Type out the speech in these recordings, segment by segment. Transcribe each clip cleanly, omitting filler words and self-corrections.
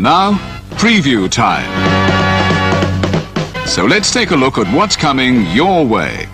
now, preview time. So let's take a look at what's coming your way.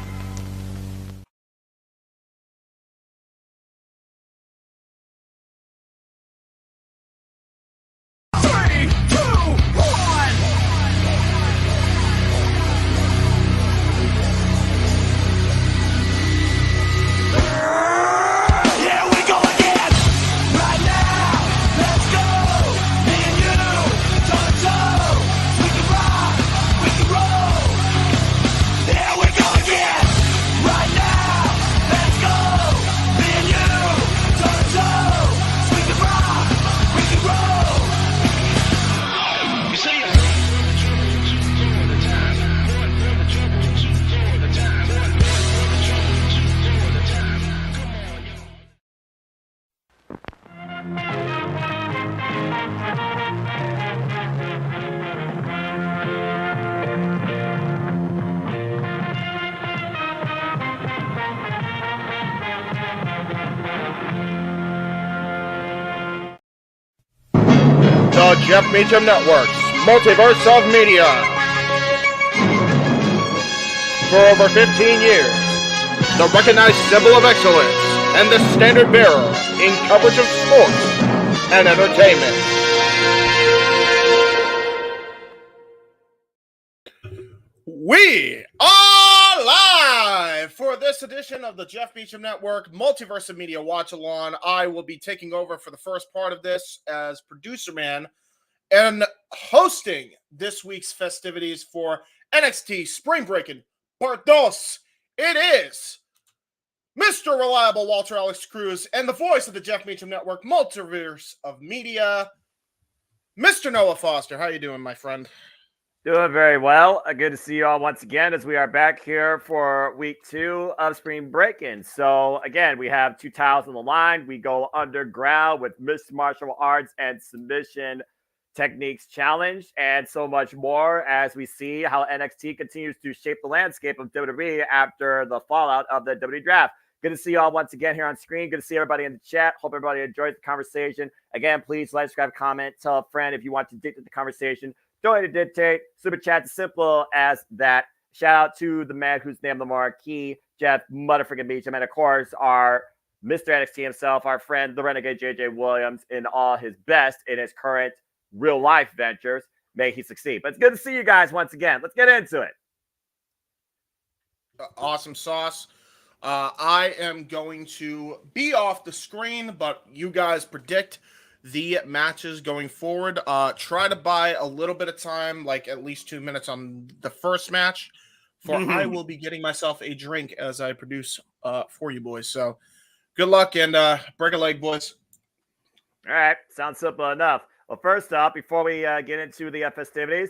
The Jeff Meacham Network's Multiverse of Media. For over 15 years, the recognized symbol of excellence and the standard bearer in coverage of sports and entertainment. We are live for this edition of the Jeff Meacham Network Multiverse of Media Watch-Along. I will be taking over for the first part of this as producer man and hosting this week's festivities for NXT Spring Breakin Part 2. It is Mr. Reliable Walter Alex Cruz and the voice of the Jeff Meacham Network Multiverse of Media, Mr. Noah Foster. How you doing, my friend? Doing very well. Good to see you all once again as we are back here for week 2 of Spring Breakin. So again, we have 2 titles on the line. We go underground with Mixed Martial Arts and Submission Techniques Challenge and so much more as we see how NXT continues to shape the landscape of WWE after the fallout of the WWE draft. Good to see you all once again here on screen. Good to see everybody in the chat. Hope everybody enjoys the conversation. Again, please like, subscribe, comment, tell a friend if you want to dictate the conversation. Donate to dictate. Super chat, as simple as that. Shout out to the man who's named the marquee, Jeff Motherfucking Meacham, and of course, our Mr. NXT himself, our friend, the Renegade JJ Williams, in all his best in his current real life ventures. May he succeed. But it's good to see you guys once again. Let's get into it. Awesome sauce. I am going to be off the screen, but you guys predict the matches going forward. Try to buy a little bit of time, like at least 2 minutes on the first match, for I will be getting myself a drink as I produce for you boys. So good luck and break a leg, boys. All right. Sounds simple enough. Well, first up, before we get into the festivities,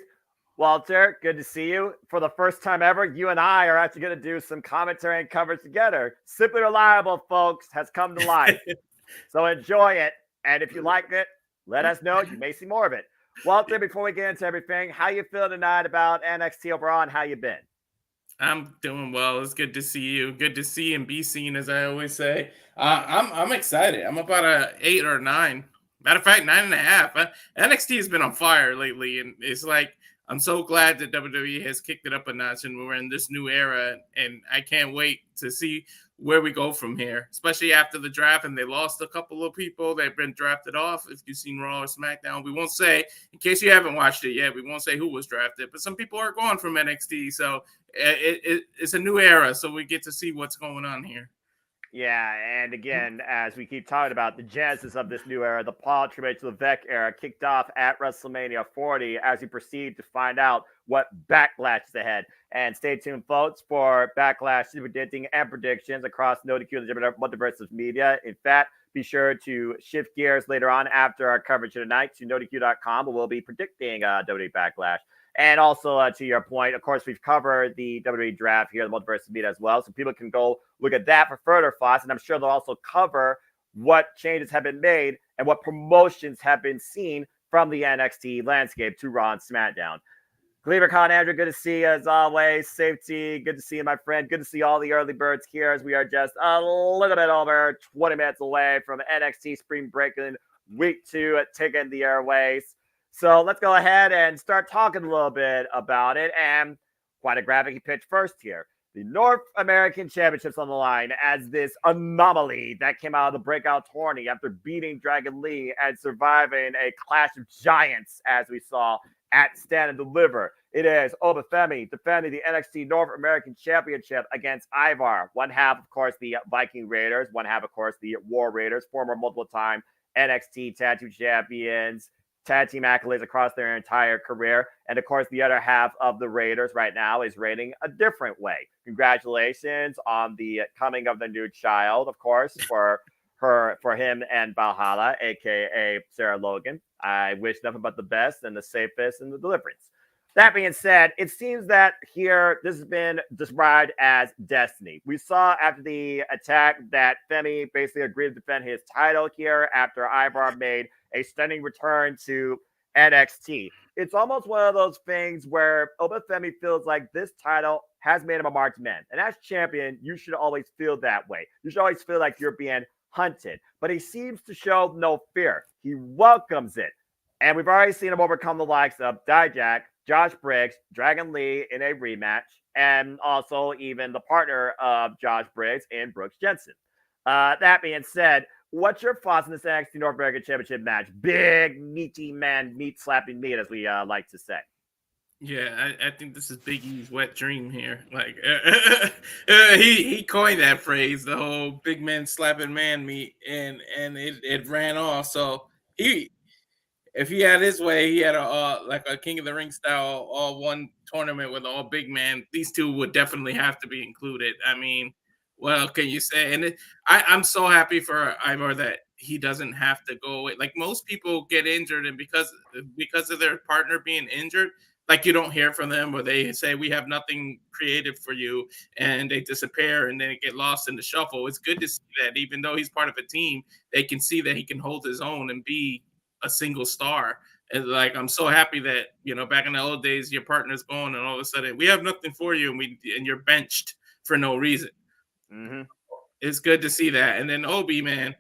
Walter, good to see you. For the first time ever, you and I are actually going to do some commentary and coverage together. Simply Reliable, folks, has come to life. So enjoy it. And if you like it, let us know. You may see more of it. Walter, before we get into everything, how you feeling tonight about NXT overall and how you been? I'm doing well. It's good to see you. Good to see and be seen, as I always say. I'm excited. I'm about a 8 or 9. Matter of fact, 9.5. NXT has been on fire lately, and it's like I'm so glad that WWE has kicked it up a notch, and we're in this new era. And I can't wait to see where we go from here, especially after the draft. And they lost a couple of people. They've been drafted off. If you've seen Raw or SmackDown, we won't say, in case you haven't watched it yet, we won't say who was drafted. But some people are gone from NXT, so it's a new era. So we get to see what's going on here. Yeah, and again, as we keep talking about the genesis of this new era, the Paul Triple H Levesque era kicked off at WrestleMania 40 as we proceed to find out what Backlash is ahead. And stay tuned, folks, for Backlash predicting and predictions across NoDQ and the Multiverse of Media. In fact, be sure to shift gears later on after our coverage tonight to NoDQ.com, where we'll be predicting WWE Backlash. And also, to your point, of course, we've covered the WWE draft here, the Multiverse of Media as well, so people can go look at that for further thoughts. And I'm sure they'll also cover what changes have been made and what promotions have been seen from the NXT landscape to Raw and SmackDown. Cleaver Con Andrew, good to see you as always. Safety, good to see you, my friend. Good to see all the early birds here as we are just a little bit over 20 minutes away from NXT Spring Breakin Week 2 taking the airways. So let's go ahead and start talking a little bit about it. And quite a graphic he pitched first here. The North American Championships on the line as this anomaly that came out of the breakout tourney after beating Dragon Lee and surviving a clash of giants, as we saw at Stand and Deliver. It is Obafemi defending the NXT North American Championship against Ivar. One half, of course, the Viking Raiders. One half, of course, the War Raiders, former multiple-time NXT Tag Team Champions, tag team accolades across their entire career. And of course, the other half of the Raiders right now is rating a different way. Congratulations on the coming of the new child, of course, for him and Valhalla, aka Sarah Logan. I wish nothing but the best and the safest in the deliverance. That being said, it seems that here this has been described as destiny. We saw after the attack that Femi basically agreed to defend his title here after Ivar made a stunning return to NXT. It's almost one of those things where Obafemi feels like this title has made him a marked man. And as champion, you should always feel that way. You should always feel like you're being hunted. But he seems to show no fear. He welcomes it. And we've already seen him overcome the likes of Dijak, Josh Briggs, Dragon Lee in a rematch, and also even the partner of Josh Briggs in Brooks Jensen. That being said, what's your thoughts on this NXT North American Championship match? Big, meaty man, meat-slapping meat, as we like to say. Yeah, I think this is Big E's wet dream here. Like he coined that phrase, the whole big man slapping man meat, and it ran off. So if he had his way, he had like a King of the Ring style all one tournament with all big man. These two would definitely have to be included. I mean, what else can you say? And I'm so happy for Ivar that he doesn't have to go away. Like most people get injured, and because of their partner being injured, like you don't hear from them, or they say we have nothing creative for you, and they disappear and then get lost in the shuffle. It's good to see that even though he's part of a team, they can see that he can hold his own and be a single star. And like I'm so happy that back in the old days your partner's gone and all of a sudden we have nothing for you and you're benched for no reason. Mm-hmm. It's good to see that. And then Obi, man,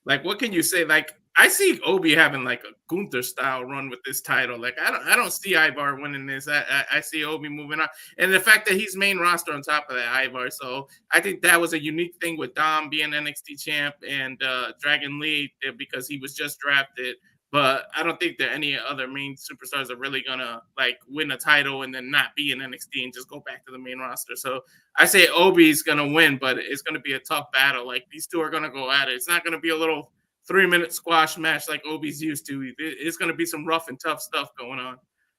like what can you say? Like I see Obi having like a Gunther style run with this title. Like I don't see Ivar winning this. I see Obi moving on, and the fact that he's main roster on top of that Ivar. So I think that was a unique thing with Dom being NXT champ and Dragon Lee because he was just drafted. But I don't think that any other main superstars are really gonna like win a title and then not be in NXT and just go back to the main roster. So I say Obi's gonna win, but it's gonna be a tough battle. Like these two are gonna go at it. It's not gonna be a little 3-minute squash match like Obi's used to. It's gonna be some rough and tough stuff going on.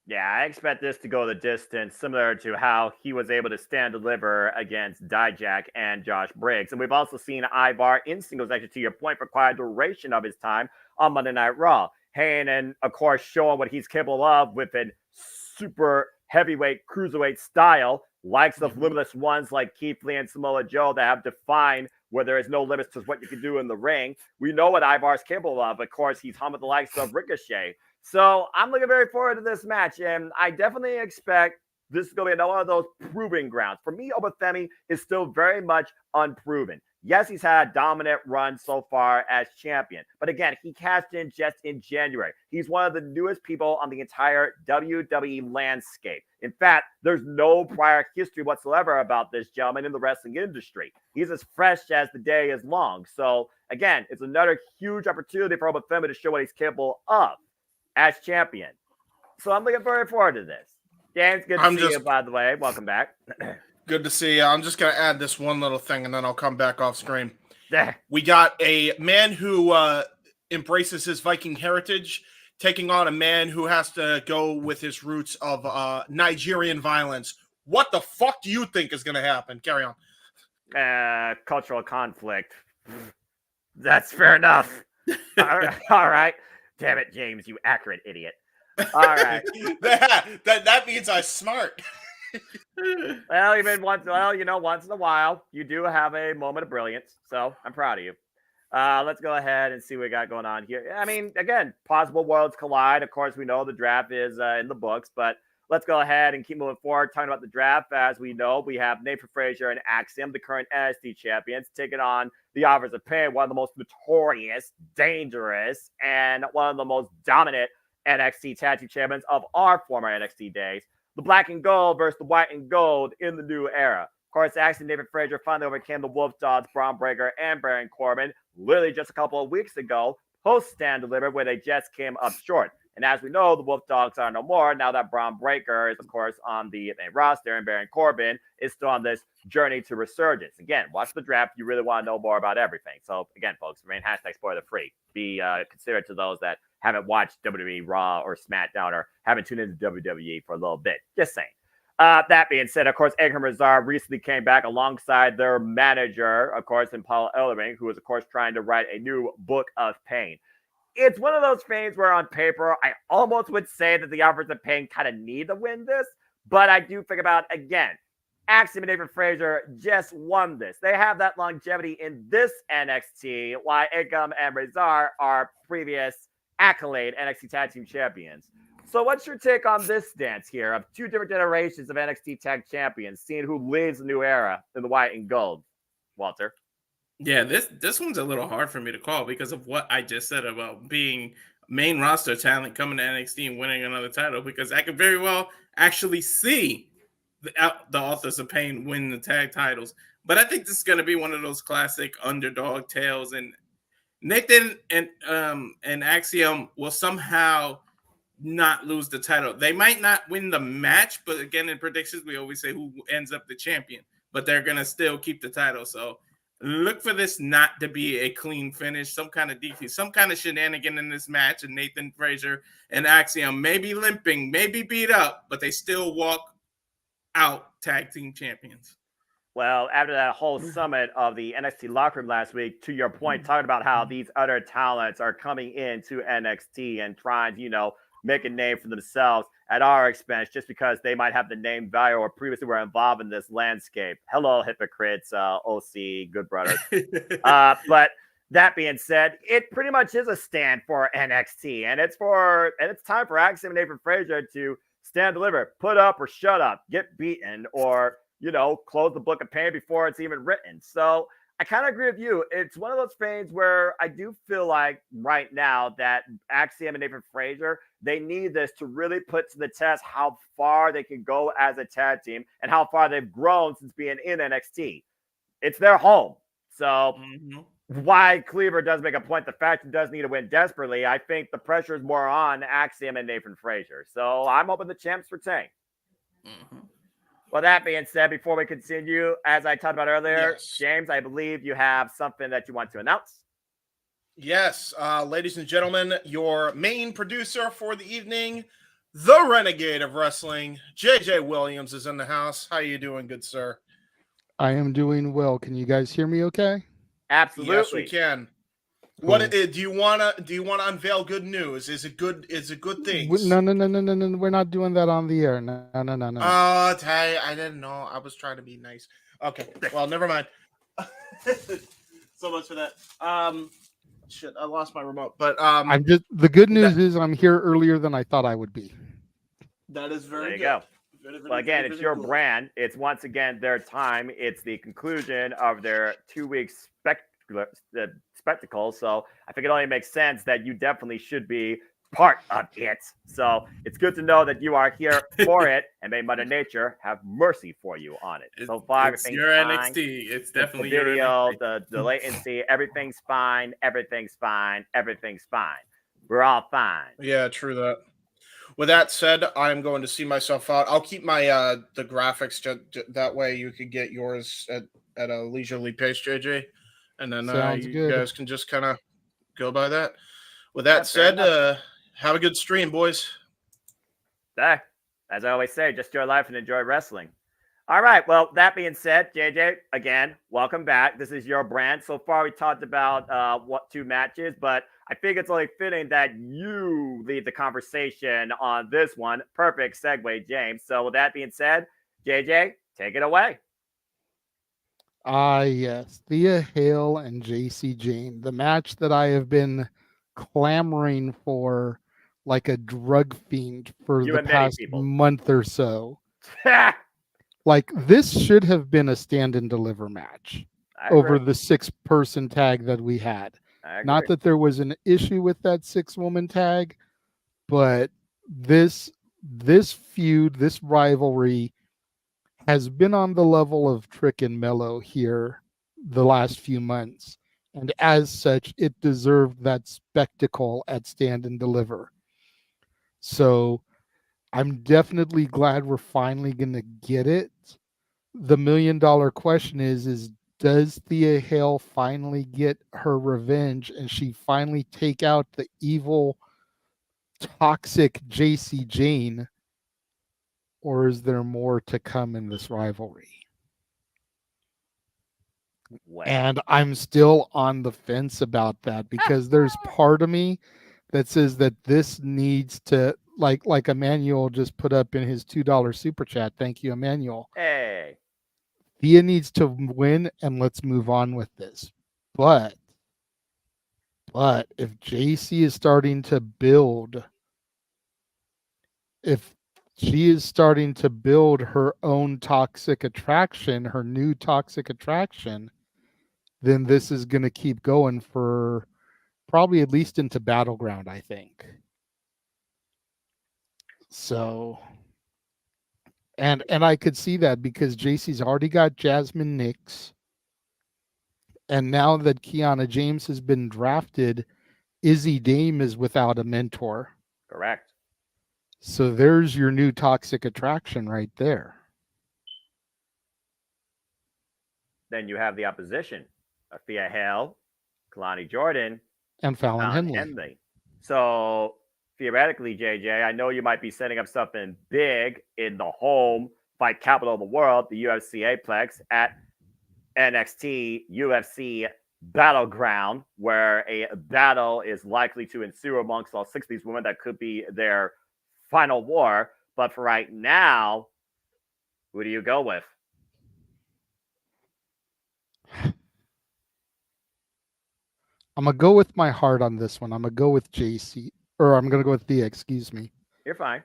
Yeah, I expect this to go the distance, similar to how he was able to stand deliver against Dijak and Josh Briggs. And we've also seen Ivar in singles action, to your point, for quite a duration of his time on Monday Night Raw. And of course, showing what he's capable of with a super heavyweight, cruiserweight style, likes of limitless ones like Keith Lee and Samoa Joe that have defined where there is no limits to what you can do in the ring. We know what Ivar's capable of. Of course, he's hung with the likes of Ricochet. So I'm looking very forward to this match, and I definitely expect this is going to be another one of those proving grounds. For me, Obafemi is still very much unproven. Yes, he's had a dominant run so far as champion. But again, he cashed in just in January. He's one of the newest people on the entire WWE landscape. In fact, there's no prior history whatsoever about this gentleman in the wrestling industry. He's as fresh as the day is long. So again, it's another huge opportunity for Obafemi to show what he's capable of as champion. So I'm looking very forward to this. Dan, it's good to see you, by the way. Welcome back. Good to see you. I'm just going to add this one little thing, and then I'll come back off screen. We got a man who embraces his Viking heritage, taking on a man who has to go with his roots of Nigerian violence. What the fuck do you think is going to happen? Carry on. Cultural conflict. That's fair enough. All right. Damn it, James, you accurate idiot. All right. that means I'm smart. Well, once in a while, you do have a moment of brilliance. So I'm proud of you. Let's go ahead and see what we got going on here. I mean, again, possible worlds collide. Of course, we know the draft is in the books, but let's go ahead and keep moving forward. Talking about the draft, as we know, we have Nathan Frazier and Axiom, the current NXT champions, taking on the Offers of Pain, one of the most notorious, dangerous, and one of the most dominant NXT Tag Team Champions of our former NXT days. The Black and Gold versus the White and Gold in the new era. Of course, Axiom David Frazier finally overcame the Wolf Dogs, Braun Breaker, and Baron Corbin literally just a couple of weeks ago, post-Stand Delivered, where they just came up short. And as we know, the Wolf Dogs are no more now that Braun Breaker is, of course, on the main roster, and Baron Corbin is still on this journey to resurgence. Again, watch the draft. You really want to know more about everything. So, again, folks, remain #spoiler-free. Be considerate to those that haven't watched WWE Raw or SmackDown or haven't tuned into WWE for a little bit. Just saying. That being said, of course, Edgar Mazar recently came back alongside their manager, of course, and Paul Ellering, who is, of course, trying to write a new Book of Pain. It's one of those things where on paper, I almost would say that the Authors of Pain kind of need to win this, but I do think about, again, Axiom and David Frazier just won this. They have that longevity in this NXT, while Akam and Razar are previous accolade NXT Tag Team Champions. So what's your take on this stance here of two different generations of NXT Tag Champions, seeing who leads the new era in the White and Gold? Walter? Yeah, this one's a little hard for me to call because of what I just said about being main roster talent coming to NXT and winning another title, because I could very well actually see the Authors of Pain win the tag titles. But I think this is going to be one of those classic underdog tales, and Nathan and Axiom will somehow not lose the title. They might not win the match, but again, in predictions, we always say who ends up the champion, but they're going to still keep the title. So look for this not to be a clean finish, some kind of defeat, some kind of shenanigan in this match, and Nathan Frazier and Axiom maybe limping, maybe beat up, but they still walk out tag team champions. Well, after that whole summit of the NXT locker room last week, to your point, talking about how these other talents are coming into NXT and trying to, make a name for themselves at our expense just because they might have the name value or previously were involved in this landscape. Hello, hypocrites, OC, good brothers. But that being said, it pretty much is a stand for NXT, and it's time for Axiom and David Frazier to stand deliver, put up or shut up, get beaten, or close the Book of Pain before it's even written. So I kind of agree with you. It's one of those things where I do feel like right now that Axiom and David Frazier, they need this to really put to the test how far they can go as a tag team and how far they've grown since being in NXT. It's their home. So why Cleaver does make a point, the faction does need to win desperately. I think the pressure is more on Axiom and Nathan Frazier. So I'm hoping the champs retain. Well, that being said, before we continue, as I talked about earlier, yes, James, I believe you have something that you want to announce. Yes, ladies and gentlemen, your main producer for the evening, the Renegade of Wrestling, JJ Williams, is in the house. How are you doing, good sir? I am doing well. Can you guys hear me okay? Absolutely. Yes, we can. Cool. What do you wanna unveil good news? Is it good things? No. We're not doing that on the air. No. Oh, Ty, I didn't know. I was trying to be nice. Okay. Well, never mind. So much for that. Shit, I lost my remote. But the good news is I'm here earlier than I thought I would be. That is very good. There you go. Well, again, it's your brand. It's once again their time. It's the conclusion of their 2-week spectacle. So I think it only makes sense that you definitely should be part of it. So it's good to know that you are here for it, and may Mother Nature have mercy for you on it. So far, it's your fine. NXT. It's definitely the video, your the latency, everything's fine. Everything's fine. Everything's fine. We're all fine. Yeah, true that. With that said, I'm going to see myself out. I'll keep my the graphics that way you could get yours at a leisurely pace, JJ, and then you guys can just kind of go by that. With that said, have a good stream, boys. As I always say, just enjoy life and enjoy wrestling. All right. Well, that being said, JJ, again, welcome back. This is your brand. So far, we talked about 2 matches, but I think it's only fitting that you lead the conversation on this one. Perfect segue, James. So with that being said, JJ, take it away. Yes. Thea Hale and JC Jane, the match that I have been clamoring for like a drug fiend for the past month or so. Like, this should have been a stand and deliver match over the 6-person tag that we had. Not that there was an issue with that 6-woman tag, but this feud, this rivalry has been on the level of Trick and Mello here the last few months. And as such, it deserved that spectacle at Stand and Deliver. So I'm definitely glad we're finally going to get it. The $1 million question is does Thea Hale finally get her revenge and she finally take out the evil, toxic JC Jane? Or is there more to come in this rivalry? Wow. And I'm still on the fence about that because there's part of me that says that this needs to, like Emmanuel just put up in his $2 super chat. Thank you, Emmanuel. Hey. Thea needs to win and let's move on with this. But if JC is starting to build, if she is starting to build her own toxic attraction, her new toxic attraction, then this is going to keep going for probably at least into Battleground, I think. So, and I could see that because JC's already got Jasmine Nix. And now that Kiana James has been drafted, Izzy Dame is without a mentor. Correct. So there's your new toxic attraction right there. Then you have the opposition, Thea Hale, Kalani Jordan, and Fallon Henley. So theoretically, JJ, I know you might be setting up something big in the home fight capital of the world, the UFC Aplex at NXT UFC Battleground, where a battle is likely to ensue amongst all 6 of these women. That could be their final war. But for right now, who do you go with? I'm going to go with my heart on this one. I'm going to go with JC, or I'm going to go with Thea, excuse me. You're fine.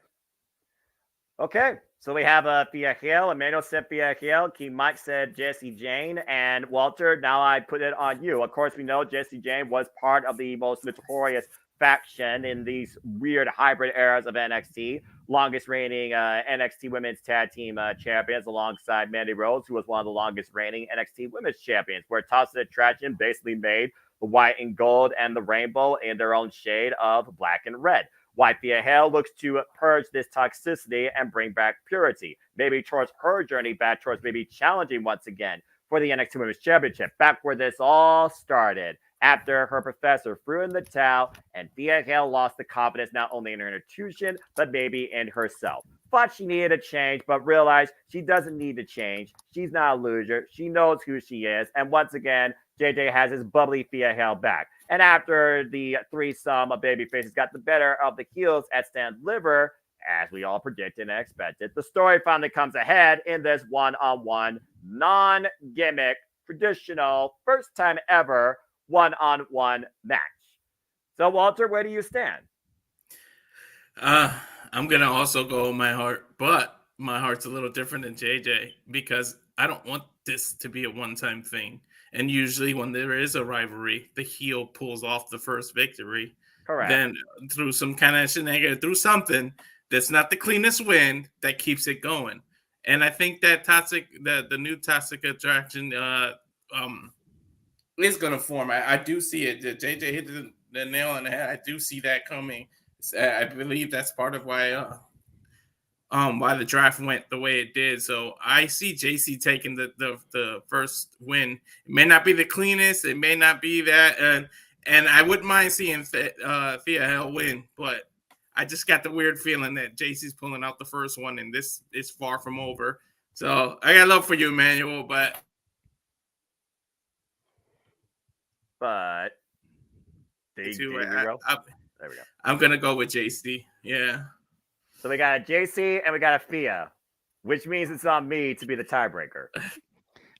Okay, so we have Thea Hale. Emmanuel said Thea Hale. King Mike said Jesse Jane. And Walter, now I put it on you. Of course, we know Jesse Jane was part of the most notorious faction in these weird hybrid eras of NXT. Longest reigning NXT Women's Tag Team Champions alongside Mandy Rose, who was one of the longest reigning NXT Women's Champions, where Toxic Attraction basically made the white and gold and the rainbow in their own shade of black and red. Why Thea Hale looks to purge this toxicity and bring back purity, maybe towards her journey back towards maybe challenging once again for the NXT Women's Championship, back where this all started after her professor threw in the towel and Thea Hale lost the confidence not only in her institution, but maybe in herself. Thought she needed a change, but realized she doesn't need to change. She's not a loser. She knows who she is. And once again, JJ has his bubbly Thea Hale back. And after the threesome of babyfaces got the better of the heels at Stand Deliver, as we all predicted and expected, the story finally comes ahead in this one-on-one, non-gimmick, traditional, first time ever one-on-one match. So, Walter, where do you stand? I'm going to also go with my heart, but my heart's a little different than JJ because I don't want this to be a one-time thing. And usually when there is a rivalry, the heel pulls off the first victory. Correct. Then through some kind of shenanigans, through something that's not the cleanest win, that keeps it going. And I think that the new toxic attraction is going to form. I do see it. JJ hit the nail on the head. I do see that coming. I believe that's part of why the draft went the way it did. So I see JC taking the first win. It may not be the cleanest. It may not be that. And I wouldn't mind seeing Thea Hale win. But I just got the weird feeling that JC's pulling out the first one. And this is far from over. So I got love for you, Emmanuel. But there we go. I'm going to go with JC. Yeah. So we got a JC and we got a Thea, which means it's on me to be the tiebreaker.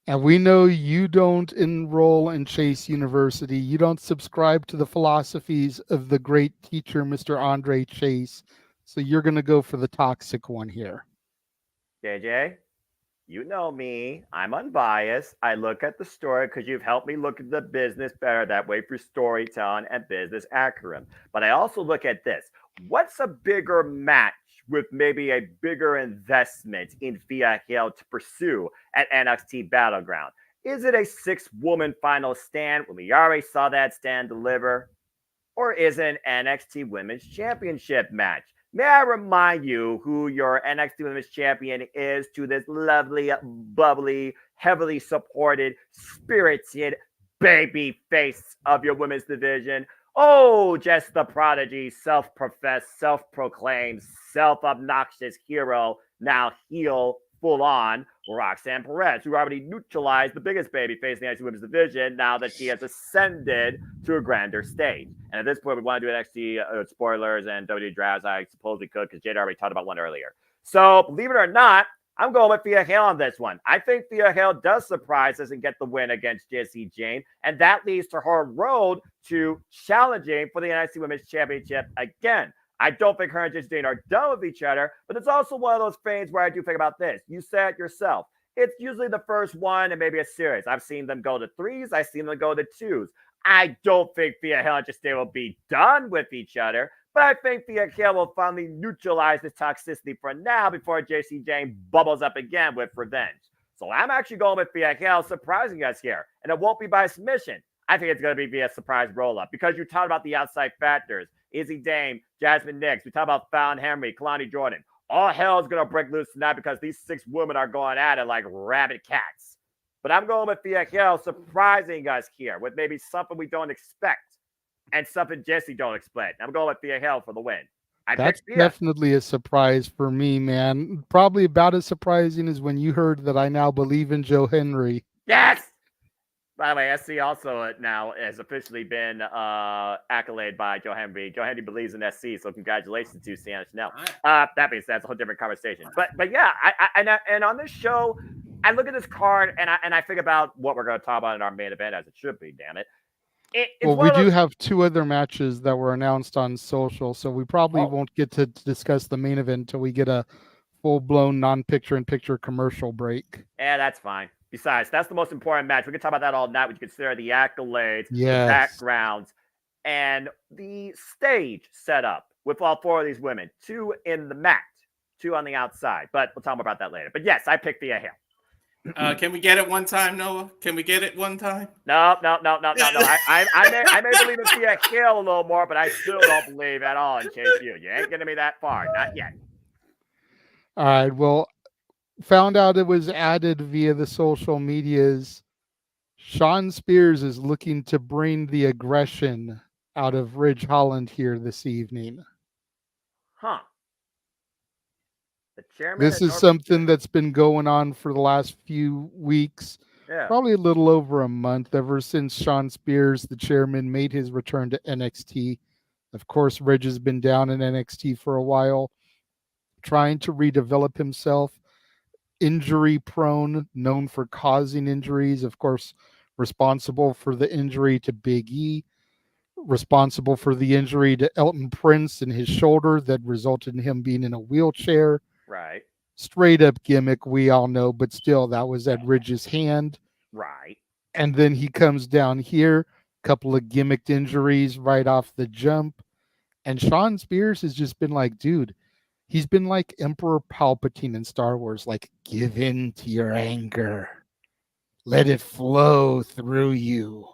And we know you don't enroll in Chase University. You don't subscribe to the philosophies of the great teacher, Mr. Andre Chase. So you're going to go for the toxic one here. JJ, you know me. I'm unbiased. I look at the story because you've helped me look at the business better that way through storytelling and business acumen. But I also look at this. what's a bigger match with maybe a bigger investment in Thea Hale to pursue at NXT Battleground? Is it a 6-woman final stand when we already saw that stand deliver? Or is it an NXT Women's Championship match? May I remind you who your NXT Women's Champion is to this lovely, bubbly, heavily supported, spirited baby face of your women's division? Oh, just the prodigy, self-professed, self-proclaimed, self-obnoxious hero, now heel, full-on, Roxanne Perez, who already neutralized the biggest babyface in the NXT Women's Division now that she has ascended to a grander stage. And at this point, we want to do NXT spoilers and WWE drafts. I suppose we could because Jade already talked about one earlier. So, believe it or not, I'm going with Thea Hale on this one. I think Thea Hale does surprise us and get the win against Jessie Jane, and that leads to her road to challenging for the NXT Women's Championship again. I don't think her and Jessie Jane are done with each other, but it's also one of those things where I do think about this. You said it yourself. It's usually the first one and maybe a series. I've seen them go to 3s. I've seen them go to 2s. I don't think Thea Hale and Jessie Jane will be done with each other, but I think Thea Hale will finally neutralize this toxicity for now before Jessie Jane bubbles up again with revenge. So I'm actually going with Thea Hale, surprising us here. And it won't be by submission. I think it's going to be via surprise roll-up because you talked about the outside factors. Izzy Dame, Jasmine Nix. We talk about Fallon Henry, Kalani Jordan. All hell is going to break loose tonight because these 6 women are going at it like rabid cats. But I'm going with Thea Hale, surprising us here with maybe something we don't expect and something Jesse don't expect. I'm going with Thea Hale for the win. That's definitely a surprise for me, man. Probably about as surprising as when you heard that I now believe in Joe Henry. Yes! By the way, SC also now has officially been accoladed by Joe Henry. Joe Henry believes in SC, so congratulations to Sienna Chanel. That means that's a whole different conversation. But yeah, and on this show, I look at this card and I think about what we're going to talk about in our main event, as it should be. Damn it! Well, we do have 2 other matches that were announced on social, so we probably won't get to discuss the main event until we get a full-blown non-picture-in-picture commercial break. Yeah, that's fine. Besides, that's the most important match. We can talk about that all night. We can consider the accolades, the backgrounds, and the stage setup with all 4 of these women. 2 in the mat, 2 on the outside. But we'll talk more about that later. But yes, I picked Thea Hale. Can we get it one time, Noah? Can we get it one time? No. I may believe in Thea Hale a little more, but I still don't believe at all in Chase U. You ain't getting me that far. Not yet. All right. Well, found out it was added via the social medias. Shawn Spears is looking to bring the aggression out of Ridge Holland here this evening. Huh. The chairman. This is something that's been going on for the last few weeks. Yeah. Probably a little over a month, ever since Shawn Spears, the chairman, made his return to NXT. Of course, Ridge has been down in NXT for a while, trying to redevelop himself. Injury prone, known for causing injuries, of course, responsible for the injury to Big E, responsible for the injury to Elton Prince in his shoulder that resulted in him being in a wheelchair. Right. Straight up gimmick, we all know, but still, that was at Ridge's hand. Right. And then he comes down here, couple of gimmicked injuries right off the jump. And Shawn Spears has just been like, dude, he's been like Emperor Palpatine in Star Wars, like, give in to your anger. Let it flow through you.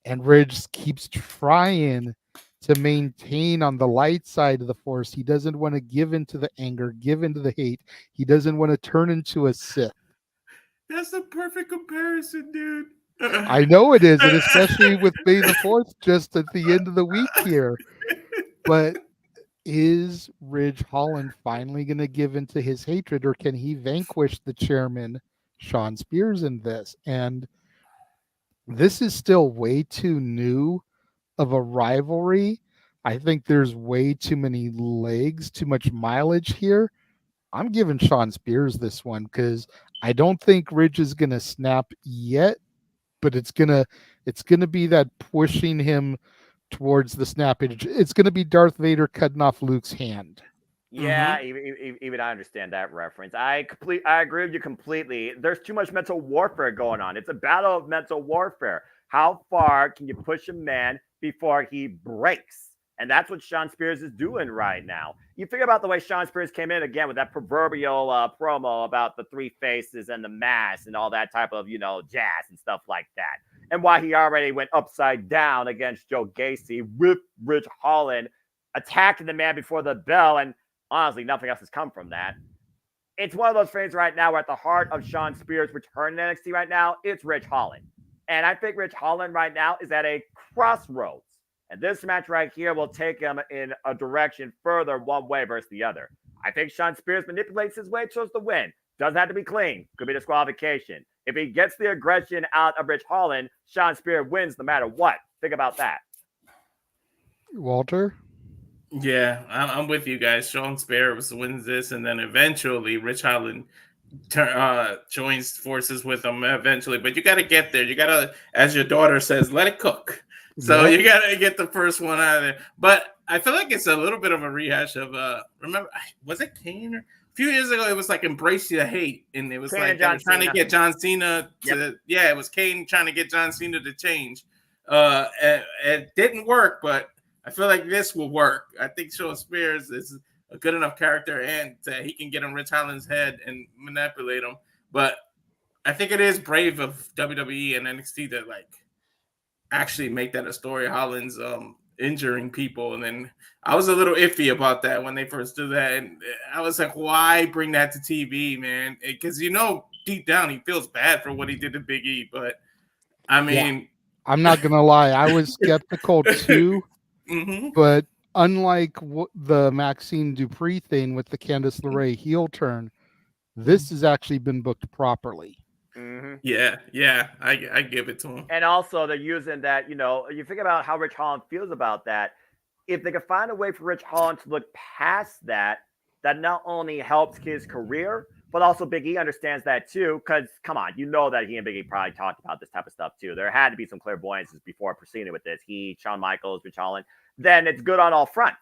And Ridge keeps trying to maintain on the light side of the Force. He doesn't want to give into the anger, give into the hate. He doesn't want to turn into a Sith. That's the perfect comparison, dude. I know it is, and especially with May the 4th just at the end of the week here. But is Ridge Holland finally going to give into his hatred, or can he vanquish the chairman, Shawn Spears, in this? And this is still way too new of a rivalry. I think there's way too many legs, too much mileage here. I'm giving Shawn Spears this one because I don't think Ridge is going to snap yet, but it's gonna be that pushing him towards the snappage. It's going to be Darth Vader cutting off Luke's hand. Yeah, even I understand that reference. I agree with you completely. There's too much mental warfare going on. It's a battle of mental warfare. How far can you push a man before he breaks? And that's what Shawn Spears is doing right now. You think about the way Shawn Spears came in again with that proverbial promo about the three faces and the mask and all that type of, jazz and stuff like that. And why he already went upside down against Joe Gacy with Ridge Holland, attacking the man before the bell. And honestly, nothing else has come from that. It's one of those things right now where at the heart of Shawn Spears' return to NXT right now, it's Ridge Holland. And I think Ridge Holland right now is at a crossroads. And this match right here will take him in a direction further one way versus the other. I think Shawn Spears manipulates his way towards the win. Doesn't have to be clean. Could be disqualification. If he gets the aggression out of Ridge Holland, Shawn Spears wins no matter what. Think about that. Walter? Yeah, I'm with you guys. Shawn Spears wins this, and then eventually Ridge Holland joins forces with him eventually. But you got to get there. You got to, as your daughter says, let it cook. So you got to get the first one out of there. But I feel like it's a little bit of a rehash of, remember, was it Kane? A few years ago, it was like Embrace the Hate. And it was Kane like they were trying to get John Cena to, it was Kane trying to get John Cena to change. It didn't work, but I feel like this will work. I think Shawn Spears is a good enough character, and he can get in Ridge Holland's head and manipulate him. But I think it is brave of WWE and NXT to actually make that a story. Holland's injuring people, and then I was a little iffy about that when they first did that, and I was like, why bring that to TV, man? Because deep down he feels bad for what he did to Big E. But I mean, I'm not gonna lie, I was skeptical too. But unlike the Maxine Dupree thing with the Candice LeRae heel turn, this has actually been booked properly. Yeah, I give it to him. And also they're using that, you think about how Ridge Holland feels about that. If they can find a way for Ridge Holland to look past that, that not only helps his career, but also Big E understands that too. Because come on, that he and Big E probably talked about this type of stuff too. There had to be some clairvoyances before proceeding with this. He, Shawn Michaels, Ridge Holland. Then it's good on all fronts.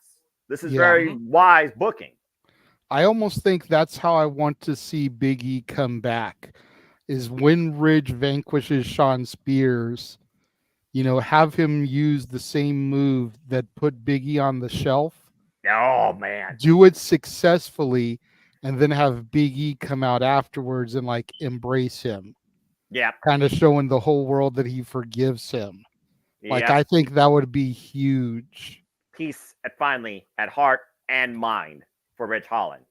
This is very wise booking. I almost think that's how I want to see Big E come back, is when Ridge vanquishes Shawn Spears, have him use the same move that put Big E on the shelf. Oh, man. Do it successfully, and then have Big E come out afterwards and embrace him. Yeah. Kind of showing the whole world that he forgives him. I think that would be huge. Peace finally at heart and mind for Ridge Holland.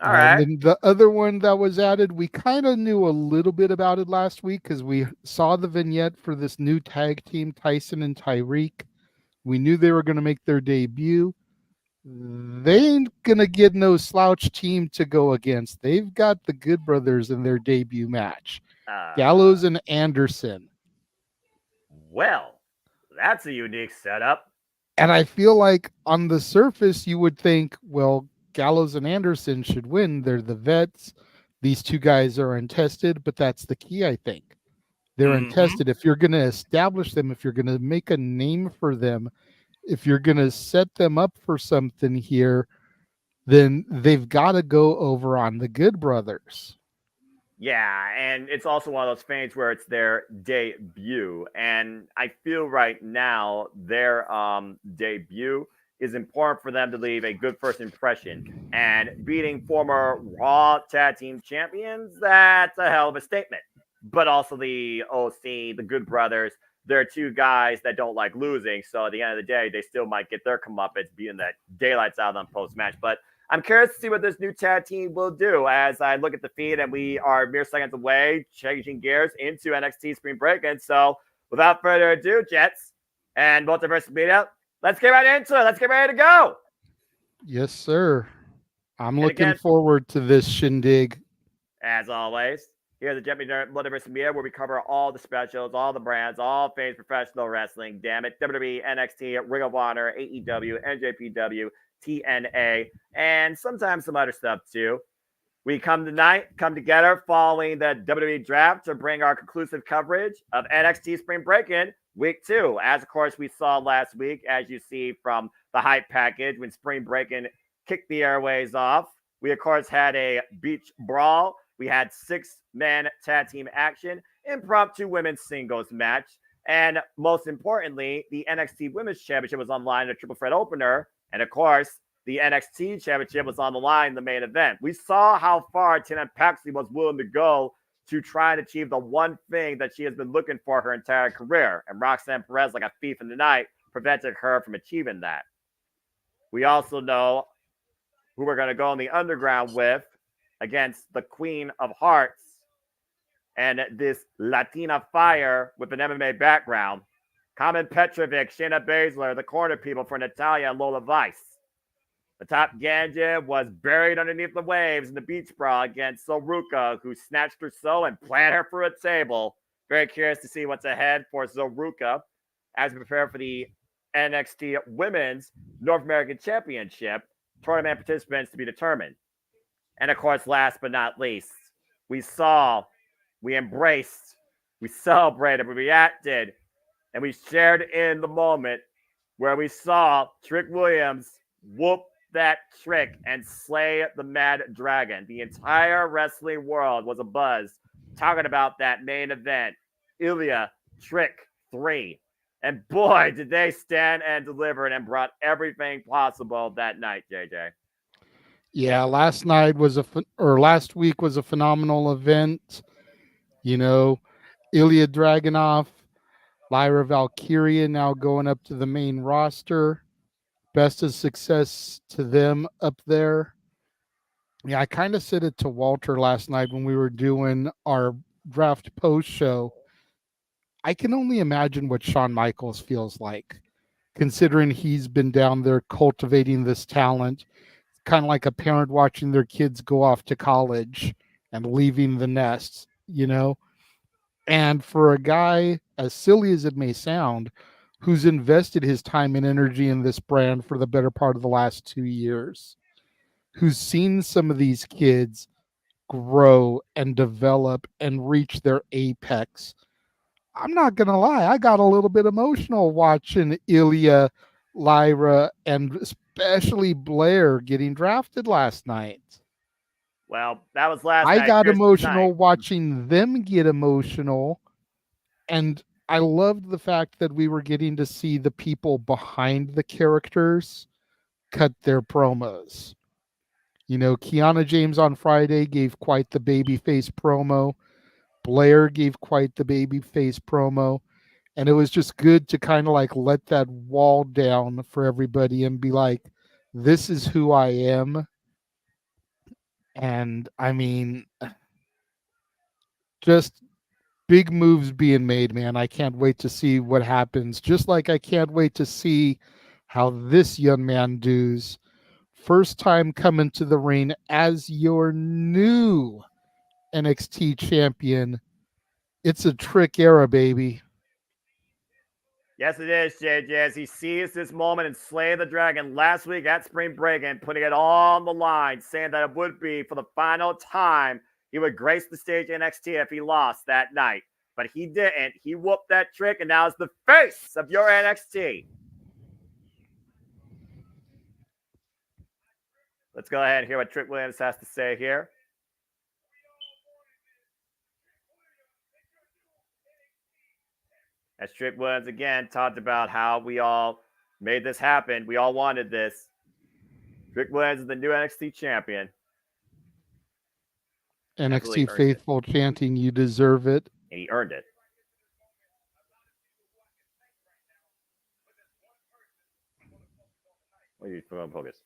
All right. And the other one that was added, we kind of knew a little bit about it last week because we saw the vignette for this new tag team, Tyson and Tyreek. We knew they were going to make their debut. They ain't going to get no slouch team to go against. They've got the Good Brothers in their debut match. Gallows and Anderson. Well, that's a unique setup. And I feel like on the surface, you would think, well, Gallows and Anderson should win. They're the vets. These two guys are untested, but that's the key, I think. They're untested. If you're going to establish them, if you're going to make a name for them, if you're going to set them up for something here, then they've got to go over on the Good Brothers. Yeah, and it's also one of those things where it's their debut. And I feel right now their debut is important for them to leave a good first impression. And beating former Raw Tag Team Champions, that's a hell of a statement. But also the OC, the Good Brothers, they're two guys that don't like losing. So at the end of the day, they still might get their comeuppance beating the daylights out of them post-match. But I'm curious to see what this new tag team will do as I look at the feed, and we are mere seconds away, changing gears into NXT Spring Breakin. So without further ado, Jets and Multiverse of Media, let's get right into it. Let's get ready to go. Yes, sir. I'm looking forward to this shindig. As always, here's the JMN Multiverse of Media, where we cover all the specials, all the brands, all things professional wrestling. Damn it. WWE, NXT, Ring of Honor, AEW, NJPW, TNA, and sometimes some other stuff too. We come together following the WWE draft to bring our conclusive coverage of NXT Spring Breakin' Week 2. As of course we saw last week, as you see from the hype package when Spring Breakin' kicked the airways off. We of course had a beach brawl. We had 6-man tag team action, impromptu women's singles match. And most importantly, the NXT Women's Championship was on the line in a triple threat opener. And of course, the NXT Championship was on the line in the main event. We saw how far Tatum Paxley was willing to go to try and achieve the one thing that she has been looking for her entire career. And Roxanne Perez, like a thief in the night, prevented her from achieving that. We also know who we're going to go in the underground with against the Queen of Hearts and this Latina fire with an MMA background. Carmen Petrovic, Shayna Baszler, the corner people for Natalia and Lola Vice. The top Ganja was buried underneath the waves in the beach brawl against Zoruka, who snatched her soul and planted her for a table. Very curious to see what's ahead for Zoruka as we prepare for the NXT Women's North American Championship tournament participants to be determined. And of course, last but not least, we embraced, we celebrated, we reacted, and we shared in the moment where we saw Trick Williams whoop that Trick and slay the Mad Dragon. The entire wrestling world was abuzz talking about that main event, Ilya Trick 3. And boy, did they stand and deliver and brought everything possible that night, JJ. Yeah, last week was a phenomenal event. You know, Ilya Dragunov, Lyra Valkyria now going up to the main roster. Best of success to them up there. Yeah, I kind of said it to Walter last night when we were doing our draft post show. I can only imagine what Shawn Michaels feels like, considering he's been down there cultivating this talent. Kind of like a parent watching their kids go off to college and leaving the nest, you know? And for a guy, as silly as it may sound, who's invested his time and energy in this brand for the better part of the last 2 years, who's seen some of these kids grow and develop and reach their apex. I'm not going to lie, I got a little bit emotional watching Ilya, Lyra, and especially Blair getting drafted last night. Well, that was last night. I got emotional watching them get emotional, and I loved the fact that we were getting to see the people behind the characters cut their promos. You know, Kiana James on Friday gave quite the babyface promo. Blair gave quite the babyface promo. And it was just good to kind of like let that wall down for everybody and be like, this is who I am. And I mean, just big moves being made, man. I can't wait to see what happens. Just like I can't wait to see how this young man does. First time coming to the ring as your new NXT champion. It's a Trick era, baby. Yes, it is, JJ. As he sees this moment and slay the dragon last week at Spring Breakin, putting it on the line, saying that it would be for the final time he would grace the stage NXT if he lost that night. But he didn't. He whooped that Trick, and now is the face of your NXT. Let's go ahead and hear what Trick Williams has to say here. As Trick Williams again talked about how we all made this happen. We all wanted this. Trick Williams is the new NXT champion. NXT faithful chanting, you deserve it. And he earned it. What are you doing, focus?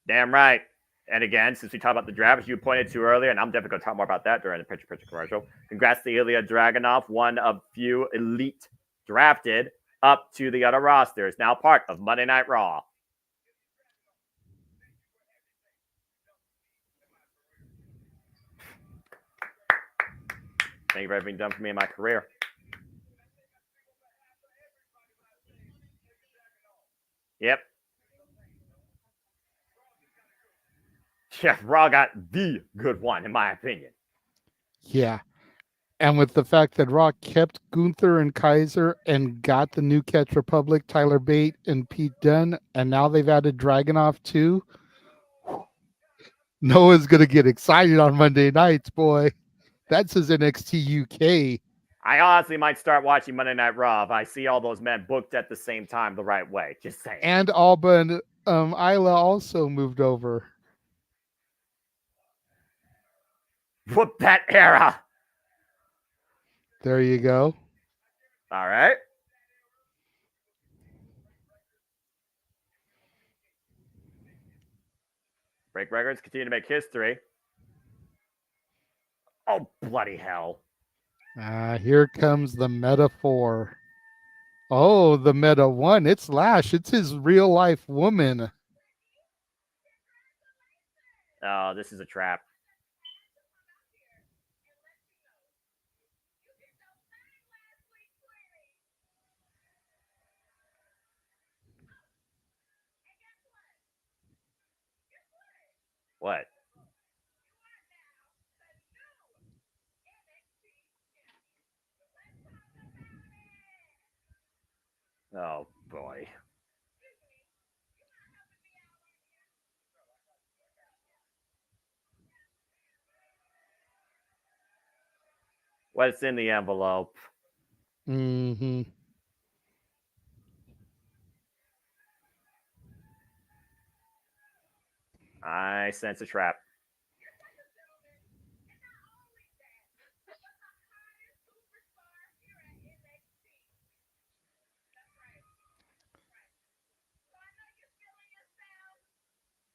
Damn right. And again, since we talked about the draft, as you pointed to earlier, and I'm definitely going to talk more about that during the picture commercial. Congrats to Ilya Dragunov, one of few elite drafted up to the other rosters, now part of Monday Night Raw. Thank you for everything done for me in my career. Yep. Yeah, Raw got the good one, in my opinion. Yeah. And with the fact that Raw kept Gunther and Kaiser and got the New Catch Republic, Tyler Bate and Pete Dunne, and now they've added Dragunov too. Noah's going to get excited on Monday nights, boy. That's his NXT UK. I honestly might start watching Monday Night Raw if I see all those men booked at the same time the right way. Just saying. And Alba and Isla also moved over. Whoop that era. There you go. All right. Break records, continue to make history. Oh, bloody hell. Here comes the metaphor. Oh, the meta one. It's Lash. It's his real life woman. Oh, this is a trap. What? Oh, boy. What's in the envelope? Mm-hmm. I sense a trap.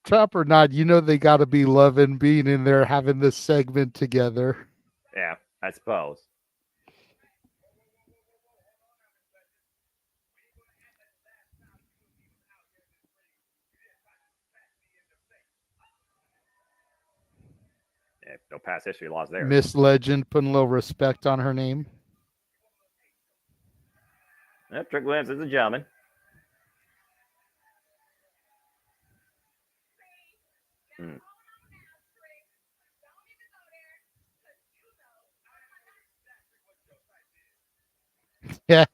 Trap or not, you know they got to be loving being in there having this segment together. Yeah, I suppose. Yeah, no past history lost there. Miss Legend putting a little respect on her name. Yep, Trick Williams is a gentleman. Yeah.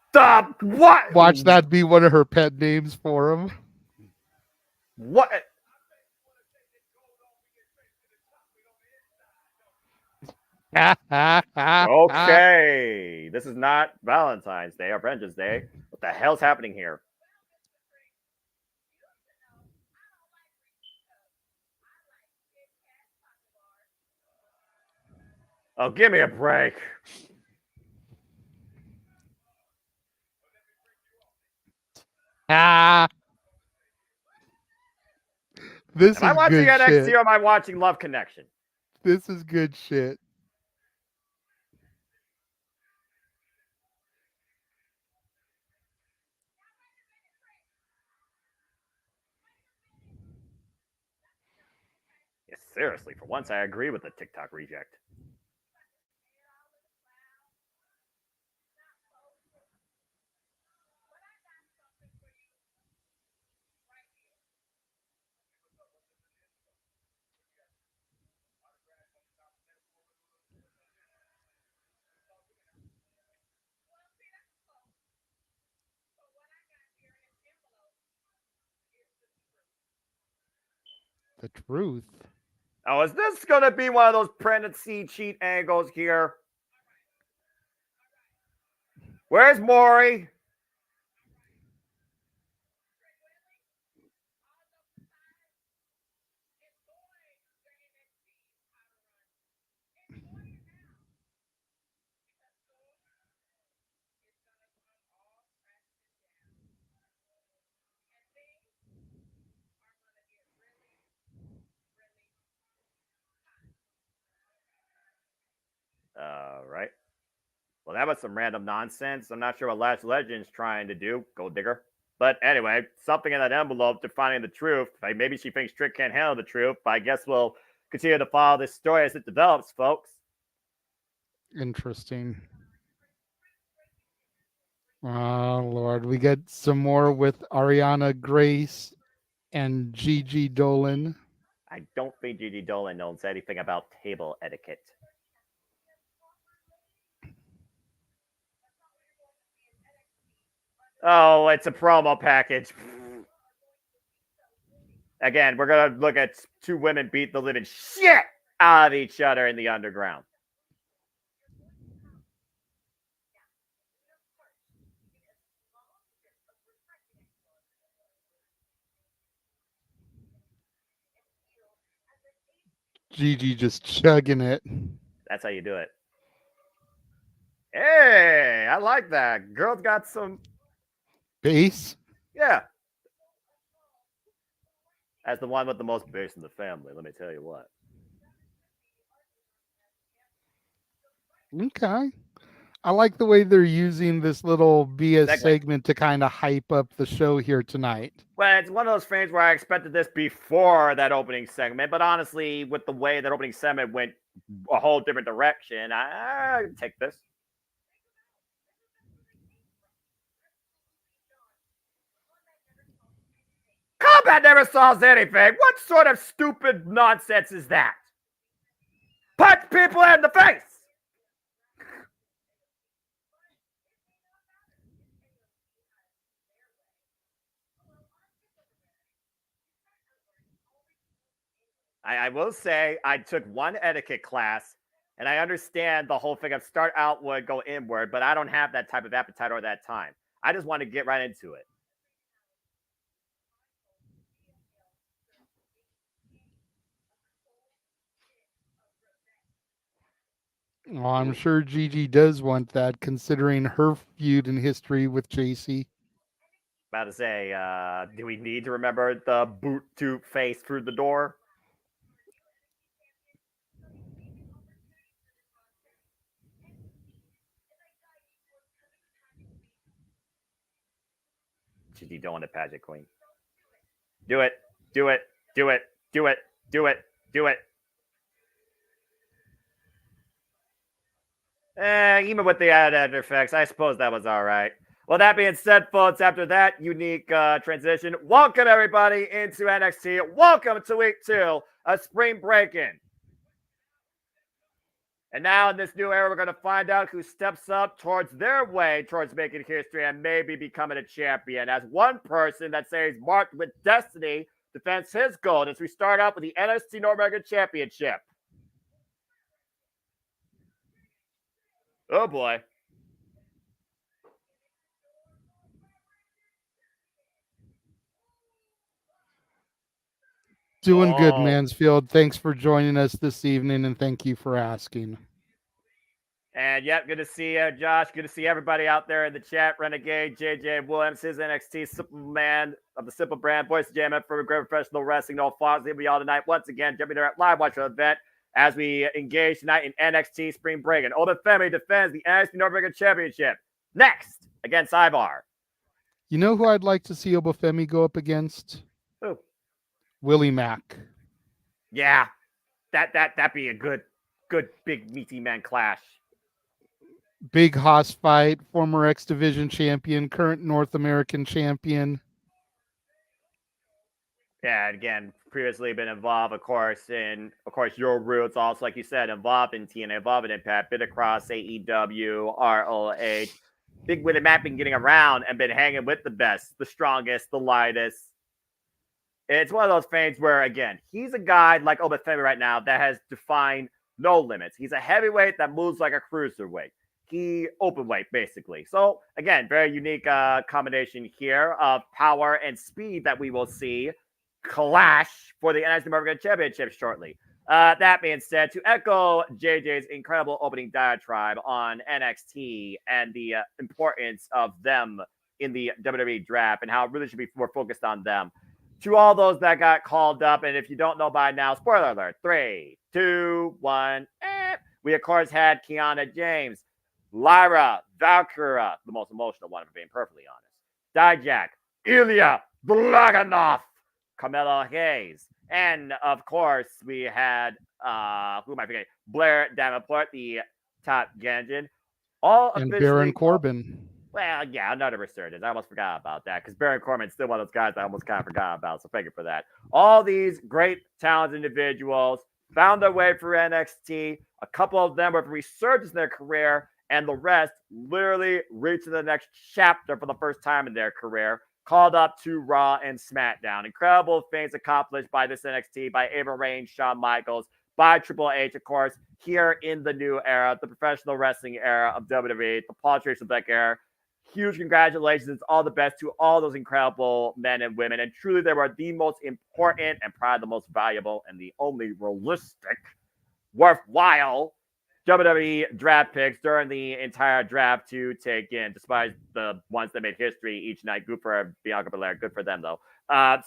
Stop! What? Watch that be one of her pet names for him. What? Okay. This is not Valentine's Day or Vengeance Day. What the hell's happening here? Oh, give me a break. This am I watching good NXT shit. or am I watching Love Connection? This is good shit. Yeah, seriously, for once I agree with the TikTok reject. The truth. Oh, is this going to be one of those pregnancy cheat angles here? Where's Maury? Right. Well, that was some random nonsense. I'm not sure what Lash Legend's trying to do. Gold digger. But anyway, something in that envelope defining the truth. Maybe she thinks Trick can't handle the truth, but I guess we'll continue to follow this story as it develops, folks. Interesting. Oh, Lord. We get some more with Ariana Grace and Gigi Dolan. I don't think Gigi Dolan knows anything about table etiquette. Oh, it's a promo package. Again, we're going to look at two women beat the living shit out of each other in the underground. Gigi just chugging it. That's how you do it. Hey, I like that. Girl's got some bass. Yeah. As the one with the most bass in the family, let me tell you what. Okay. I like the way they're using this little BS segment to kind of hype up the show here tonight. Well, it's one of those things where I expected this before that opening segment, but honestly, with the way that opening segment went a whole different direction, I take this. Combat never solves anything. What sort of stupid nonsense is that? Punch people in the face! I will say I took one etiquette class, and I understand the whole thing of start outward, go inward, but I don't have that type of appetite or that time. I just want to get right into it. Oh, I'm sure Gigi does want that, considering her feud in history with JC. About to say, do we need to remember the boot to face through the door? Gigi doing the pageant queen. Do it, do it, do it, do it, do it, do it. Even with the added effects, I suppose that was all right. Well, that being said, folks, after that unique transition, welcome everybody into NXT. Welcome to week 2 of Spring Breakin'. And now in this new era, we're going to find out who steps up towards their way towards making history and maybe becoming a champion. As one person that says marked with destiny defends his gold as we start out with the NXT North American Championship. Oh boy. Doing good, Mansfield. Thanks for joining us this evening, and thank you for asking. And yep, good to see you, Josh. Good to see everybody out there in the chat. Renegade, JJ Williams, his NXT Superman of the Simple Brand, voice of JMN for great professional wrestling. No Fox, he'll be all tonight. Once again, jumping there at live watch the event as we engage tonight in NXT Spring Breakin'. Oda Femi defends the NXT North American Championship next against Ivar. You know who I'd like to see Obafemi go up against? Who? Willie Mack. Yeah, that'd be a good big meaty man clash. Big Hoss fight, former X Division champion, current North American champion. Yeah, and again, previously been involved, of course, your roots also, like you said, involved in TNA, involved in Impact, been across AEW, ROH. Big Willie Mack been getting around and been hanging with the best, the strongest, the lightest. It's one of those things where, again, he's a guy like Obafemi right now that has defined no limits. He's a heavyweight that moves like a cruiserweight. He open weight, basically. So, again, very unique combination here of power and speed that we will see clash for the NXT American Championship shortly. That being said, to echo JJ's incredible opening diatribe on NXT and the importance of them in the WWE draft and how it really should be more focused on them. To all those that got called up, and if you don't know by now, spoiler alert, 3, 2, 1, we of course had Kiana James, Lyra, Valkyra, the most emotional one, if I'm being perfectly honest, Dijak, Ilya Dragunov, Carmelo Hayes, and of course we had who am I forgetting? Blair Davenport, the top Ganjin, and Baron Corbin. Well, yeah, another resurgence. I almost forgot about that because Baron Corbin's still one of those guys I almost kind of forgot about. So thank you for that. All these great, talented individuals found their way through NXT. A couple of them with resurgence in their career, and the rest literally reaching the next chapter for the first time in their career, called up to Raw and SmackDown. Incredible things accomplished by this NXT, by Ava Raine, Shawn Michaels, by Triple H, of course, here in the new era, the professional wrestling era of WWE, the Paul Tracy Beck era. Huge congratulations. All the best to all those incredible men and women. And truly, they were the most important and probably the most valuable and the only realistic, worthwhile WWE draft picks during the entire draft to take in, despite the ones that made history each night. Good for Bianca Belair. Good for them, though.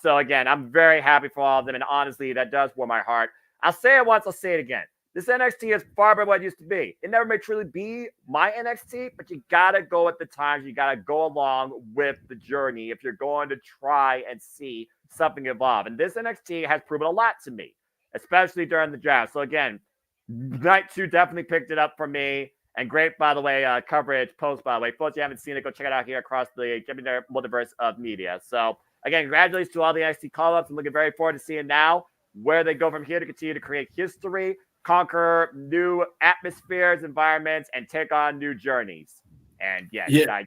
So, again, I'm very happy for all of them. And honestly, that does warm my heart. I'll say it once, I'll say it again. This NXT is far from what it used to be. It never may truly be my NXT, but you got to go at the times. You got to go along with the journey if you're going to try and see something evolve. And this NXT has proven a lot to me, especially during the draft. So, again, Night 2 definitely picked it up for me. And great, by the way, coverage post, by the way. Folks, you haven't seen it, go check it out here across the JMN Multiverse of Media. So, again, congratulations to all the NXT call-ups. I'm looking very forward to seeing now where they go from here to continue to create history, conquer new atmospheres, environments, and take on new journeys. And Ilya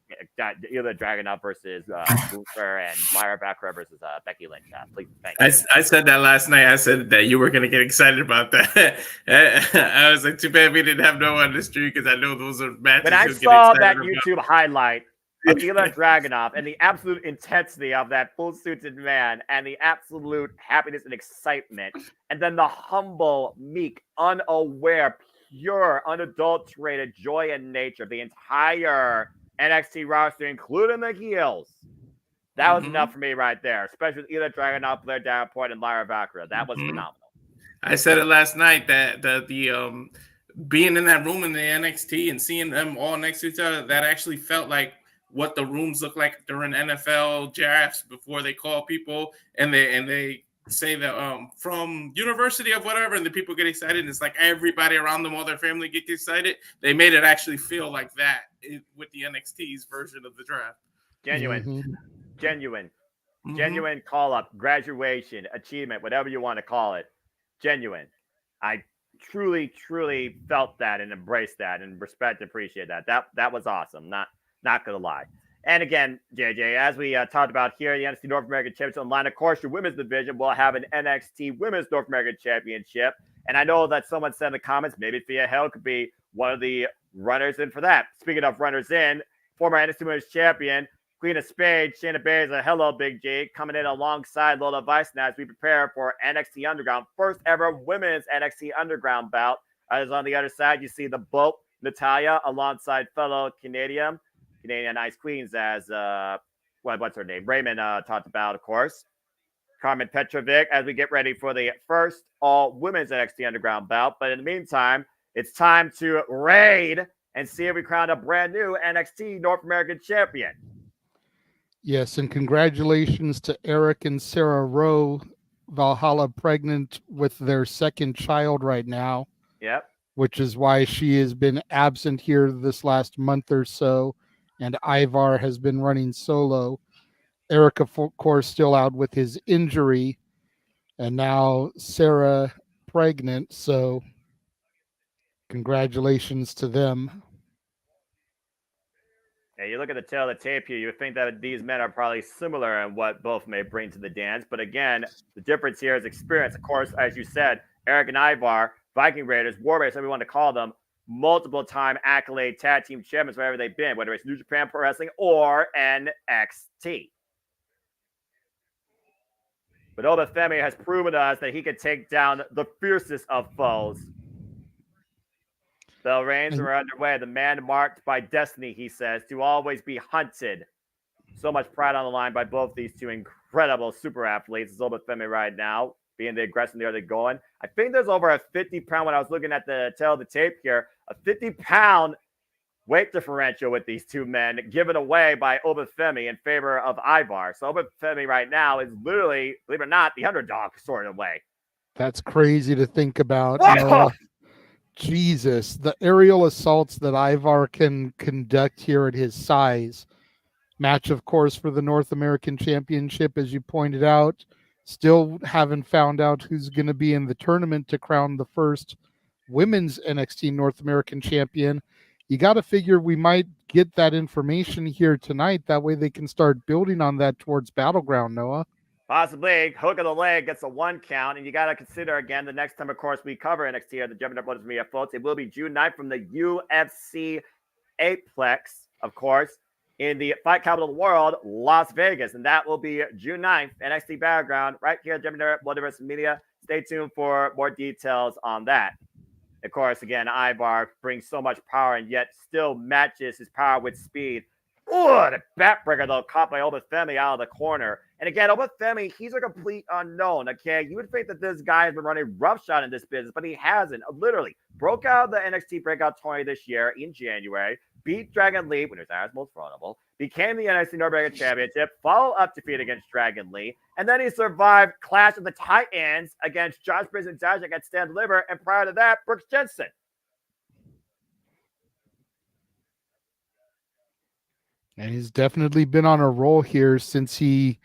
Dragunov versus Luther and Lyra Valkyria versus Becky Lynch. Please, thank you. I said that last night. I said that you were going to get excited about that. I was like, too bad we didn't have no one on the street because I know those are matches. When I saw that YouTube highlight of Ilya Dragunov and the absolute intensity of that full-suited man and the absolute happiness and excitement, and then the humble, meek, unaware, pure, unadulterated joy and nature of the entire NXT roster, including the heels. That was enough for me right there, especially with Ilya Dragunov, Blair Davenport, and Lyra Valkyria. That was phenomenal. I said it last night that the being in that room in the NXT and seeing them all next to each other, that actually felt like what the rooms look like during NFL drafts before they call people and they say that from university of whatever, and the people get excited. And it's like everybody around them, all their family get excited. They made it actually feel like that with the NXT's version of the draft. Genuine call up, graduation, achievement, whatever you want to call it. Genuine. I truly felt that and embraced that and respect and appreciate that. That was awesome. Not gonna lie. And again, JJ, as we talked about here, the NXT North American Championship online, of course, your women's division will have an NXT Women's North American Championship. And I know that someone said in the comments, maybe Thea Hill could be one of the runners in for that. Speaking of runners in, former NXT Women's Champion, Queen of Spades, Shayna Baszler, hello, Big G, coming in alongside Lola Vice now as we prepare for NXT Underground, first ever women's NXT Underground bout. As on the other side, you see the boat, Natalya, alongside fellow Canadian Ice Queens, as what's her name? Raymond talked about, of course. Carmen Petrovic, as we get ready for the first all women's NXT Underground bout. But in the meantime, it's time to raid and see if we crown a brand new NXT North American champion. Yes, and congratulations to Eric and Sarah Rowe, Valhalla pregnant with their second child right now. Yep. Which is why she has been absent here this last month or so. And Ivar has been running solo. Eric, of course, still out with his injury. And now Sarah pregnant. So congratulations to them. Yeah, you look at the tail of the tape here, you would think that these men are probably similar in what both may bring to the dance. But again, the difference here is experience. Of course, as you said, Eric and Ivar, Viking Raiders, War Raiders, whatever you want to call them, multiple-time accolade tag team champions wherever they've been, whether it's New Japan Pro Wrestling or NXT. But Obafemi has proven to us that he can take down the fiercest of foes. The reigns are underway. The man marked by destiny, he says, to always be hunted. So much pride on the line by both these two incredible super athletes. It's Obafemi right now, being the aggressor there they're going. I think there's over a 50-pound, when I was looking at the tail of the tape here, a 50-pound weight differential with these two men given away by Obafemi in favor of Ivar. So Obafemi right now is literally, believe it or not, the underdog sort of way. That's crazy to think about. Jesus, the aerial assaults that Ivar can conduct here at his size. Match, of course, for the North American Championship, as you pointed out. Still haven't found out who's going to be in the tournament to crown the first women's NXT North American champion. You got to figure we might get that information here tonight. That way they can start building on that towards Battleground, Noah. Possibly. Hook of the leg gets a 1 count. And you got to consider, again, the next time, of course, we cover NXT at the JMN Multiverse of Media, folks, it will be June 9th from the UFC 8plex, of course, in the fight capital of the world, Las Vegas. And that will be June 9th, NXT Battleground, right here at JMN Multiverse of Media. Stay tuned for more details on that. Of course, again, Ivar brings so much power and yet still matches his power with speed. Ooh, the backbreaker, though, caught by Obafemi out of the corner. And again, Obafemi, he's a complete unknown, okay? You would think that this guy has been running roughshod in this business, but he hasn't. Literally broke out of the NXT Breakout Tournament this year in January, beat Dragon Lee when he was Irish most vulnerable, became the NXT North American Championship, follow-up defeat against Dragon Lee, and then he survived Clash of the Titans against Josh Briggs and Zajic at Stand Deliver, and prior to that, Brooks Jensen. And he's definitely been on a roll here since he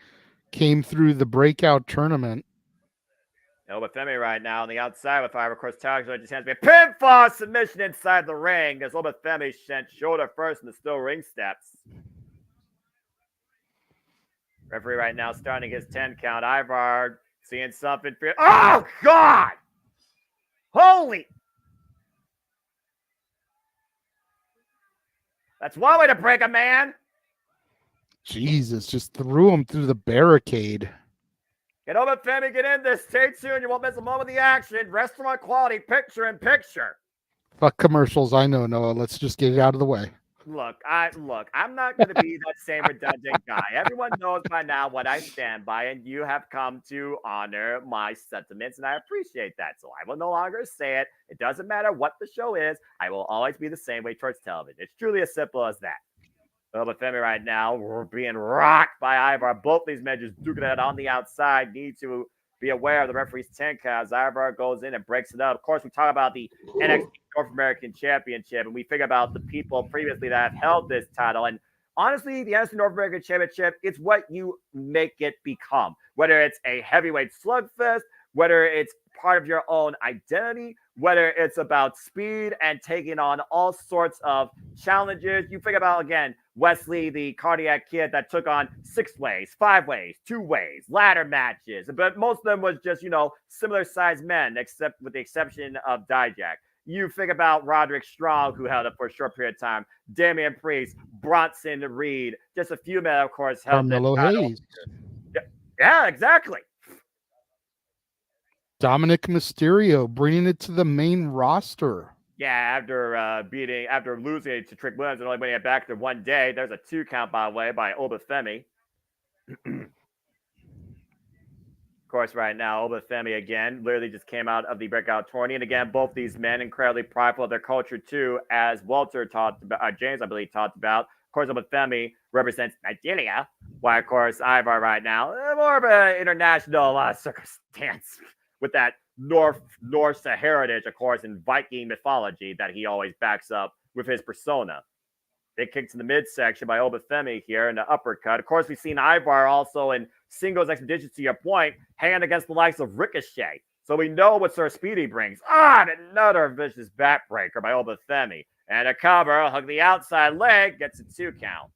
came through the breakout tournament. Obafemi right now on the outside with Ivar, of course, Tyler just hands me a pinfall submission inside the ring as Obafemi sent shoulder first in the still ring steps. Referee right now starting his 10 count. Ivar seeing something. Oh, God! Holy! That's one way to break a man. Jesus, just threw him through the barricade. Get Obafemi, get in this. Stay tuned. You won't miss a moment of the action. Restaurant quality, picture in picture. Fuck commercials. I know, Noah. Let's just get it out of the way. Look, I'm not going to be that same redundant guy. Everyone knows by now what I stand by, and you have come to honor my sentiments, and I appreciate that. So I will no longer say it. It doesn't matter what the show is. I will always be the same way towards television. It's truly as simple as that. Obafemi right now, we're being rocked by Ivar. Both these men just duking it out on the outside. Need to be aware of the referee's 10 count as Ivar goes in and breaks it up. Of course, we talk about the NXT North American Championship, and we figure about the people previously that have held this title. And honestly, the NXT North American Championship, it's what you make it become. Whether it's a heavyweight slugfest, whether it's part of your own identity, whether it's about speed and taking on all sorts of challenges. You think about, again, Wesley, the cardiac kid that took on 6 ways, 5 ways, 2 ways, ladder matches. But most of them was just, similar sized men, except with the exception of Dijak. You think about Roderick Strong, who held it for a short period of time, Damian Priest, Bronson Reed, just a few men, of course, held Carmelo Hayes. Yeah, exactly. Dominic Mysterio bringing it to the main roster. Yeah, after losing to Trick Williams and only winning it back after 1 day, there's a 2 count, by the way, by Obafemi. Of course, right now, Obafemi, again, literally just came out of the breakout tourney. And again, both these men incredibly prideful of their culture, too, as Walter talked about, James, I believe, talked about. Of course, Obafemi represents Nigeria, while, of course, Ivar right now, more of an international circumstance with that Norse heritage, of course, in Viking mythology that he always backs up with his persona. Big kick to the midsection by Obafemi here in the uppercut. Of course, we've seen Ivar also in singles expeditions, to your point, hanging against the likes of Ricochet. So we know what Sir Speedy brings. And another vicious backbreaker by Obafemi. And a cover, hug the outside leg, gets a 2 count.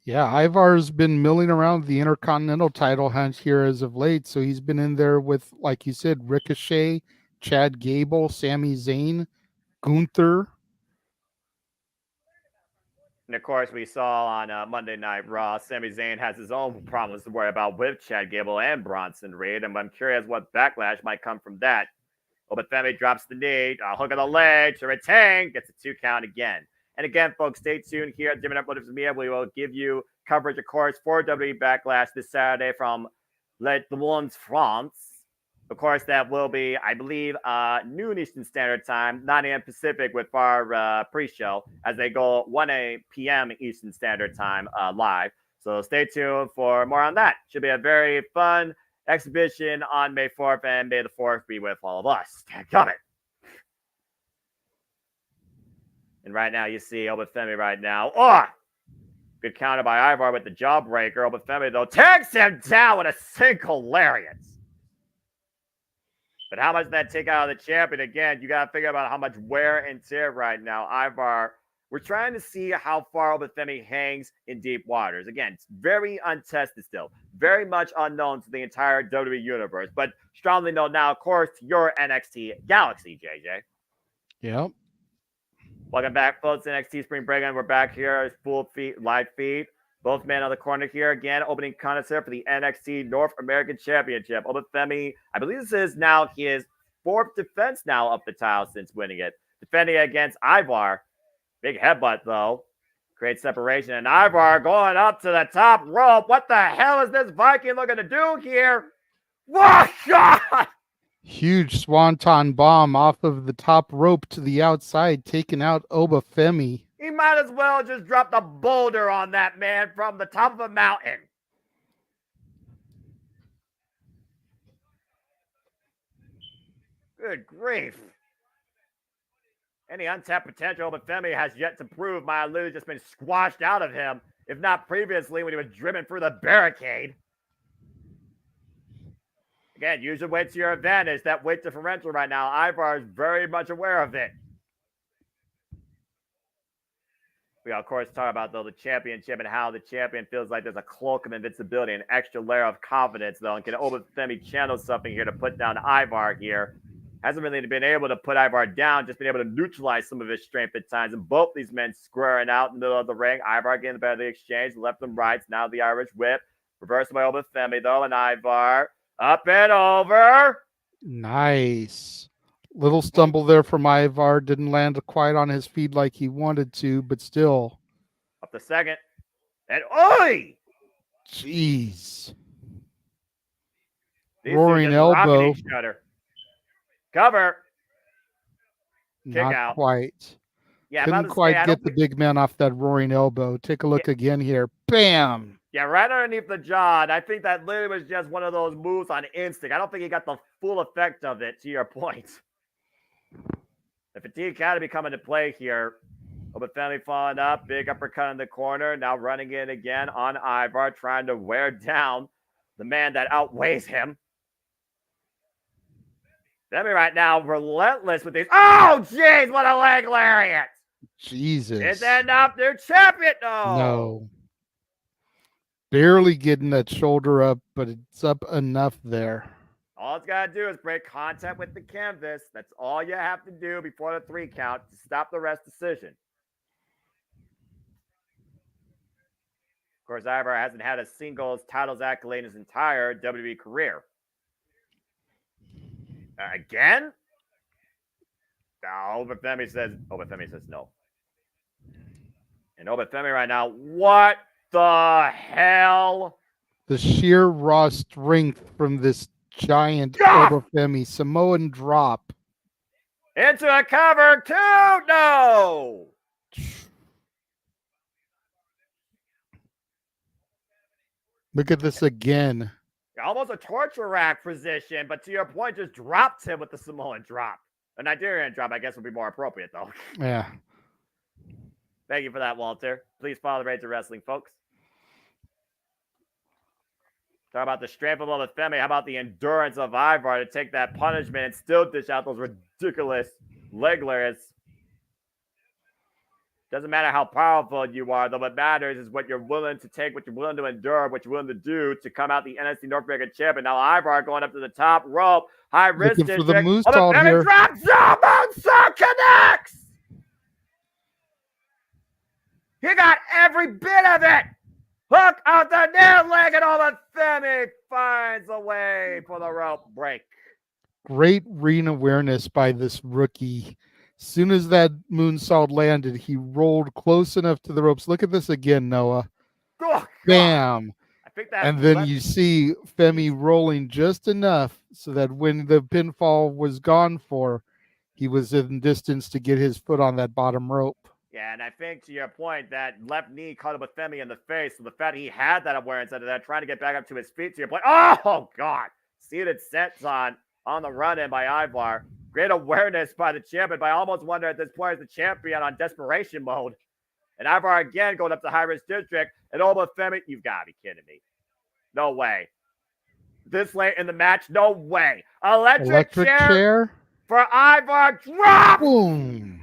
Yeah, Ivar's been milling around the Intercontinental title hunt here as of late. So he's been in there with, like you said, Ricochet, Chad Gable, Sami Zayn, Gunther. And of course, we saw on Monday Night Raw, Sami Zayn has his own problems to worry about with Chad Gable and Bronson Reed. And I'm curious what backlash might come from that. Obafemi drops the knee, hook of the leg to retain, gets a 2 count again. And again, folks, stay tuned here at JMN Multiverse of Media. We will give you coverage, of course, for WWE Backlash this Saturday from Les Mans, France. Of course, that will be, I believe, noon Eastern Standard Time, 9 a.m. Pacific with our pre-show as they go 1 p.m. Eastern Standard Time live. So stay tuned for more on that. Should be a very fun exhibition on May 4th, and May the 4th be with all of us. Got it. And right now, you see Obafemi right now. Oh! Good counter by Ivar with the jawbreaker. Obafemi, though, takes him down with a single lariat. But how much did that take out of the champion? Again, you got to figure about how much wear and tear right now. Ivar, we're trying to see how far Obafemi hangs in deep waters. Again, it's very untested still. very much unknown to the entire WWE universe, but strongly known now, of course, to your NXT Galaxy, JJ. Yep. Welcome back, folks. NXT Spring Breakin. We're back here. Full feed, live feed. Both men on the corner here again. Opening contest here for the NXT North American Championship. Obafemi, I believe this is now his 4th defense now of the title since winning it. Defending against Ivar. Big headbutt, though. Great separation. And Ivar going up to the top rope. What the hell is this Viking looking to do here? What? God! Huge swanton bomb off of the top rope to the outside, taking out Obafemi. He might as well just drop a boulder on that man from the top of a mountain. Good grief. Any untapped potential Obafemi has yet to prove might have literally just been squashed out of him, if not previously when he was driven through the barricade. Again, use your weight to your advantage. That weight differential right now, Ivar is very much aware of it. We, of course, talk about, though, the championship and how the champion feels like there's a cloak of invincibility, an extra layer of confidence, though, and can Obafemi channel something here to put down Ivar here. Hasn't really been able to put Ivar down, just been able to neutralize some of his strength at times. And both these men squaring out in the middle of the ring. Ivar getting the better of the exchange, left and right. Now the Irish whip. Reversed by Obafemi, though, and Ivar up and over. Nice. Little stumble there from Ivar. Didn't land quite on his feet like he wanted to, but still. Up the second. And oi! Jeez. These Roaring elbow. Cover. Kick Not out. quite. Yeah, couldn't quite get the big man off that roaring elbow. Take a look again here. Bam! Yeah, right underneath the jaw. And I think that literally was just one of those moves on instinct. I don't think he got the full effect of it, to your point. The fatigue academy coming to play here. Obafemi falling up. Big uppercut in the corner. Now running in again on Ivar, trying to wear down the man that outweighs him. Femi right now relentless with these. Oh, jeez, what a leg lariat. Jesus. Is that enough? They're champion. No. Barely getting that shoulder up, but it's up enough there. All it's got to do is break contact with the canvas. That's all you have to do before the 3 count to stop the rest decision. Of course, Ivar hasn't had a singles titles accolade in his entire WWE career. Again? No, Obafemi says no. And Obafemi right now, what the hell? The sheer raw strength from this giant Obafemi. Samoan drop. Into a cover, 2. No! Look at this again. Almost a torture rack position, but to your point, just dropped him with the Samoan drop. A Nigerian drop, I guess, would be more appropriate, though. Yeah. Thank you for that, Walter. Please follow the Rage of Wrestling, folks. Talk about the strength of Obafemi. How about the endurance of Ivar to take that punishment and still dish out those ridiculous leg lariats? Doesn't matter how powerful you are, though. What matters is what you're willing to take, what you're willing to endure, what you're willing to do to come out the NXT North American champion. Now Ivar going up to the top rope, high wrist looking for the moonsault here. Drops, moonsault connects. He got every bit of it. Hook out the nail leg, and Obafemi finds a way for the rope break. Great ring awareness by this rookie. As soon as that moonsault landed, he rolled close enough to the ropes. Look at this again, Noah. Oh, bam. I think that and then you see Femi rolling just enough so that when the pinfall was gone for, he was in distance to get his foot on that bottom rope. Yeah, and I think to your point, that left knee caught Obafemi in the face. So the fact he had that awareness out of that, trying to get back up to his feet, to your point. Oh, God. Seated senton on the run-in by Ivar. Great awareness by the champion, but I almost wonder at this point is the champion on desperation mode. And Ivar again going up to high-risk district. And Obafemi, you've got to be kidding me. No way. This late in the match, no way. Electric chair for Ivar. Drop! Boom.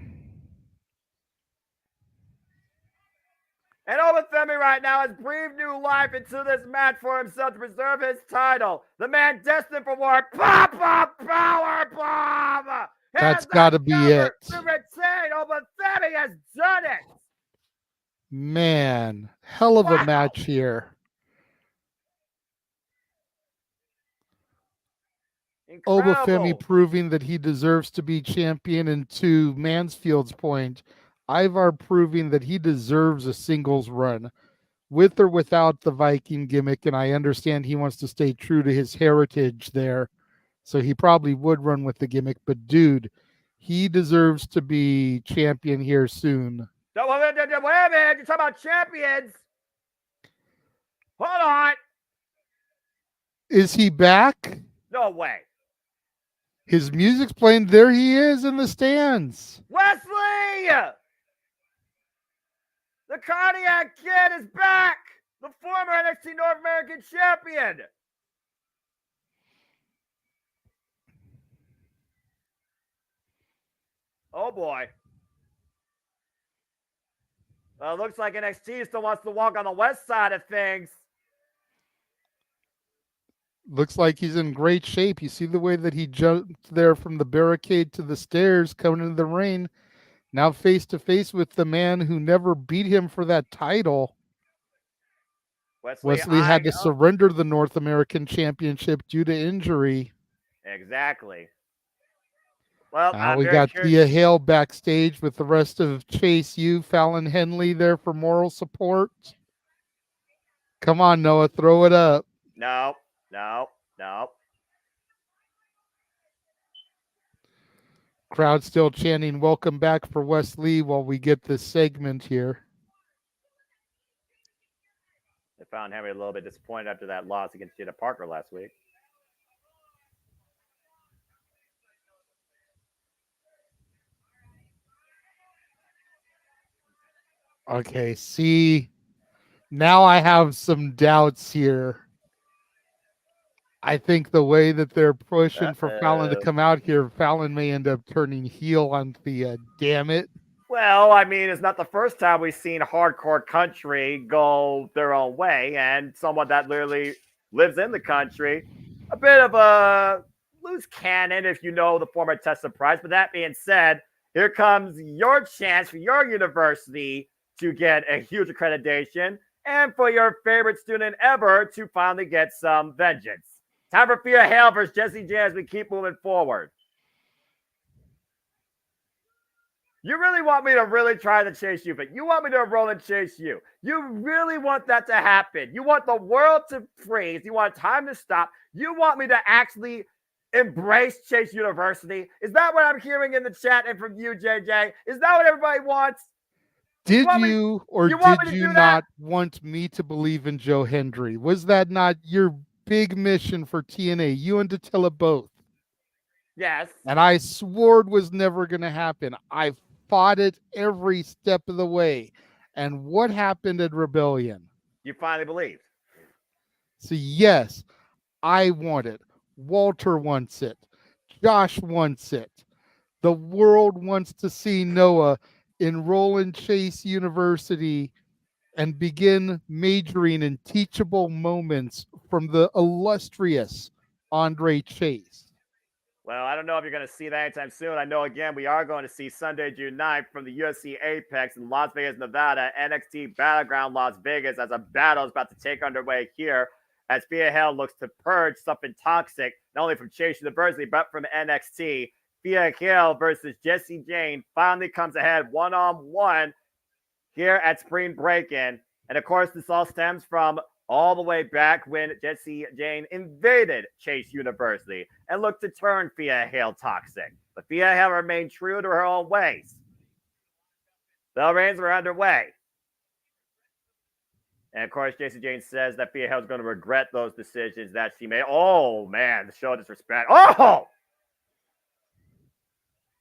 And Obafemi Femi right now has breathed new life into this match for himself to preserve his title. The man destined for war. Pop-up power bomb! That's got to be it. To retain, but Femi has done it. Man, hell of a match here. Obafemi proving that he deserves to be champion, and to Mansfield's point, Ivar proving that he deserves a singles run, with or without the Viking gimmick, and I understand he wants to stay true to his heritage there, so he probably would run with the gimmick, but dude, he deserves to be champion here soon. Wait a minute, you're talking about champions. Hold on. Is he back? No way. His music's playing. There he is in the stands. Wesley! The Cardiac Kid is back! The former NXT North American champion! Oh boy. Well, it looks like NXT still wants to walk on the west side of things. Looks like he's in great shape. You see the way that he jumped there from the barricade to the stairs coming into the ring. Now face to face with the man who never beat him for that title. Wesley had to surrender the North American Championship due to injury. Exactly. Well, now we got Thea Hale backstage with the rest of Chase U, Fallon Henley there for moral support. Come on, Noah, throw it up. No. Crowd still chanting welcome back for Wesley while we get this segment here. I found Henry a little bit disappointed after that loss against Jenna Parker last week. Okay, see, now I have some doubts here. I think the way that they're pushing for Fallon to come out here, Fallon may end up turning heel on Thea. Damn it. Well, I mean, it's not the first time we've seen hardcore country go their own way, and someone that literally lives in the country. A bit of a loose cannon, if you know the former Tessa Price. But that being said, here comes your chance for your university to get a huge accreditation and for your favorite student ever to finally get some vengeance. Time for Thea Hale versus Jessie J as we keep moving forward. You really want me to really try to chase you, but you want me to roll and chase you. You really want that to happen. You want the world to freeze. You want time to stop. You want me to actually embrace Chase University. Is that what I'm hearing in the chat and from you, JJ? Is that what everybody wants? Did you or did you not want me to believe in Joe Hendry? Was that not your big mission for TNA? You and Datilla both. Yes. And I swore it was never going to happen. I fought it every step of the way. And what happened at Rebellion? You finally believed. So yes, I want it. Walter wants it. Josh wants it. The world wants to see Noah enroll in Chase University and begin majoring in teachable moments from the illustrious Andre Chase. Well, I don't know if you're going to see that anytime soon. I know, again, we are going to see Sunday, June 9th from the UFC Apex in Las Vegas, Nevada, NXT Battleground Las Vegas, as a battle is about to take underway here as Thea Hale looks to purge something toxic, not only from Chase University, but from NXT. Thea Hale versus Jessie Jane finally comes ahead one-on-one here at Spring Breakin'. And, of course, this all stems from all the way back when Jessie Jane invaded Chase University and looked to turn Thea Hale toxic. But Thea Hale remained true to her own ways. The reigns were underway. And, of course, Jessie Jane says that Thea Hale is going to regret those decisions that she made. Oh, man, the show disrespect. Oh!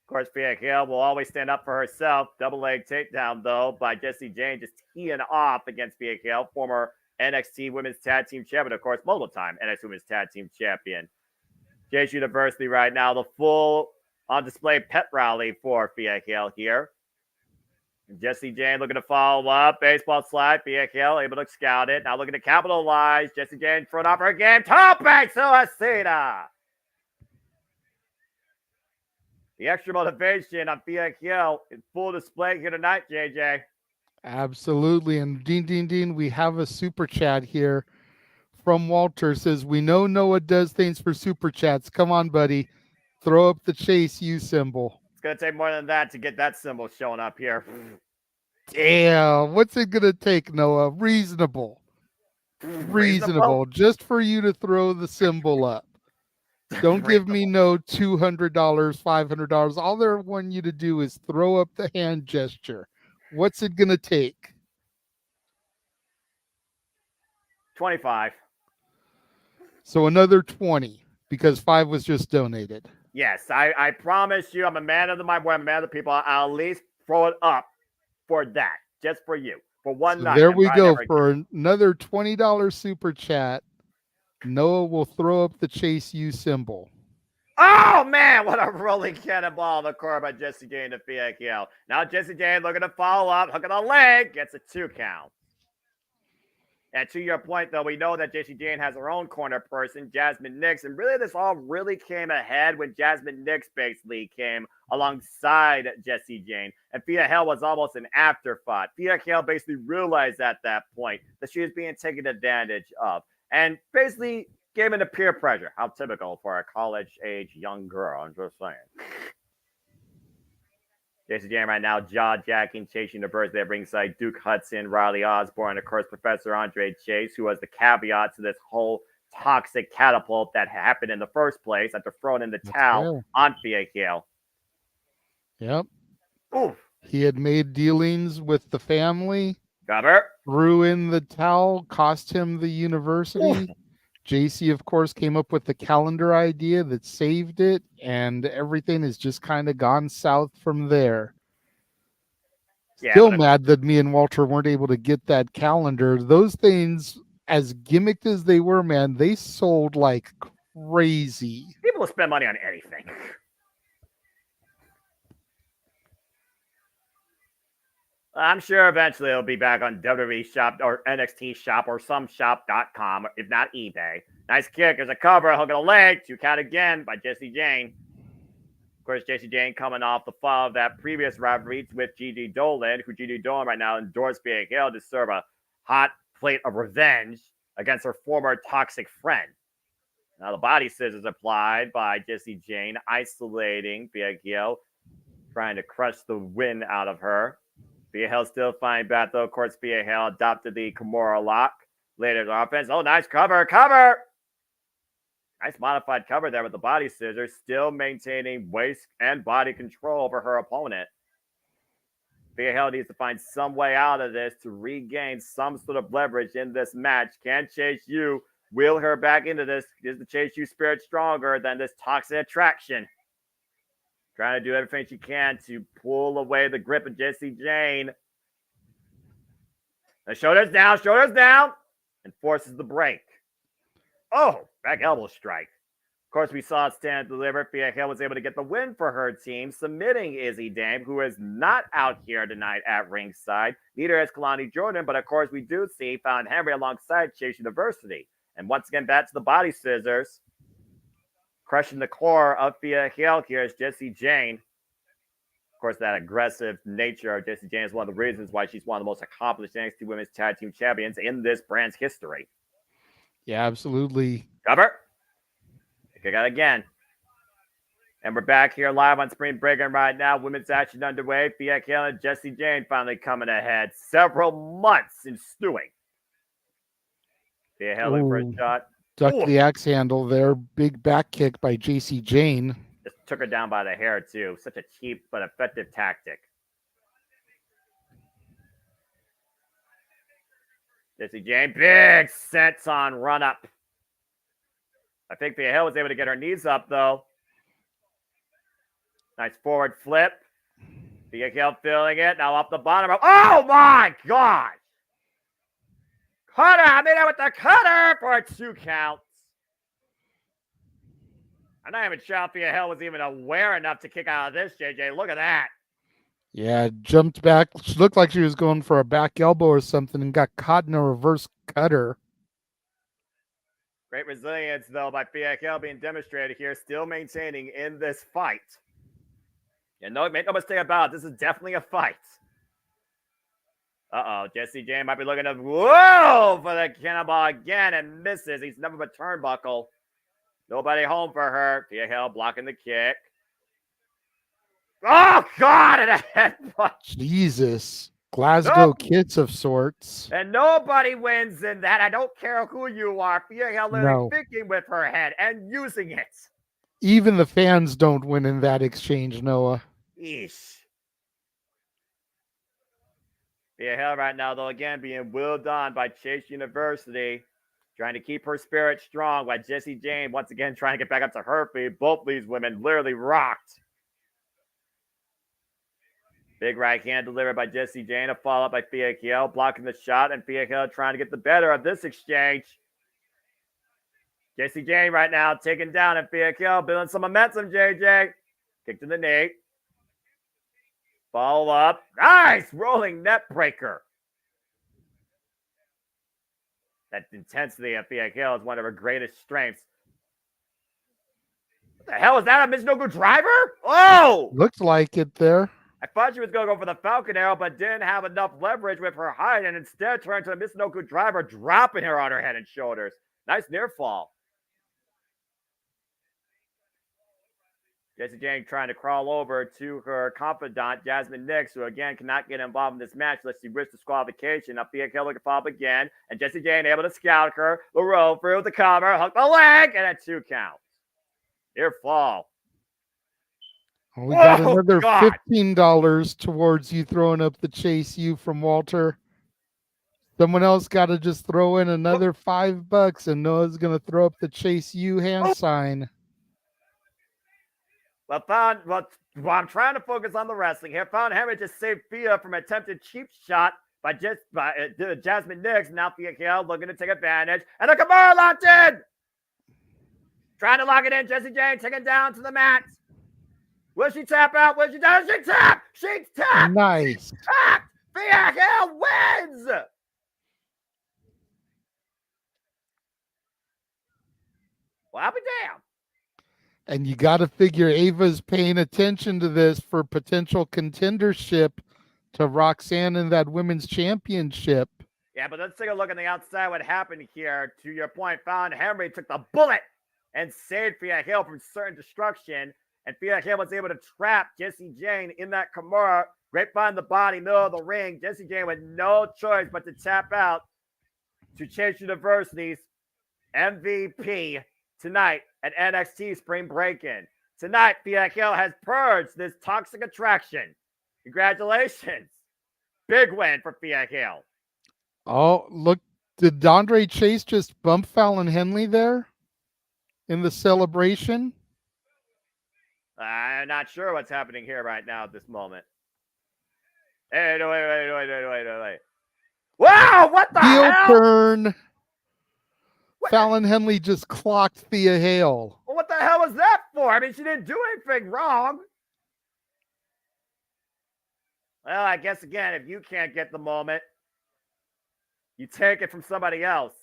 Of course, Thea Hale will always stand up for herself. Double leg takedown, though, by Jessie Jane, just teeing off against Thea Hale, former NXT Women's Tag Team Champion, of course, multiple-time NXT Women's Tag Team Champion. Chase University right now, the full on display pep rally for Thea Hale here. Jessie Jane looking to follow up. Baseball slide. Thea Hill able to scout it. Now looking to capitalize. Jessie Jane front off her game. Topic Suicida. The extra motivation on Thea Hill in full display here tonight, JJ. Absolutely. And Dean, we have a super chat here from Walter. Says, we know Noah does things for super chats. Come on, buddy. Throw up the Chase U symbol. It's going to take more than that to get that symbol showing up here. Damn. What's it going to take, Noah? Reasonable. Just for you to throw the symbol up. Don't give me no $200, $500. All they want you to do is throw up the hand gesture. What's it going to take? 25. So another 20 because 5 was just donated. Yes, I promise you, I'm a man of my word, I'm a man of the people. I'll at least throw it up for that, just for you, for one night. There we go. For another $20 super chat, Noah will throw up the Chase U symbol. Oh, man, what a rolling cannonball in the corner by Jessie Jane to Fiacchio. Now Jessie Jane looking to follow up, hook of the leg, gets a 2 count. And to your point, though, we know that Jessie Jane has her own corner person, Jasmine Nix. And really, this all really came ahead when Jasmine Nix basically came alongside Jessie Jane. And Thea Hill was almost an afterthought. Thea Hill basically realized at that point that she was being taken advantage of. And basically gave into peer pressure. How typical for a college-age young girl, I'm just saying. Jessie Jane right now, jaw-jacking, chasing the birds at ringside. Duke Hudson, Riley Osborne, of course, Professor Andre Chase, who was the caveat to this whole toxic catapult that happened in the first place after throwing in the towel on Thea Hill. Yep. Oof. He had made dealings with the family. Cover. Threw in the towel, cost him the university. Oof. JC, of course, came up with the calendar idea that saved it, and everything has just kind of gone south from there. Yeah, still mad that me and Walter weren't able to get that calendar. Those things, as gimmicked as they were, man, they sold like crazy. People will spend money on anything. I'm sure eventually it'll be back on WWE Shop or NXT Shop or some shop.com, if not eBay. Nice kick. There's a cover. Hook of the leg. 2 count again by Jessie Jane. Of course, Jessie Jane coming off the fall of that previous rivalry with Gigi Dolan, who Gigi Dolan right now endorsed Thea Hill to serve a hot plate of revenge against her former toxic friend. Now the body scissors applied by Jessie Jane, isolating Thea Hill, trying to crush the wind out of her. Thea Hill still finding back, though. Of course, Thea Hill adopted the Kimura lock. Later the offense. Oh, nice cover. Nice modified cover there with the body scissors. Still maintaining waist and body control over her opponent. Thea Hill needs to find some way out of this to regain some sort of leverage in this match. Can Chase U wheel her back into this? Is the Chase U spirit stronger than this toxic attraction? Trying to do everything she can to pull away the grip of Jessie Jane. The shoulders down, and forces the break. Oh, back elbow strike. Of course, we saw it stand deliver. Thea Hill was able to get the win for her team, submitting Izzy Dame, who is not out here tonight at ringside. Neither is Kalani Jordan, but of course, we do see Fallon Henry alongside Chase University. And once again, that's the body scissors. Crushing the core of Thea Hill here is Jessie Jane. Of course, that aggressive nature of Jessie Jane is one of the reasons why she's one of the most accomplished NXT Women's Tag Team Champions in this brand's history. Yeah, absolutely. Cover. Kick out again. And we're back here live on Spring Breakin right now. Women's action underway. Thea Hill and Jessie Jane finally coming ahead. Several months in stewing. Thea Hill for a shot. Ducked the axe handle there. Big back kick by Jessie Jane. Just took her down by the hair, too. Such a cheap but effective tactic. Jessie Jane, big senton run up. I think Thea Hill was able to get her knees up, though. Nice forward flip. Thea Hill feeling it. Now up the bottom. Oh, my God. Cutter. I made it with the cutter for 2 counts. I'm not even sure if Thea Hill was even aware enough to kick out of this, JJ. Look at that. Yeah, jumped back. She looked like she was going for a back elbow or something and got caught in a reverse cutter. Great resilience, though, by Fia Hill being demonstrated here, still maintaining in this fight. And no, make no mistake about it, this is definitely a fight. Uh-oh, Jesse Jane might be looking to, whoa, for the cannonball again and misses. He's never but turnbuckle. Nobody home for her. Fia Hill blocking the kick. Oh, God, and a headbutt. Jesus. Glasgow Kids of sorts. And nobody wins in that. I don't care who you are. Fia Hill literally thinking with her head and using it. Even the fans don't win in that exchange, Noah. Yeesh. Fia Hill right now, though, again, being willed on by Chase University, trying to keep her spirit strong, while Jesse Jane, once again, trying to get back up to her feet. Both these women literally rocked. Big right hand delivered by Jesse Jane, a follow-up by Fia Hill, blocking the shot, and Fia Hill trying to get the better of this exchange. Jesse Jane right now taken down, and Fia Hill building some momentum, JJ. Kick to the knee. Follow up. Nice! Rolling net breaker. That intensity of Fia Hill is one of her greatest strengths. What the hell is that? A Michinoku driver? Oh! Looked like it there. I thought she was going to go for the Falcon Arrow, but didn't have enough leverage with her height and instead turned to a Michinoku driver, dropping her on her head and shoulders. Nice near fall. Jesse Jane trying to crawl over to her confidant, Jasmine Nix, who again cannot get involved in this match unless she risks disqualification. Now Fia Hill looking follow up again, and Jesse Jane able to scout her. The roll through the cover, hook the leg, and a 2 count. Near fall. We got another $15 towards you throwing up the Chase U from Walter. Someone else got to just throw in another $5, and Noah's going to throw up the Chase U hand sign. Well, I'm trying to focus on the wrestling here. Found Henry just saved Fia from an attempted cheap shot by Jasmine Nix. Now Fia Hill looking to take advantage. And a Kimura locked in. Trying to lock it in. Jesse Jane taken down to the mat. Will she tap out? Will she does? She tap! She tapped! Nice. She tapped! Fia Hill wins! Well, I'll be damned. And you got to figure Ava's paying attention to this for potential contendership to Roxanne in that women's championship. Yeah, but let's take a look on the outside what happened here. To your point, Found Henry took the bullet and saved Fia Hill from certain destruction. And Fia Hill was able to trap Jesse Jane in that Kimura, right behind the body, middle of the ring. Jesse Jane with no choice but to tap out to Chase University's MVP tonight at NXT Spring Breakin. Tonight, Fia Hill has purged this toxic attraction. Congratulations. Big win for Fia Hill. Oh, look, did Andre Chase just bump Fallon Henley there in the celebration? I'm not sure what's happening here right now at this moment. Hey, wait. Wow, what the Heel hell? turn. Fallon Henley just clocked Fia Hill. Well, what the hell was that for? I mean, she didn't do anything wrong. Well, I guess, again, if you can't get the moment, you take it from somebody else.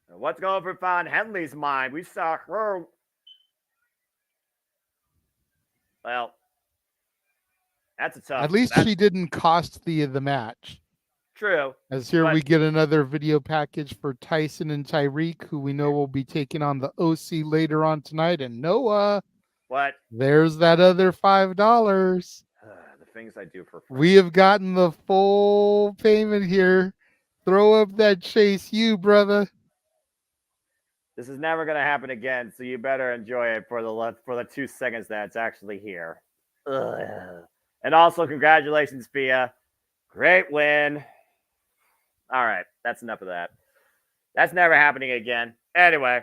What's going through Fallon Henley's mind? We saw her. Well, that's a tough. At least she didn't cost the match. True. As here we get another video package for Tyson and Tyreek, who we know will be taking on the OC later on tonight. And Noah, what? There's that other $5. The things I do for free. We have gotten the full payment here. Throw up that Chase U, brother. This is never going to happen again, so you better enjoy it for the 2 seconds that it's actually here. Ugh. And also, congratulations, Fia. Great win. All right, that's enough of that. That's never happening again. Anyway.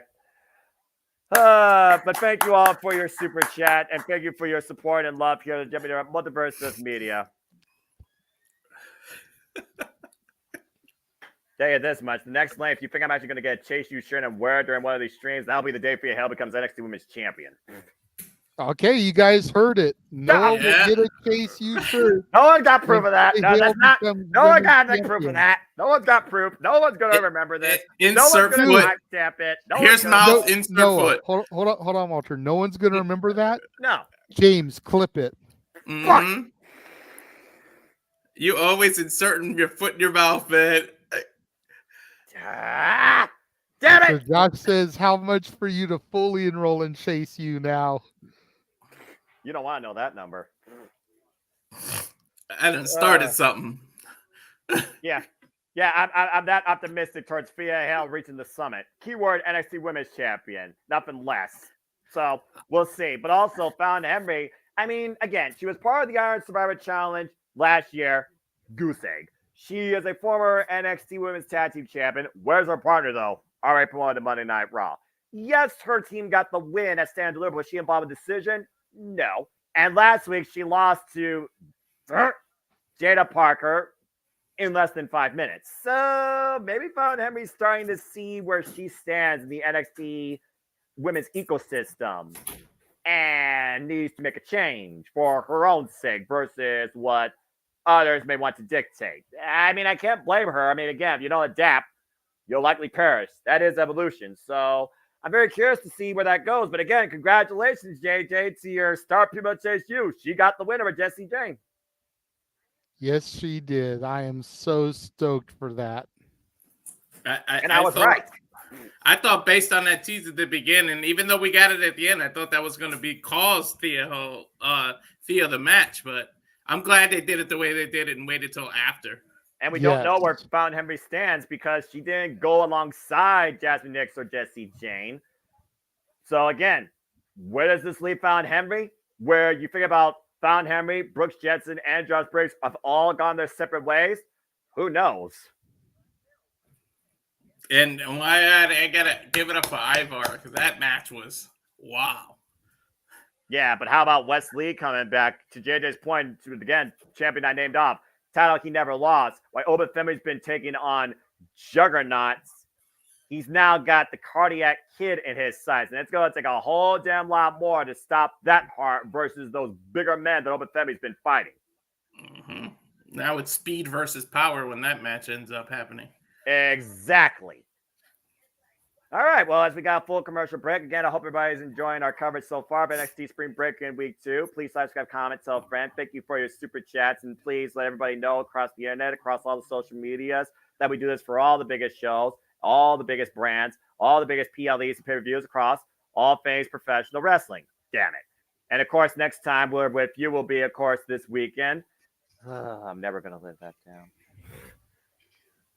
But thank you all for your super chat, and thank you for your support and love here at the JMN Multiverse of Media. Tell you this much. The next lane, if you think I'm actually going to get a Chase U shirt and wear it during one of these streams, that'll be the day Fia Hill becomes NXT Women's Champion. Okay, you guys heard it. Noah will get a Chase U shirt. No one got proof of that. No, that's not. No one got proof of that. No one's got proof. No one's gonna remember this. No one's gonna timestamp it. Here's mouth. Insert Noah, foot. Hold on, Walter. No one's gonna remember that. No. James, clip it. Mm-hmm. You always inserting your foot in your mouth, man. Damn it! So Josh says, how much for you to fully enroll in Chase U now? You don't want to know that number. I done started something. Yeah, I'm that optimistic towards Fia Hale reaching the summit. Keyword NXT Women's Champion, nothing less. So we'll see. But also Fallon Henry. I mean, again, she was part of the Iron Survivor Challenge last year. Goose egg. She is a former NXT Women's Tag Team Champion. Where's her partner, though? Already promoted to Monday Night Raw. Yes, her team got the win at Stand Deliver. Was she involved in the decision? No. And last week, she lost to Jada Parker in less than 5 minutes. So maybe Fallon Henry's starting to see where she stands in the NXT women's ecosystem and needs to make a change for her own sake versus what others may want to dictate. I mean, I can't blame her. I mean, again, if you don't adapt, you'll likely perish. That is evolution. So I'm very curious to see where that goes. But again, congratulations, JJ, to your star Puma Chase U. She got the winner with Jessie Jane. Yes, she did. I am so stoked for that. I was right. I thought based on that tease at the beginning, even though we got it at the end, I thought that was going to be cause Thea the match. But I'm glad they did it the way they did it and waited till after. And we don't know where Fallon Henry stands because she didn't go alongside Jasmine Nix or Jessie Jane. So again, where does this leave Fallon Henry? Where you think about Fallon Henry, Brooks Jensen, and Josh Briggs have all gone their separate ways? Who knows? And I gotta give it up for Ivar because that match was wow. Yeah, but how about Wes Lee coming back? To JJ's point, again, champion I named off. Title he never lost. While Oba Femi's been taking on juggernauts, he's now got the cardiac kid in his sights. And it's going to take a whole damn lot more to stop that heart versus those bigger men that Oba Femi's been fighting. Mm-hmm. Now it's speed versus power when that match ends up happening. Exactly. All right, well, as we got a full commercial break, again, I hope everybody's enjoying our coverage so far of NXT Spring Breakin Week 2. Please subscribe, comment, tell a friend. Thank you for your super chats, and please let everybody know across the internet, across all the social medias, that we do this for all the biggest shows, all the biggest brands, all the biggest PLEs and pay-per-views across all things professional wrestling. Damn it. And, of course, next time we're with you will be, of course, this weekend. I'm never going to live that down.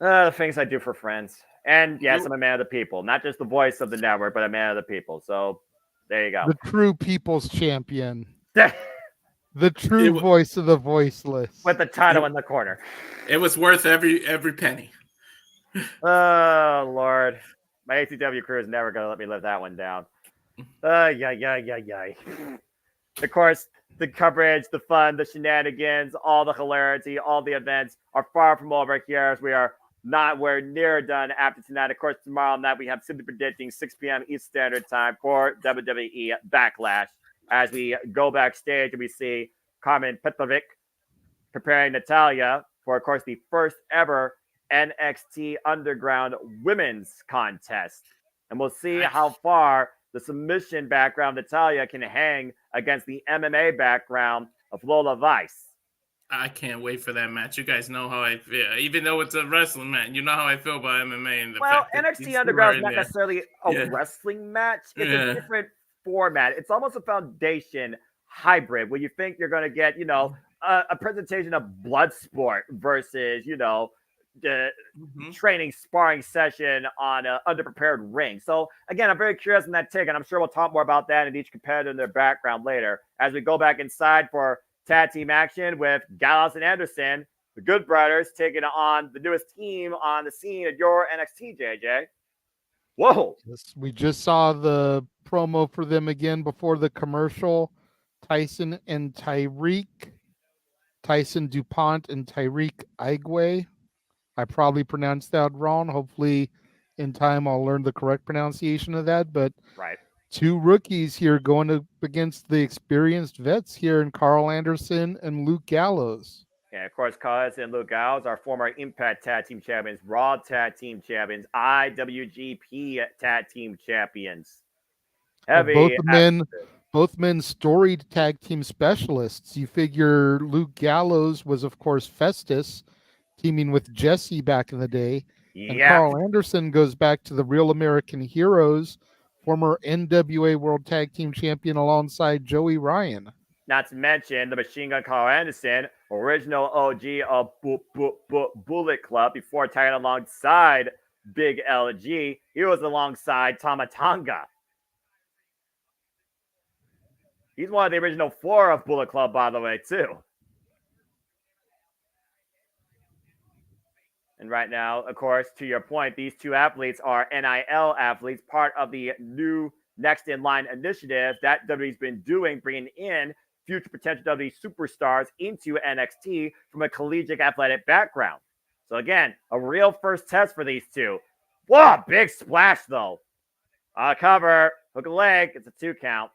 The things I do for friends. And yes, I'm a man of the people, not just the voice of the network, but a man of the people. So there you go. The true people's champion. The true voice of the voiceless. With the title in the corner. It was worth every penny. Oh, Lord. My ACW crew is never going to let me live that one down. Yay. Of course, the coverage, the fun, the shenanigans, all the hilarity, all the events are far from over here as we are we're near done after tonight. Of course, tomorrow night we have Simply Predicting 6 p.m. East Standard Time for WWE Backlash. As we go backstage and we see Carmen Petrovic preparing Natalia for, of course, the first ever NXT Underground Women's Contest. And we'll see how far the submission background Natalia can hang against the MMA background of Lola Vice. I can't wait for that match. You guys know how I feel. Even though it's a wrestling match, you know how I feel about MMA. And the fact NXT Underground is not necessarily a wrestling match. It's a different format. It's almost a foundation hybrid where you think you're going to get, a presentation of Bloodsport versus, the training sparring session on an underprepared ring. So again, I'm very curious in that take, and I'm sure we'll talk more about that and each competitor and their background later as we go back inside for tag team action with Gallows and Anderson, the Good Brothers, taking on the newest team on the scene at your NXT, JJ. Whoa. We just saw the promo for them again before the commercial. Tyson and Tyreek. Tyson DuPont and Tyreek Igwe. I probably pronounced that wrong. Hopefully in time I'll learn the correct pronunciation of that. But right. Two rookies here going up against the experienced vets here in Carl Anderson and Luke Gallows. And of course, Carlos and Luke Gallows are former Impact Tag Team Champions, Raw Tag Team Champions, IWGP Tag Team Champions. Both men storied tag team specialists. You figure Luke Gallows was, of course, Festus, teaming with Jesse back in the day. And Carl Anderson goes back to the Real American Heroes, former NWA World Tag Team Champion alongside Joey Ryan. Not to mention the Machine Gun Carl Anderson, original OG of Bullet Club before tagging alongside Big LG. He was alongside Tama Tonga. He's one of the original 4 of Bullet Club, by the way, too. And right now, of course, to your point, these two athletes are NIL athletes, part of the new Next in Line initiative that WWE's been doing, bringing in future potential WWE superstars into NXT from a collegiate athletic background. So again, a real first test for these two. Whoa, big splash though. Cover, hook a leg, it's a 2 count.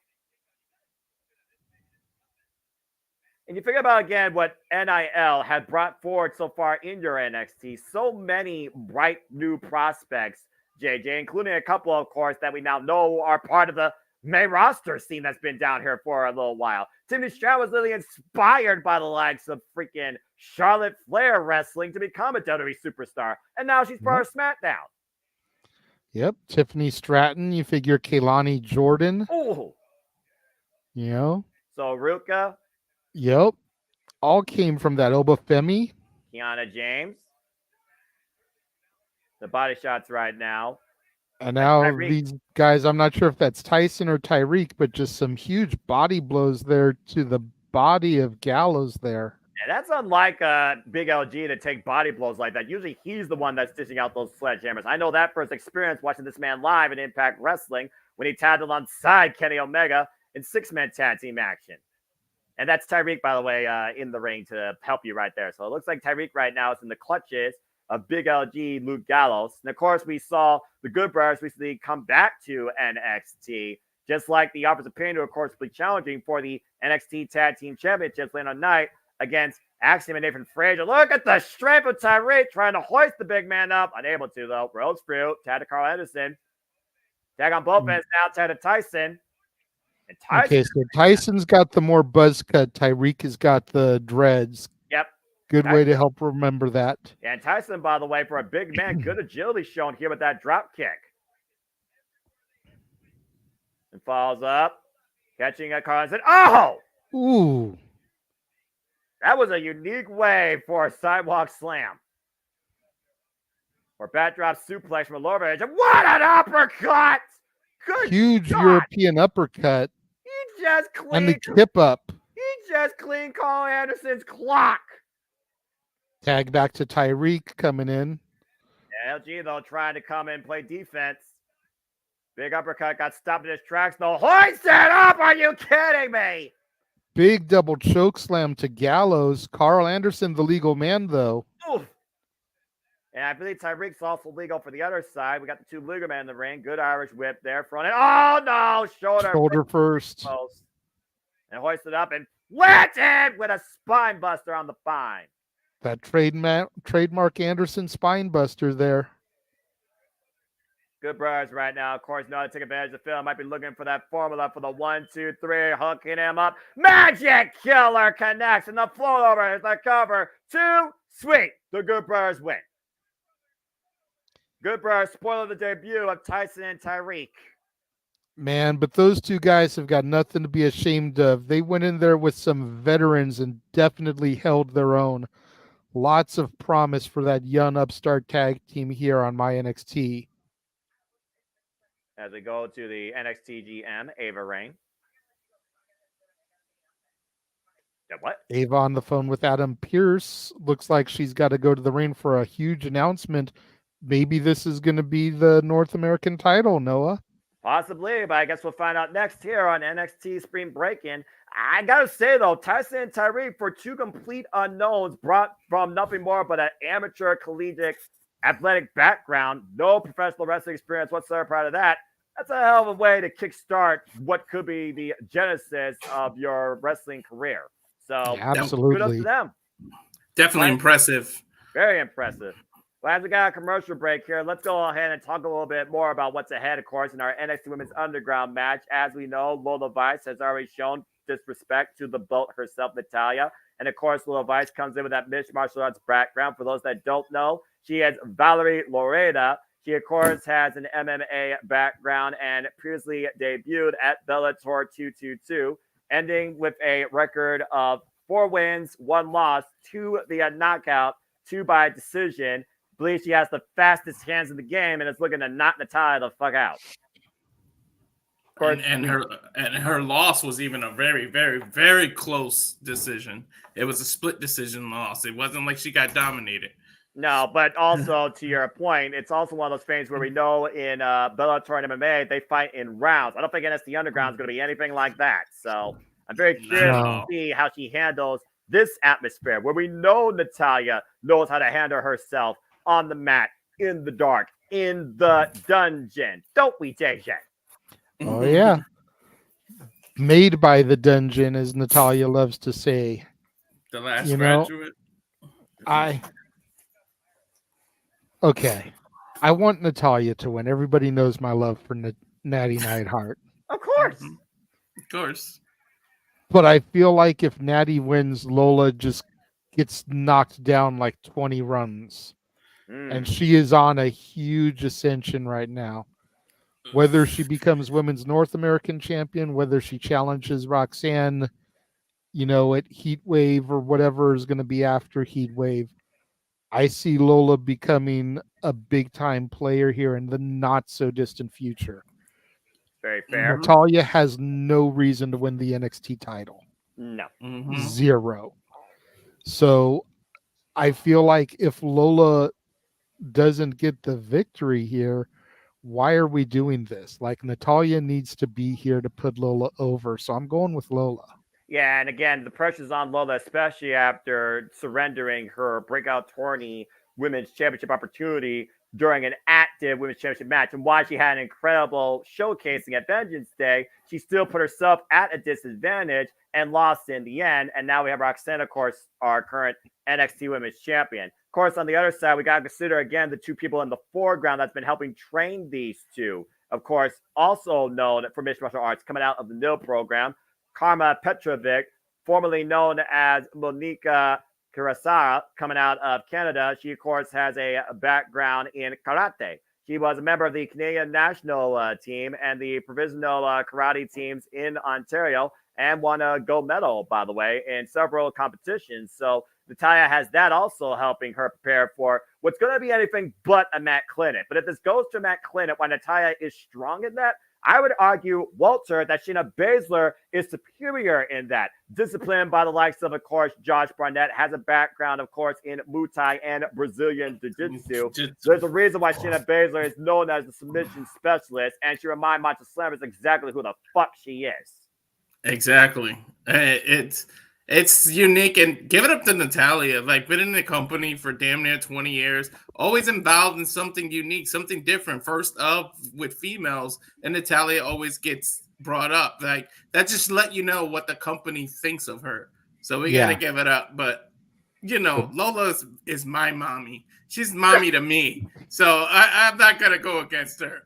And you figure about, again, what NIL had brought forward so far in your NXT. So many bright new prospects, JJ, including a couple, of course, that we now know are part of the main roster scene that's been down here for a little while. Tiffany Stratton was literally inspired by the likes of freaking Charlotte Flair wrestling to become a WWE superstar. And now she's part of SmackDown. Yep. Tiffany Stratton, you figure Kaylani Jordan. Oh. You know? So Ruka. Yep. All came from that Obafemi. Kiana James. The body shots right now. And now these guys, I'm not sure if that's Tyson or Tyreek, but just some huge body blows there to the body of Gallows there. Yeah, that's unlike Big LG to take body blows like that. Usually he's the one that's dishing out those sledgehammers. I know that first experience watching this man live in Impact Wrestling when he tagged alongside Kenny Omega in 6-man tag team action. And that's Tyreek, by the way, in the ring to help you right there. So it looks like Tyreek right now is in the clutches of Big LG, Luke Gallows. And of course, we saw the Good Brothers recently come back to NXT, just like the Offers of Pain, who of course will be challenging for the NXT Tag Team Championships later on night against Axiom and Nathan Frazier. Look at the strength of Tyreek trying to hoist the big man up. Unable to, though. Rose Fruit, tag to Carl Anderson. Tag on both ends now, tag to Tyson. And Tyson. Okay, so Tyson's got the more buzz cut. Tyreek has got the dreads. Yep. Good way to help remember that. Yeah, and Tyson, by the way, for a big man, good agility shown here with that drop kick. And follows up, catching a Carl Anderson. Oh! Ooh. That was a unique way for a sidewalk slam. Or backdrop suplex from a lower edge. What an uppercut! Good Huge God. European uppercut. He just cleaned. And the tip up. He just cleaned Carl Anderson's clock. Tag back to Tyreek coming in. Yeah, LG, though, trying to come in and play defense. Big uppercut got stopped in his tracks. No, hoist it up! Are you kidding me? Big double choke slam to Gallows. Carl Anderson, the legal man, though. Oof. And I believe Tyreek's also legal for the other side. We got the 2 legal men in the ring. Good Irish whip there. Front end. Oh, no! Shoulder first. And hoisted up and planted with a spine buster on the spine. That trademark Anderson spine buster there. Good Brothers right now, of course, know how to take advantage of the film. Might be looking for that formula for the 1, 2, 3, hooking him up. Magic Killer connects, and the float over is the cover. 2, sweet. The Good Brothers win. Good Brothers spoiler the debut of Tyson and Tyreek. Man, but those two guys have got nothing to be ashamed of. They went in there with some veterans and definitely held their own. Lots of promise for that young upstart tag team here on my NXT. As we go to the NXT GM, Ava Rain. What? Ava on the phone with Adam Pearce. Looks like she's got to go to the ring for a huge announcement. Maybe this is going to be the North American title, Noah. Possibly, but I guess we'll find out next here on NXT Spring Breakin. I gotta say though, Tyson and Tyreek, for 2 complete unknowns, brought from nothing more but an amateur collegiate athletic background, no professional wrestling experience whatsoever prior to that. that's a hell of a way to kickstart what could be the genesis of your wrestling career. So absolutely, kudos to them. Definitely impressive. Very impressive. Well, as we got a commercial break here, let's go ahead and talk a little bit more about what's ahead, of course, in our NXT Women's Underground match. As we know, Lola Vice has already shown disrespect to the belt herself, Natalya. And, of course, Lola Vice comes in with that mixed martial arts background. For those that don't know, she has Valerie Loreda. She, of course, has an MMA background and previously debuted at Bellator 222, ending with a record of 4 wins, 1 loss, 2 via knockout, 2 by decision. I believe she has the fastest hands in the game and is looking to knock Natalya the fuck out. Of course, and her loss was even a very, very, very close decision. It was a split decision loss. It wasn't like she got dominated. No, but also to your point, it's also one of those things where we know in Bellator and MMA, they fight in rounds. I don't think NXT Underground is going to be anything like that. So I'm very curious to see how she handles this atmosphere where we know Natalya knows how to handle herself on the mat, in the dark, in the dungeon. Don't we, JJ? Oh, yeah. Made by the dungeon, as Natalya loves to say. The last graduate. Okay. I want Natalya to win. Everybody knows my love for Natty Neidhart. Of course. Of course. But I feel like if Natty wins, Lola just gets knocked down like 20 runs. And she is on a huge ascension right now. Whether she becomes Women's North American Champion, whether she challenges Roxanne, at Heat Wave or whatever is going to be after Heat Wave, I see Lola becoming a big-time player here in the not-so-distant future. Very fair. Natalya has no reason to win the NXT title. No. Zero. So I feel like if Lola doesn't get the victory here, why are we doing this? Like, Natalya needs to be here to put Lola over. So I'm going with Lola. Yeah, and again, the pressure's on Lola, especially after surrendering her breakout tourney women's championship opportunity during an active women's championship match. And while she had an incredible showcasing at Vengeance Day, she still put herself at a disadvantage and lost in the end. And now we have Roxanne, of course, our current NXT Women's Champion. Of course, on the other side, we got to consider, again, the 2 people in the foreground that's been helping train these 2. Of course, also known for mixed martial arts coming out of the NIL program, Karma Petrovic, formerly known as Monika Kurosawa, coming out of Canada. She, of course, has a background in karate. She was a member of the Canadian national team and the provisional karate teams in Ontario and won a gold medal, by the way, in several competitions. So Natalya has that also helping her prepare for what's going to be anything but a Matt Clinic. But if this goes to Matt Clinic, while Natalya is strong in that, I would argue, Walter, that Shayna Baszler is superior in that. Disciplined by the likes of course, Josh Barnett, has a background, of course, in Muay Thai and Brazilian Jiu-Jitsu. There's a reason why Shayna Baszler is known as the submission specialist, and she reminds Macho Slammers exactly who the fuck she is. Exactly. It's unique, and give it up to Natalya. Like, been in the company for damn near 20 years, always involved in something unique, something different. First up with females, and Natalya always gets brought up. Like, that just let you know what the company thinks of her. So we got to give it up. But, Lola is my mommy. She's mommy to me. So I'm not going to go against her.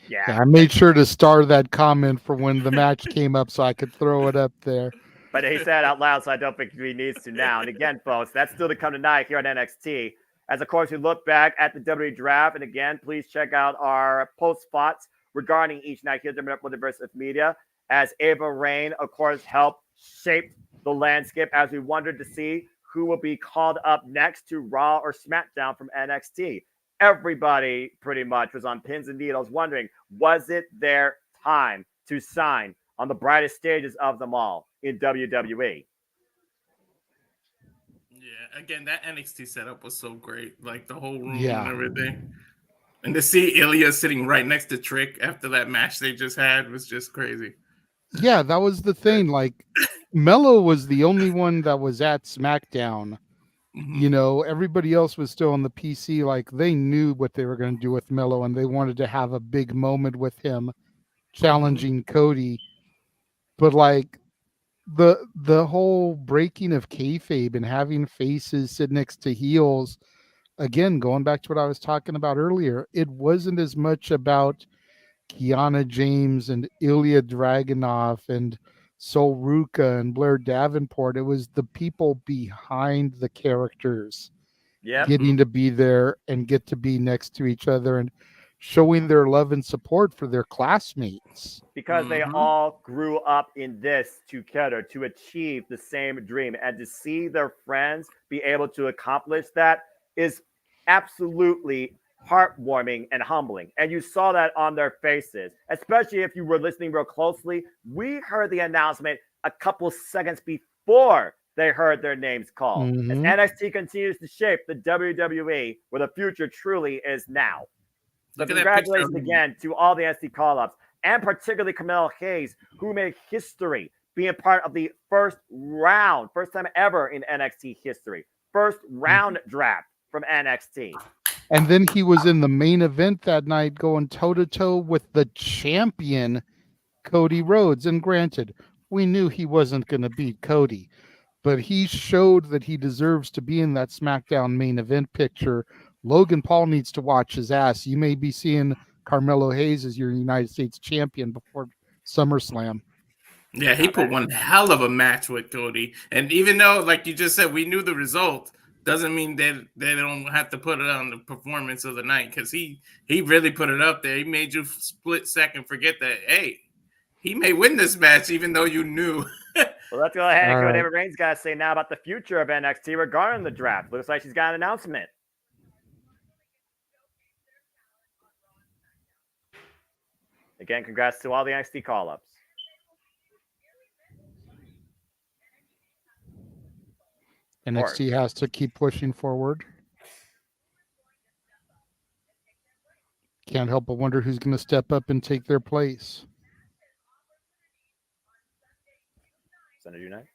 Yeah, I made sure to star that comment for when the match came up so I could throw it up there. But he said out loud, so I don't think he needs to now. And again, folks, that's still to come tonight here on NXT. As, of course, we look back at the WWE Draft. And again, please check out our post spots regarding each night here at JMN Multiverse of Media. As Ava Raine, of course, helped shape the landscape as we wondered to see who will be called up next to Raw or SmackDown from NXT. Everybody pretty much was on pins and needles wondering, was it their time to sign on the brightest stages of them all in WWE? Yeah, again, that NXT setup was so great. Like, the whole room Yeah. and everything. And to see Ilya sitting right next to Trick after that match they just had was just crazy. Yeah, that was the thing. Like, Mello was the only one that was at SmackDown You know, everybody else was still on the PC. Like, they knew what they were going to do with Melo, and they wanted to have a big moment with him challenging Cody. But like the whole breaking of kayfabe and having faces sit next to heels, again, going back to what I was talking about earlier, it wasn't as much about Kiana James and Ilya Dragunov and Sol Ruka and Blair Davenport. It was the people behind the characters getting to be there and get to be next to each other and showing their love and support for their classmates. Because they all grew up in this together to achieve the same dream, and to see their friends be able to accomplish that is absolutely heartwarming and humbling. And you saw that on their faces, especially if you were listening real closely. We heard the announcement a couple seconds before they heard their names called. As NXT continues to shape the WWE where the future truly is now. So congratulations again to all the NXT call-ups, and particularly Carmelo Hayes, who made history being part of the first time ever in NXT history, first round draft from NXT. And then he was in the main event that night going toe-to-toe with the champion, Cody Rhodes. And granted, we knew he wasn't going to beat Cody, but he showed that he deserves to be in that SmackDown main event picture. Logan Paul needs to watch his ass. You may be seeing Carmelo Hayes as your United States champion before SummerSlam. Yeah, he put one hell of a match with Cody. And even though, like you just said, we knew the result, doesn't mean that they don't have to put it on the performance of the night, because he really put it up there. He made you split second forget that, hey, he may win this match even though you knew. Well, let's go ahead and see what Ava Rain's got to say now about the future of NXT regarding the draft. Looks like she's got an announcement. Again, congrats to all the NXT call-ups. NXT has to keep pushing forward. Can't help but wonder who's going to step up and take their place. Senator Unite.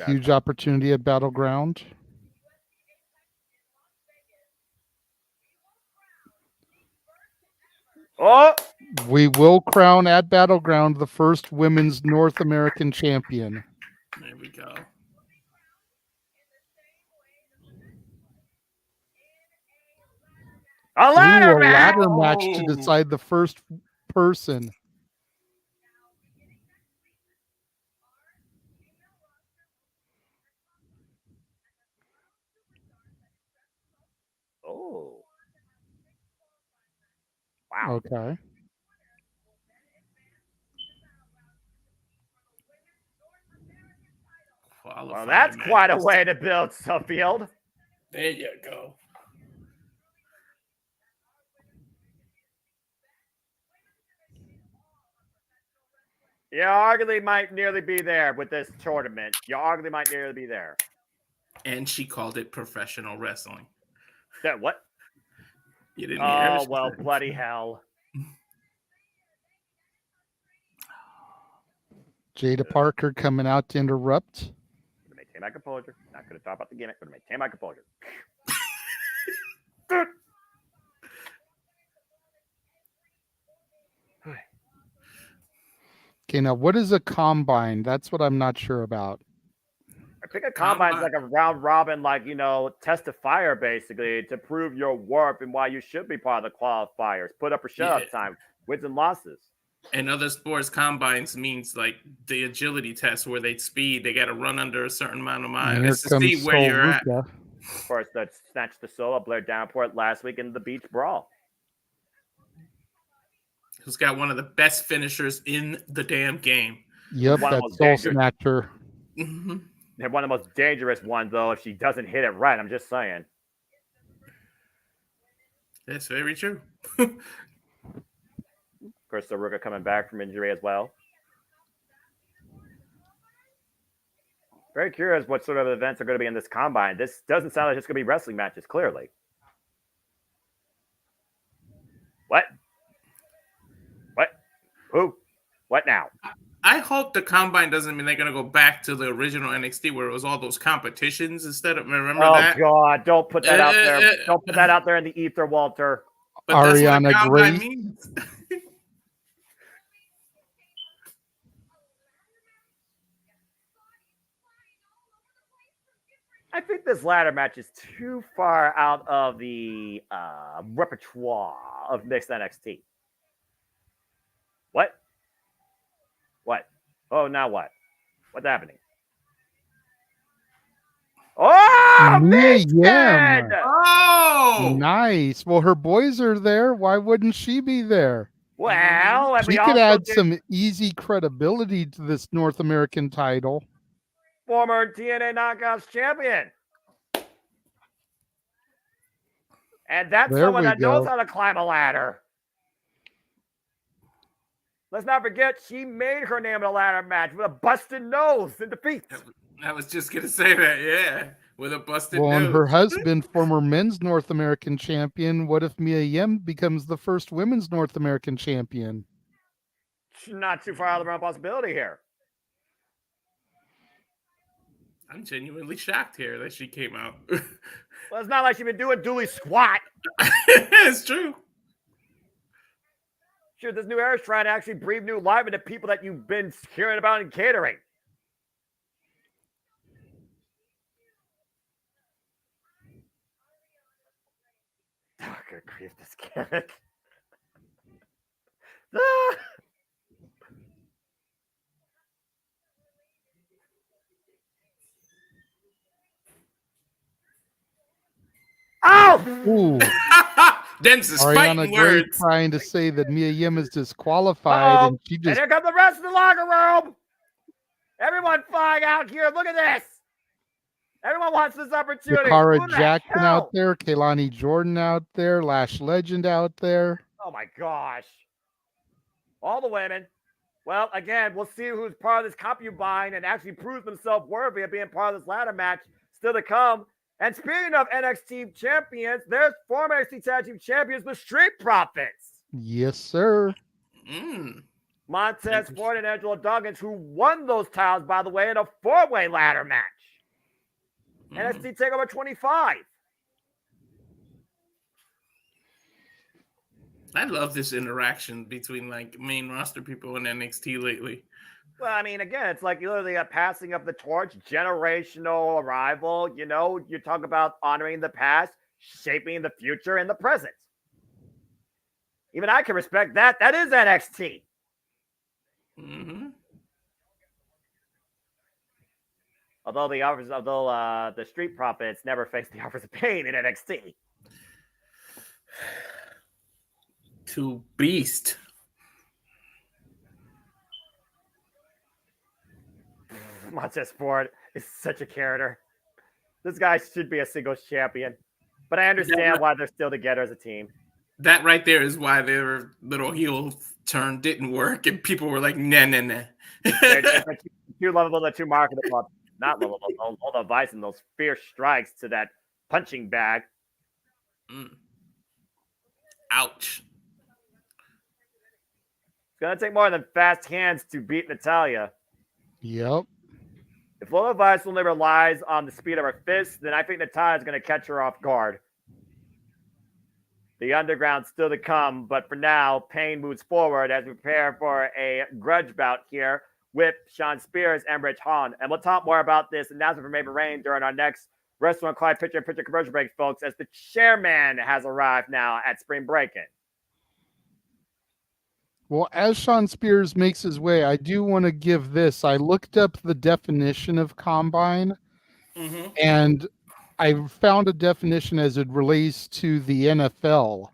Huge opportunity at Battleground. Oh! We will crown at Battleground the first women's North American champion. There we go. A ladder match to decide the first person. Oh. Wow. Okay. Well, that's quite a way to build, Suffield. There you go. You arguably might nearly be there with this tournament. You arguably might nearly be there. And she called it professional wrestling. That what? You didn't hear? Oh, well, bloody hell. Jada Parker coming out to interrupt. I'm going to maintain my composure. Not going to talk about the gimmick. I'm going to maintain my composure. Okay, now what is a combine? That's what I'm not sure about. I think a combine is like a round robin, like, you know, test of fire, basically, to prove your worth and why you should be part of the qualifiers. Put up or shut up time, wins and losses. In other sports, combines means like the agility test where they speed. They got to run under a certain amount of miles to see where you're at. Of course, that snatched the soul of Blair Davenport last week in the Beach Brawl. Who's got one of the best finishers in the damn game. Yep, that's Soul Snatcher. Mm-hmm. And one of the most dangerous ones, though, if she doesn't hit it right. I'm just saying. That's very true. Of course, Saruka coming back from injury as well. Very curious what sort of events are going to be in this combine. This doesn't sound like it's going to be wrestling matches, clearly. What? What? Who? What now? I hope the combine doesn't mean they're gonna go back to the original NXT where it was all those competitions instead of. Remember that? Oh God! Don't put that out there. Don't put that out there in the ether, Walter. But that's what Ariana a combine Grace. means. I think this ladder match is too far out of the repertoire of mixed NXT. What? What? Oh, now what? What's happening? Oh, Mia Yim! Yim. Oh, Nice. Well, her boys are there. Why wouldn't she be there? Well, and She could add some easy credibility to this North American title. Former TNA Knockouts champion. And that's someone that knows how to climb a ladder. Let's not forget, she made her name in a ladder match with a busted nose in defeat. I was just going to say that, yeah, with a busted nose. Well, and her husband, former men's North American champion. What if Mia Yim becomes the first women's North American champion? Not too far out of the realm of possibility here. I'm genuinely shocked here that she came out. Well, it's not like she's been doing dually squat. It's true. Sure, this new era is trying to actually breathe new life into people that you've been hearing about in catering. Oh, good grief, this gimmick. Oh! Ooh. Them's is Ariana fighting Grace words. trying to say that Mia Yim is disqualified, and she And just here come the rest of the locker room. Everyone flying out here. Look at this. Everyone wants this opportunity. Jakara Jackson out there, Kaylani Jordan out there, Lash Legend out there. Oh my gosh. All the women. Well, again, we'll see who's part of this concubine and actually proves themselves worthy of being part of this ladder match still to come. And speaking of NXT champions, there's former NXT Tag Team champions, the Street Profits. Yes, sir. Montez Ford and Angelo Dawkins, who won those titles, by the way, in a 4-way ladder match. NXT TakeOver 25. I love this interaction between like main roster people and NXT lately. Well, I mean, again, it's like literally a passing of the torch, generational arrival. You know, you talk about honoring the past, shaping the future and the present. Even I can respect that. That is NXT. Although the Street Profits never faced the offers of pain in NXT. To Beast. Montez Ford is such a character. This guy should be a singles champion. But I understand why they're still together as a team. That right there is why their little heel turn didn't work, and people were like, nah. They're too lovable, they're too marketable. Not lovable. All the vice and those fierce strikes to that punching bag. Ouch. It's going to take more than fast hands to beat Natalya. Yep. If Lola Vice only relies on the speed of her fists, then I think Natalya is going to catch her off guard. The underground still to come, but for now, Payne moves forward as we prepare for a grudge bout here with Sean Spears and Rich Hahn. And we'll talk more about this announcement from Maven Rain during our next Wrestling Clyde picture-in-picture commercial break, folks, as the chairman has arrived now at Spring Breakin'. Well, as Sean Spears makes his way, I do want to give this. I looked up the definition of combine, and I found a definition as it relates to the NFL,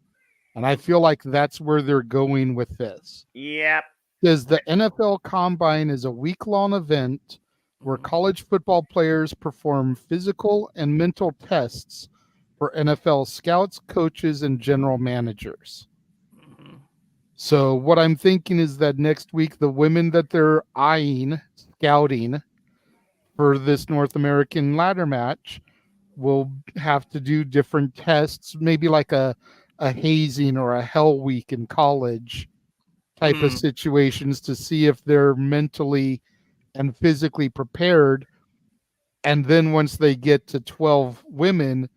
and I feel like that's where they're going with this. Yep. Because the NFL Combine is a week-long event where college football players perform physical and mental tests for NFL scouts, coaches, and general managers. So what I'm thinking is that next week, the women that they're scouting for this North American ladder match will have to do different tests, maybe like a hazing or a hell week in college, type of situations to see if they're mentally and physically prepared. And then once they get to 12 women,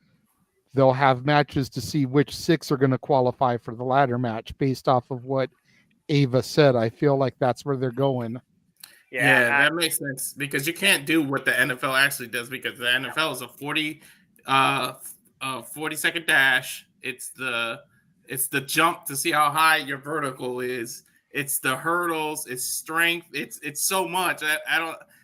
they'll have matches to see which 6 are going to qualify for the ladder match based off of what Ava said. I feel like that's where they're going. Yeah, that makes sense because you can't do what the NFL actually does because the NFL is a 40-second dash. It's the jump to see how high your vertical is. It's the hurdles. It's strength. It's so much.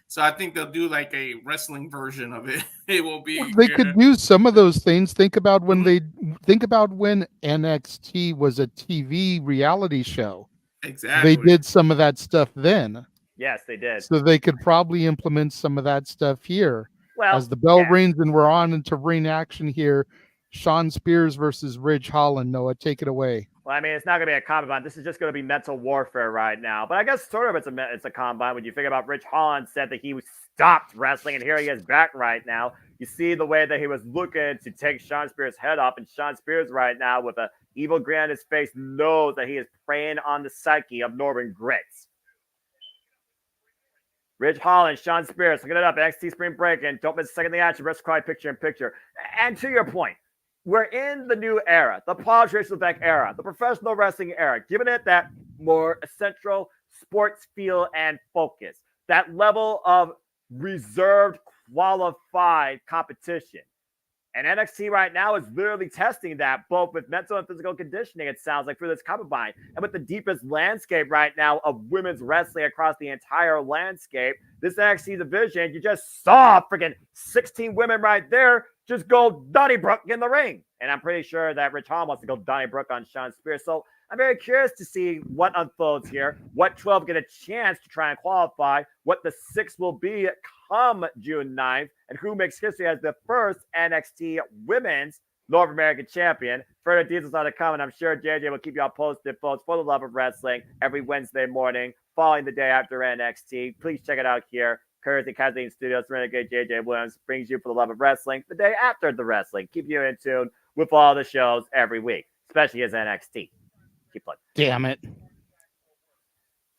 So I think they'll do like a wrestling version of it. It will be. Well, they could use some of those things. Think about when NXT was a TV reality show. Exactly. They did some of that stuff then. Yes, they did. So they could probably implement some of that stuff here. Well, as the bell rings and we're on into ring action here, Shawn Spears versus Ridge Holland. Noah, take it away. Well, I mean, it's not going to be a combine. This is just going to be mental warfare right now. But I guess sort of it's a combine when you think about Ridge Holland said that he stopped wrestling, and here he is back right now. You see the way that he was looking to take Shawn Spears' head off, and Shawn Spears right now with an evil grin on his face knows that he is preying on the psyche of Northern Grits. Ridge Holland, Shawn Spears, looking it up, NXT Spring Breakin. Don't miss a second of the action. Rest quiet picture in picture. And to your point, we're in the new era, the Paul Tracy-Levesque era, the professional wrestling era, giving it that more essential sports feel and focus, that level of reserved, qualified competition. And NXT right now is literally testing that both with mental and physical conditioning, it sounds like, for this combine. And with the deepest landscape right now of women's wrestling across the entire landscape, this NXT division, you just saw freaking 16 women right there just go Donnybrook in the ring. And I'm pretty sure that Ridge Holland wants to go Donnybrook on Shawn Spears. So I'm very curious to see what unfolds here, what 12 get a chance to try and qualify, what the 6 will be come June 9th, and who makes history as the first NXT Women's North American Champion. Further details on the come, and I'm sure JJ will keep you all posted, folks, for the love of wrestling every Wednesday morning, following the day after NXT. Please check it out here. Courtesy Kathleen Studios, Renegade JJ Williams brings you for the love of wrestling the day after the wrestling. Keep you in tune with all the shows every week, especially as NXT. Keep playing. Damn it.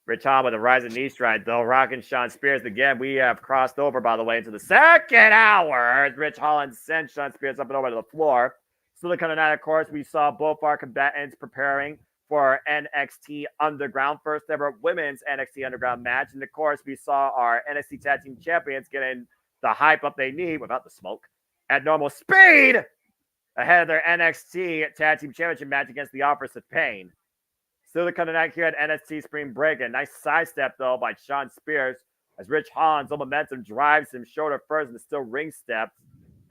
Rich Holland with a rising knee stride, though, rocking Shawn Spears again. We have crossed over, by the way, into the second hour as Rich Holland sends Shawn Spears up and over to the floor. Still coming out, of course, we saw both our combatants preparing for NXT Underground, first ever women's NXT Underground match. And, of course, we saw our NXT Tag Team Champions getting the hype up they need without the smoke at normal speed ahead of their NXT Tag Team Championship match against the Authors of Pain. Still coming out here at NXT Spring Breakin. Nice sidestep, though, by Shawn Spears as Rich Holland's momentum drives him shoulder first and still ring steps.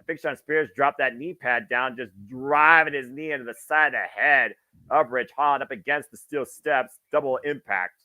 I think Shawn Spears dropped that knee pad down, just driving his knee into the side of the head of Rich Holland up against the steel steps. Double impact.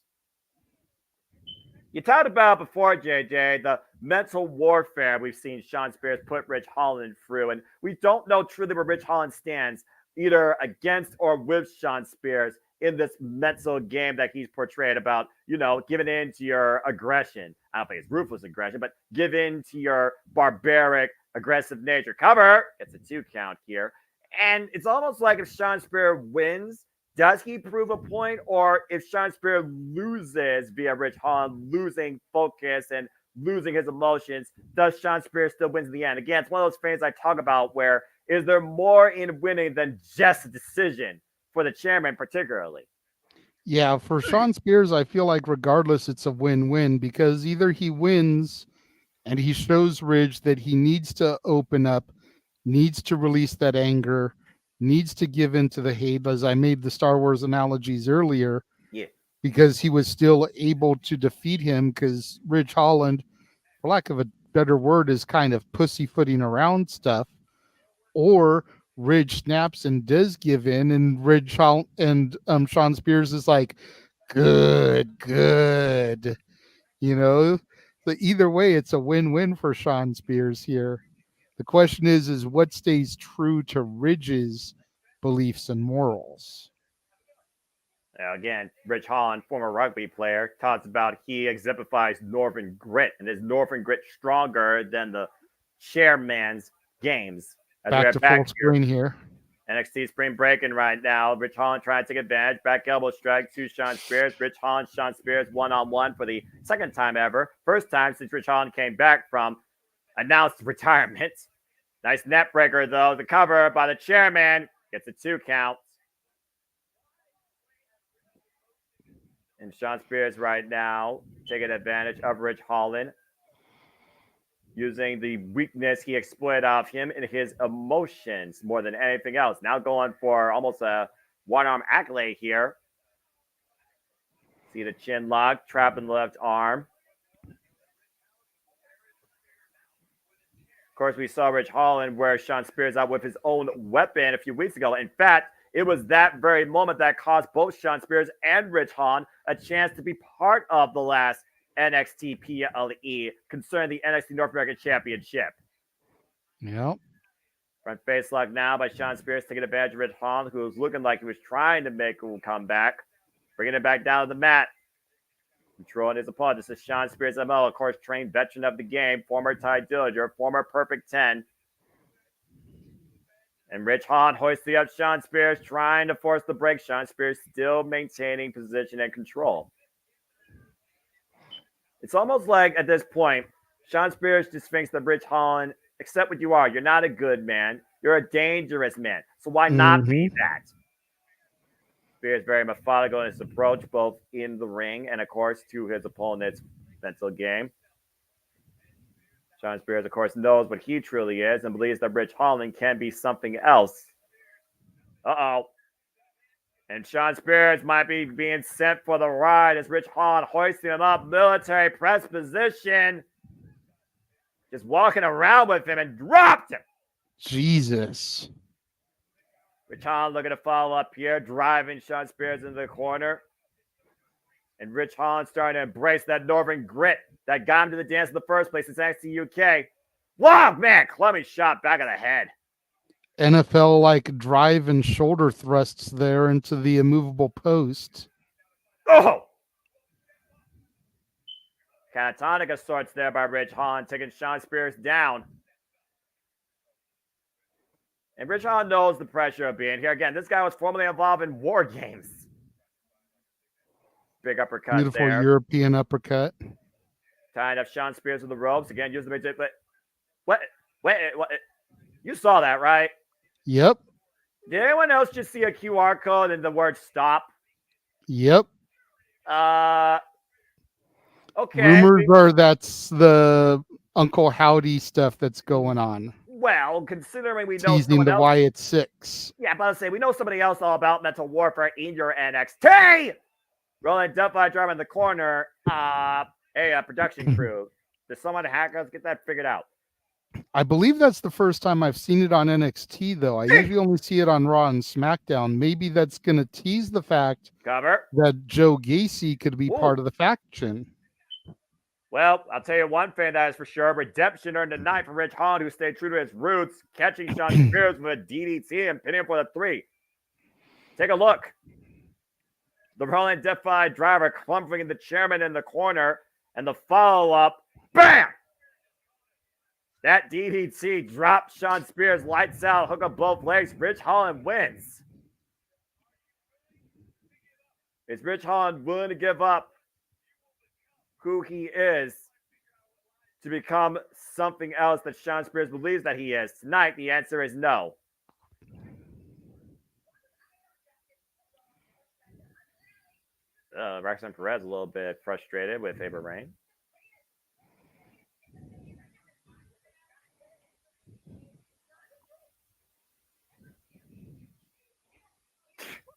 You talked about before, JJ, the mental warfare we've seen Shawn Spears put Rich Holland through, and we don't know truly where Rich Holland stands, either against or with Shawn Spears in this mental game that he's portrayed about, giving in to your aggression. I don't think it's ruthless aggression, but give in to your barbaric, aggressive nature. Cover. It's a 2 count here. And it's almost like if Shawn Spears wins, does he prove a point? Or if Shawn Spears loses via Rich Holland, losing focus and losing his emotions, does Shawn Spears still win in the end? Again, it's one of those things I talk about where is there more in winning than just a decision for the chairman particularly? Yeah, for Shawn Spears, I feel like regardless, it's a win-win because either he wins and he shows Ridge that he needs to open up, needs to release that anger, needs to give in to the hate, as I made the Star Wars analogies earlier. Yeah. Because he was still able to defeat him because Ridge Holland, for lack of a better word, is kind of pussyfooting around stuff. Or Ridge snaps and does give in, and Ridge and Shawn Spears is like, good. So either way, it's a win-win for Shawn Spears here. The question is what stays true to Ridge's beliefs and morals? Again, Rich Holland, former rugby player, talks about he exemplifies Northern grit, and is Northern grit stronger than the chairman's games? Back to full screen here. NXT Spring Breakin right now. Rich Holland trying to take advantage. Back elbow strike to Sean Spears. Rich Holland, Sean Spears one-on-one for the second time ever. First time since Rich Holland came back from announced retirement. Nice net breaker, though. The cover by the chairman gets a 2 count. And Sean Spears right now taking advantage of Rich Holland, using the weakness he exploited off him in his emotions more than anything else. Now going for almost a one-arm accolade here. See the chin lock, trapping the left arm. Of course, we saw Rich Holland wear Sean Spears out with his own weapon a few weeks ago. In fact, it was that very moment that cost both Sean Spears and Rich Holland a chance to be part of the last NXT PLE concerning the NXT North American Championship. Yep. Front face lock now by Sean Spears, taking advantage of Rich Holland, who was looking like he was trying to make a comeback. Bringing it back down to the mat. Controlling his opponent. This is Sean Spears ML, of course, trained veteran of the game, former Ty Dillinger, former Perfect 10. And Rich Holland hoisting up Sean Spears, trying to force the break. Sean Spears still maintaining position and control. It's almost like at this point, Sean Spears just thinks that Rich Holland, accept what you are. You're not a good man. You're a dangerous man. So why not be that? Spears very methodical in his approach, both in the ring and, of course, to his opponent's mental game. Sean Spears, of course, knows what he truly is and believes that Rich Holland can be something else. Uh-oh. And Sean Spears might be being sent for the ride as Rich Holland hoisting him up, military press position. Just walking around with him and dropped him. Jesus. Rich Holland looking to follow up here, driving Sean Spears into the corner. And Rich Holland starting to embrace that Northern grit that got him to the dance in the first place. It's NXT UK. Wow, man, clumsy shot back of the head. NFL like drive and shoulder thrusts there into the immovable post. Oh! Catatonic of sorts there by Rich Holland, taking Sean Spears down. And Rich Holland knows the pressure of being here. Again, this guy was formerly involved in War Games. Big uppercut. Beautiful there. European uppercut. Tying up Sean Spears with the ropes. Again, use the midget. What? You saw that, right? Yep. Did anyone else just see a QR code and the word stop? Yep. Okay. Rumors are that's the Uncle Howdy stuff that's going on. Well, considering we know teasing the Wyatt Six. Yeah, but I'll say we know somebody else all about mental warfare in your NXT. Rolling Delphi driver in the corner. Production crew. Does someone hack us? Get that figured out. I believe that's the first time I've seen it on NXT, though. I usually only see it on Raw and SmackDown. Maybe that's going to tease the fact that Joe Gacy could be part of the faction. Well, I'll tell you one thing that is for sure. Redemption earned tonight from Rich Holland, who stayed true to his roots, catching Sean Spears with a DDT and pinning him for the 3. Take a look. The Rolling Defy driver clumping the chairman in the corner, and the follow-up, bam! That DDT dropped Sean Spears, lights out, hook up both legs. Rich Holland wins. Is Rich Holland willing to give up who he is to become something else that Sean Spears believes that he is? Tonight, the answer is no. Roxanne Perez a little bit frustrated with Ava Rain.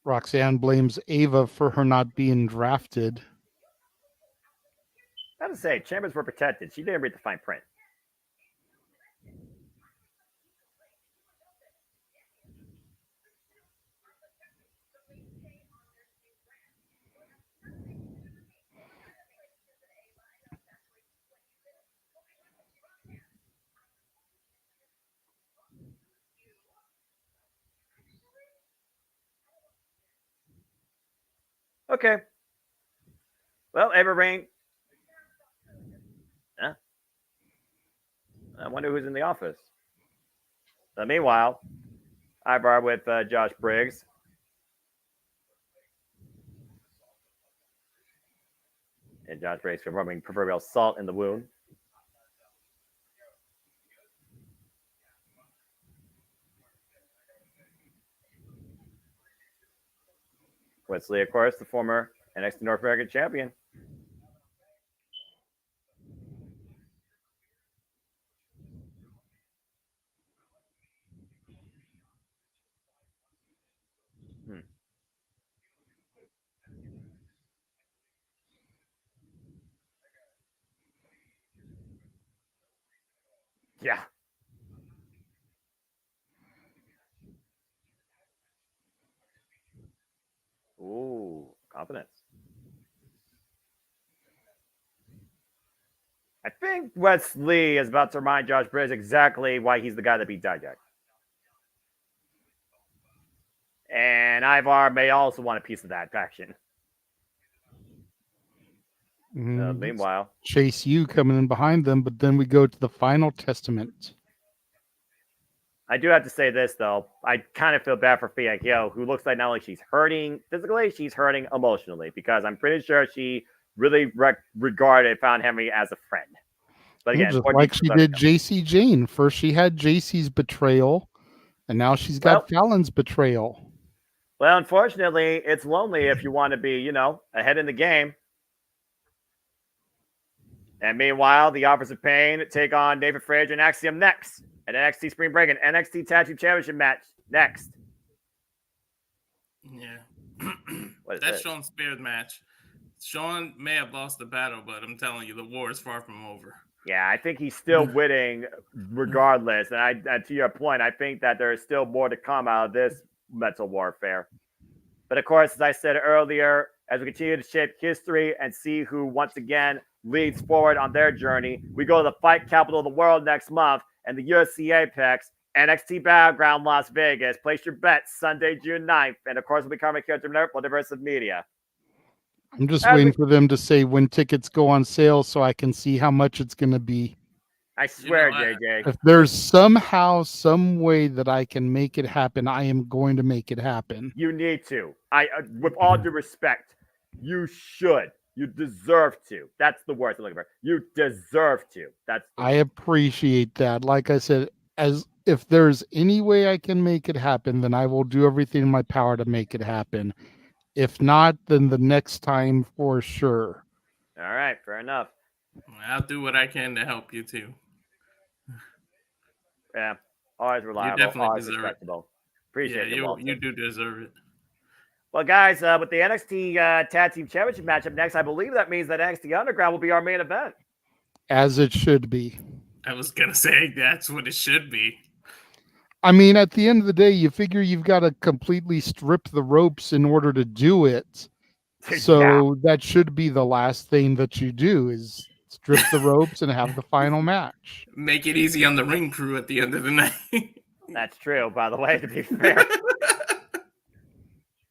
Roxanne blames Ava for her not being drafted. I have to say, champions were protected. She didn't read the fine print. Okay. Well, Ava Rain. I wonder who's in the office. Meanwhile, Ivar with Josh Briggs. And Josh Briggs rubbing proverbial salt in the wound. Wesley, of course, the former NXT North American champion. Yeah. Ooh, confidence. I think Wesley is about to remind Josh Briggs exactly why he's the guy that beat Dijak. And Ivar may also want a piece of that faction. Meanwhile, Chase U coming in behind them, but then we go to the final testament. I do have to say this, though. I kind of feel bad for Fia Hyo, who looks like not only she's hurting physically, she's hurting emotionally, because I'm pretty sure she really found Henry as a friend. But again, just like she did JC Jane. First she had JC's betrayal, and now she's got Fallon's betrayal. Well, unfortunately, it's lonely if you want to be, ahead in the game. And meanwhile, the Offers of Pain take on David Frazier and Axiom next. At NXT Spring Breakin, NXT Tag Team Championship match next. Yeah. That's Sean Spears match. Sean may have lost the battle, but I'm telling you, the war is far from over. Yeah, I think he's still winning regardless. And to your point, I think that there is still more to come out of this mental warfare. But of course, as I said earlier, as we continue to shape history and see who once again leads forward on their journey, we go to the fight capital of the world next month and the UFC Apex, NXT Battleground Las Vegas. Place your bets Sunday, June 9th. And of course, we'll be coming here to Multiverse of Media. I'm just waiting for them to say when tickets go on sale so I can see how much it's going to be. I swear, JJ. If there's somehow, some way that I can make it happen, I am going to make it happen. You need to. With all due respect, you should. You deserve to. That's the word I'm looking for. You deserve to. I appreciate that. Like I said, as if there's any way I can make it happen, then I will do everything in my power to make it happen. If not, then the next time for sure. All right, fair enough. I'll do what I can to help you too. Yeah, always reliable. You definitely always deserve respectable. It. Appreciate it. You do deserve it. Well, guys, with the NXT Tag Team Championship matchup next, I believe that means that NXT Underground will be our main event. As it should be. I was going to say that's what it should be. I mean, at the end of the day, you figure you've got to completely strip the ropes in order to do it. So that should be the last thing that you do is strip the ropes and have the final match. Make it easy on the ring crew at the end of the night. That's true, by the way, to be fair.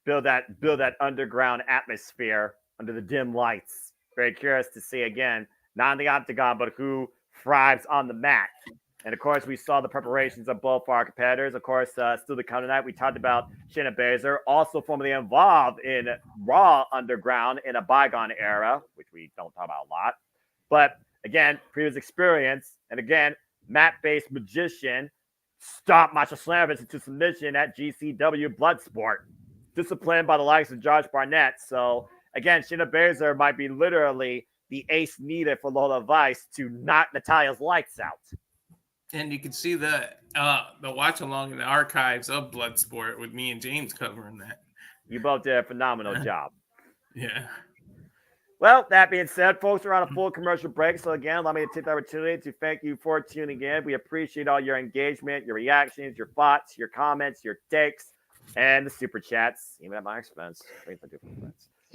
Build that underground atmosphere under the dim lights. Very curious to see again, not in the octagon, but who thrives on the mat. And of course, we saw the preparations of both our competitors. Of course, still to come tonight, we talked about Shayna Baszler, also formerly involved in Raw Underground in a bygone era, which we don't talk about a lot. But again, previous experience, and again, mat-based magician, stopped Masha Slamovich into submission at GCW Bloodsport. Disciplined by the likes of Josh Barnett. So again, Shayna Baszler might be literally the ace needed for Lola Vice to knock Natalia's lights out. And you can see the watch along in the archives of Bloodsport with me and James covering that. You both did a phenomenal job. Yeah. Well, that being said, folks, we're on a full commercial break. So again, let me take the opportunity to thank you for tuning in. We appreciate all your engagement, your reactions, your thoughts, your comments, your takes, and the super chats, even at my expense.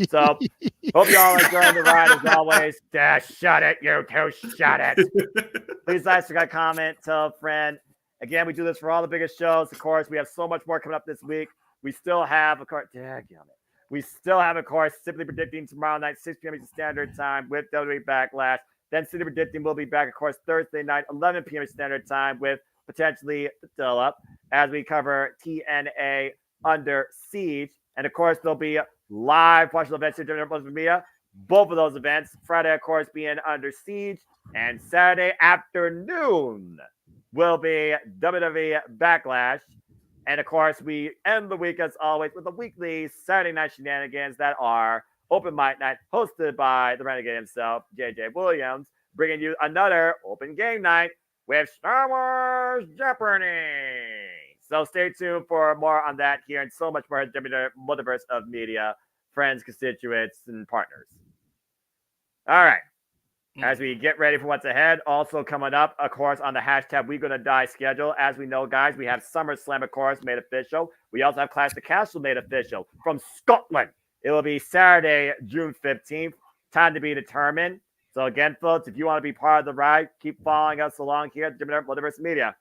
So, hope you all enjoying the ride as always. Shut it, you two, shut it. Please like, subscribe, comment, tell a friend. Again, we do this for all the biggest shows. Of course, we have so much more coming up this week. We still have, of course, Simply Predicting tomorrow night, 6 p.m. Eastern Standard Time with WWE Backlash. Then Simply Predicting will be back, of course, Thursday night, 11 p.m. Standard Time with potentially the Fill Up. as we cover TNA Under Siege. And of course, there'll be live partial events here during JMN Media. Both of those events, Friday, of course, being Under Siege, and Saturday afternoon will be WWE Backlash. And of course, we end the week as always with the weekly Saturday night shenanigans that are Open Mic Night, hosted by the Renegade himself, JJ Williams, bringing you another Open Game Night with Star Wars Jeopardy! So stay tuned for more on that here and so much more at JMN Multiverse of Media, friends, constituents, and partners. All right. As we get ready for what's ahead, also coming up, of course, on the hashtag We Gonna Die schedule. As we know, guys, we have SummerSlam, of course, made official. We also have Clash of the Castle made official from Scotland. It will be Saturday, June 15th. Time to be determined. So again, folks, if you want to be part of the ride, keep following us along here at JMN Multiverse Media.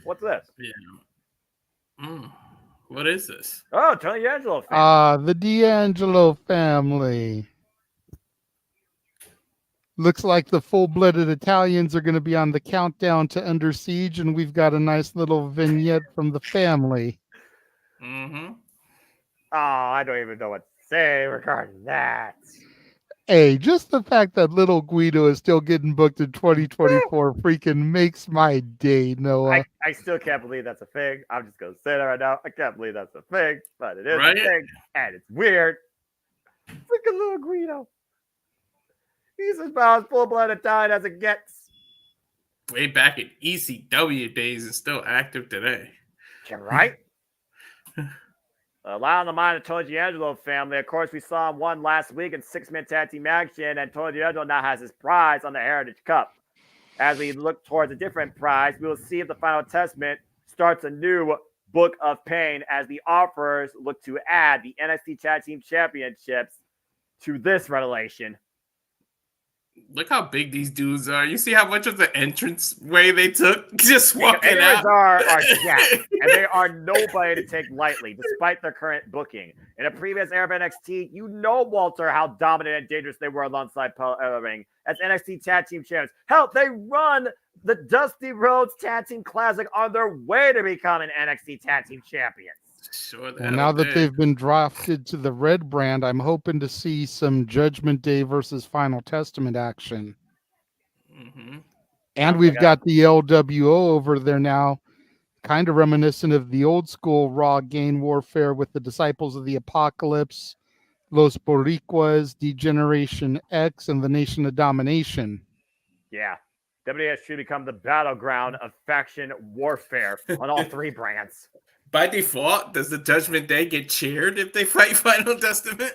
What's this? Yeah. What is this? Oh, Tony D'Angelo family. The D'Angelo family. Looks like the full-blooded Italians are going to be on the countdown to Under Siege, and we've got a nice little vignette from the family. Mm-hmm. Oh, I don't even know what to say regarding that. Hey, just the fact that little Guido is still getting booked in 2024 freaking makes my day, Noah. I still can't believe that's a thing. I'm just going to say that right now. I can't believe that's a thing, but it is Right? a thing, and it's weird. Freaking little Guido. He's about as full-blooded Italian as it gets. Way back in ECW days and still active today. Right? Allowing the mind of Tony D'Angelo family. Of course, we saw him won last week in six-man tag team action, and Tony D'Angelo now has his prize on the Heritage Cup. As we look towards a different prize, we will see if the Final Testament starts a new book of pain as the offers look to add the NXT Tag Team Championships to this revelation. Look how big these dudes are. You see how much of the entrance way they took? Just walking out. Are jacked, and they are nobody to take lightly, despite their current booking. In a previous era of NXT, you know, Walter, how dominant and dangerous they were alongside Paul Ellering as NXT Tag Team Champions. Hell, they run the Dusty Rhodes Tag Team Classic on their way to becoming NXT Tag Team Champions. Sure. Well, now that they've been drafted to the Red brand, I'm hoping to see some Judgment Day versus Final Testament action. Mm-hmm. And we've got the LWO over there now, kind of reminiscent of the old school Raw Gain Warfare with the Disciples of the Apocalypse, Los Boricuas, Degeneration X, and the Nation of Domination. Yeah. WWF should become the battleground of faction warfare on all three brands. By default, does the Judgment Day get cheered if they fight Final Testament?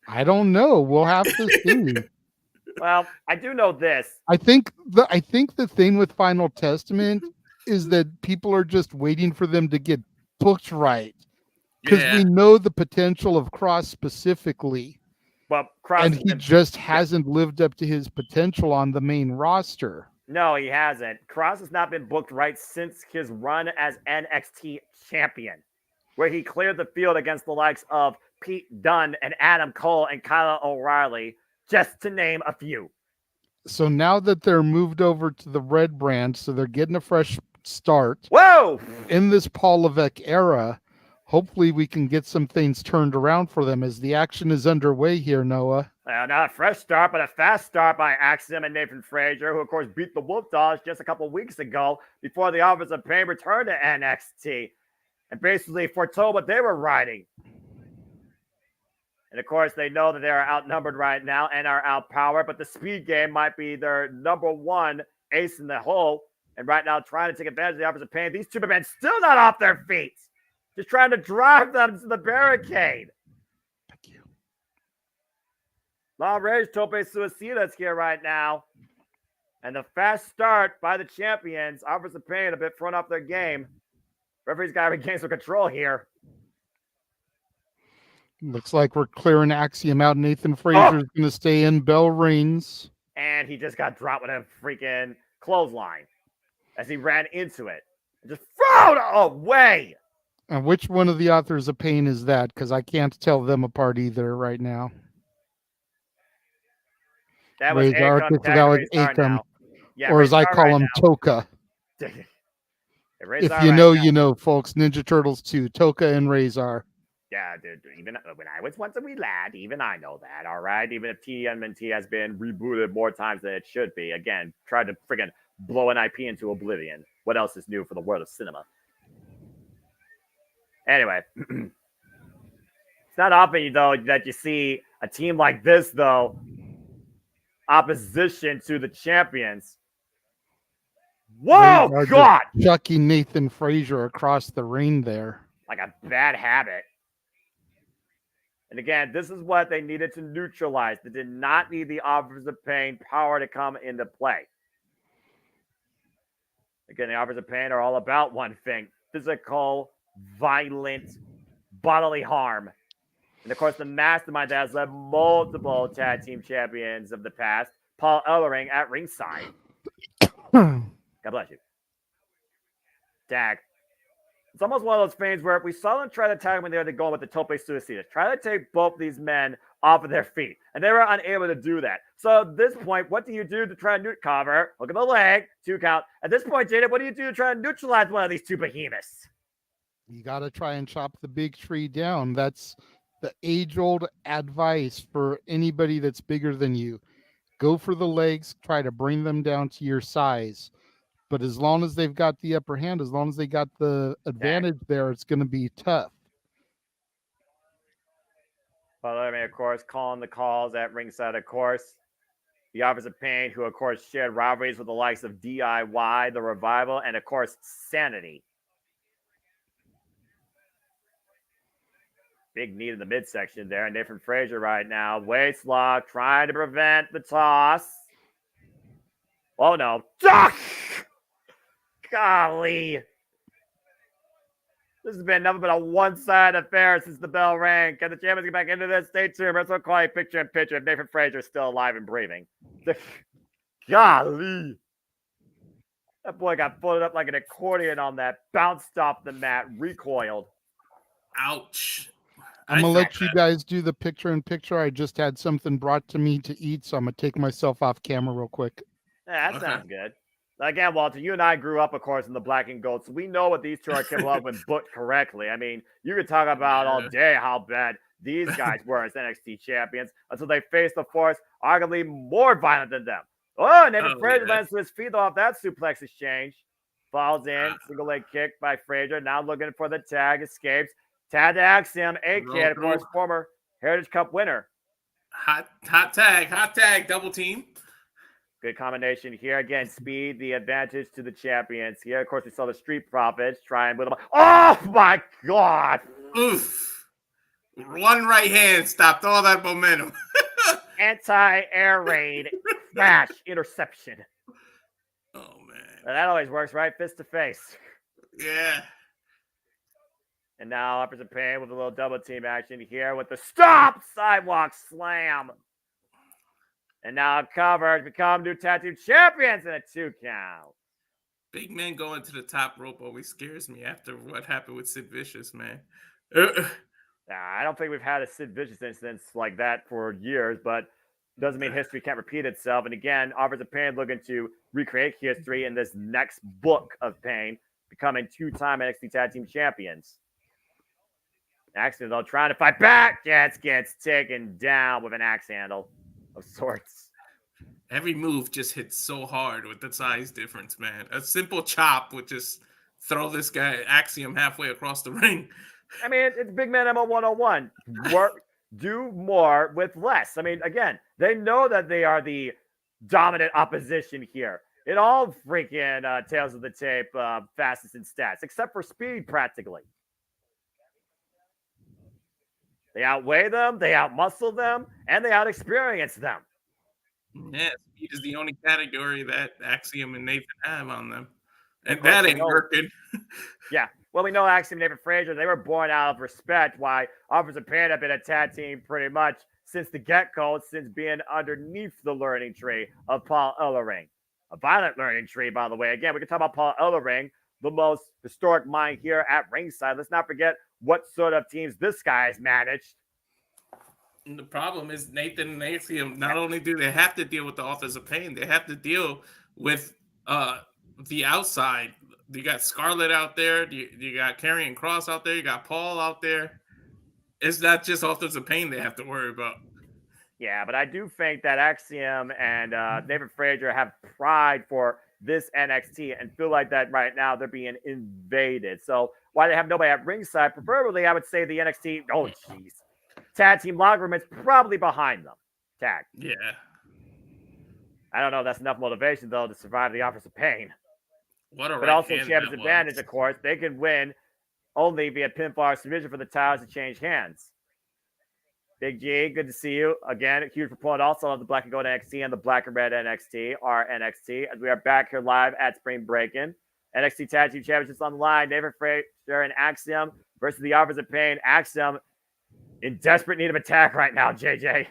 I don't know. We'll have to see. Well, I do know this. I think the thing with Final Testament is that people are just waiting for them to get booked right. Because we know the potential of Cross specifically. Well, Cross, and he just hasn't lived up to his potential on the main roster. No, he hasn't. Cross has not been booked right since his run as NXT champion, where he cleared the field against the likes of Pete Dunne and Adam Cole and Kyle O'Reilly, just to name a few. So now that they're moved over to the Red brand, so they're getting a fresh start. Whoa! In this Paul Levesque era, hopefully we can get some things turned around for them as the action is underway here, Noah. Not a fresh start, but a fast start by Axiom and Nathan Frazier, who, of course, beat the Wolf Dogs just a couple weeks ago before the Office of Pain returned to NXT and basically foretold what they were riding. And, of course, they know that they are outnumbered right now and are outpowered, but the speed game might be their number one ace in the hole. And right now, trying to take advantage of the Office of Pain, these two men still not off their feet, just trying to drive them to the barricade. La Rage Tope Suicida's here right now. And the fast start by the champions offers the Pain a bit thrown off their game. Referee's got to regain some control here. Looks like we're clearing Axiom out. Nathan Frazier's going to stay in. Bell rings. And he just got dropped with a freaking clothesline as he ran into it. Just thrown away. And which one of the Authors of Pain is that? Because I can't tell them apart either right now. That was Akam, yeah, or as I call him, Toka. If you know, you know, folks. Ninja Turtles 2, Toka and Razor. Yeah, dude, even when I was once a wee lad, even I know that, all right? Even if TMNT has been rebooted more times than it should be. Again, tried to friggin' blow an IP into oblivion. What else is new for the world of cinema? Anyway, it's not often, though, that you see a team like this, though, opposition to the champions. Whoa, God! Chucking Nathan Frazier across the ring there. Like a bad habit. And again, this is what they needed to neutralize. They did not need the Offers of Pain power to come into play. Again, the Offers of Pain are all about one thing: physical, violent, bodily harm. And of course, the mastermind that has led multiple tag team champions of the past, Paul Ellering, at ringside. God bless you. Tag. It's almost one of those things where we saw them try to tag when they were going with the tope suicidas. Try to take both these men off of their feet. And they were unable to do that. So at this point, what do you do to try and cover? Look at the leg, 2 count. At this point, Jada, what do you do to try and neutralize one of these two behemoths? You got to try and chop the big tree down. That's the age-old advice for anybody that's bigger than you. Go for the legs, try to bring them down to your size. But as long as they've got the upper hand, as long as they got the advantage there, it's going to be tough. Well, I mean, of course, calling the calls at ringside, of course. The Offers of Pain, who, of course, shared rivalries with the likes of DIY, The Revival, and, of course, Sanity. Big knee in the midsection there. And Nathan Frazier right now. Waist lock, trying to prevent the toss. Oh, no. Golly. This has been nothing but a one-sided affair since the bell rang. Can the champions get back into this? Stay tuned. Let's call you picture-in-picture if Nathan Frazier is still alive and breathing. Golly. That boy got folded up like an accordion on that. Bounced off the mat. Recoiled. Ouch. I'm going to let you guys do the picture-in-picture. I just had something brought to me to eat, so I'm going to take myself off camera real quick. Yeah, that sounds good. Again, Walter, you and I grew up, of course, in the black and gold, so we know what these two are capable of when booked correctly. I mean, you could talk about all day how bad these guys were as NXT champions until they faced the force arguably more violent than them. Oh, and then Frazier lands to his feet off that suplex exchange. Falls in, single leg kick by Frazier. Now looking for the tag, escapes. Tag to Axiom, A-Kid, of course, former Heritage Cup winner. Hot tag, double team. Good combination here. Again, speed, the advantage to the champions. Here, of course, we saw the Street Profits try and with them. Oh, my God. Oof. One right hand stopped all that momentum. Anti-air raid. Smash. Interception. Oh, man. Now, that always works, right? Fist to face. Yeah. And now Offers of Pain with a little double team action here with the stop sidewalk slam. And now covered, become new tag team champions in a 2 count. Big men going to the top rope always scares me after what happened with Sid Vicious, man. I don't think we've had a Sid Vicious instance like that for years, but doesn't mean history can't repeat itself. And again, Offers of Pain looking to recreate history in this next book of Pain, becoming 2-time NXT tag team champions. Axiom, though, trying to fight back. Jets gets taken down with an axe handle of sorts. Every move just hits so hard with the size difference, man. A simple chop would just throw this guy Axiom halfway across the ring. I mean, it's Big Man MO 101. Work, do more with less. I mean, again, they know that they are the dominant opposition here. In all freaking Tales of the Tape fastest in stats, except for speed, practically. They outweigh them, they outmuscle them, and they out-experience them. Yeah, speed is the only category that Axiom and Nathan have on them. And that ain't working. Yeah. Well, we know Axiom and Nathan Frazier, they were born out of respect, why Offers of Pain have been a tag team pretty much since the get-go, since being underneath the learning tree of Paul Ellering. A violent learning tree, by the way. Again, we can talk about Paul Ellering, the most historic mind here at ringside. Let's not forget what sort of teams this guy has managed. And the problem is Nathan and Axiom, not only do they have to deal with the Authors of Pain, they have to deal with the outside, You got Scarlett out there. You got Karrion Kross out there. You got Paul out there. It's not just Authors of Pain they have to worry about. Yeah, but I do think that Axiom and David Frazier have pride for this NXT and feel like that right now they're being invaded. So why they have nobody at ringside, preferably I would say the NXT, tag team locker room is probably behind them. Tag. Yeah. I don't know if that's enough motivation, though, to survive the Authors of Pain. But also Champion's advantage, of course. They can win only via pinfall or submission for the titles to change hands. Big G, good to see you. Again, a huge proponent also of the Black and Gold NXT and the Black and Red NXT, our NXT, as we are back here live at Spring Breakin. NXT Tag Team Championships on the line. David Frazier and Axiom versus the Authors of Pain. Axiom in desperate need of attack right now, JJ.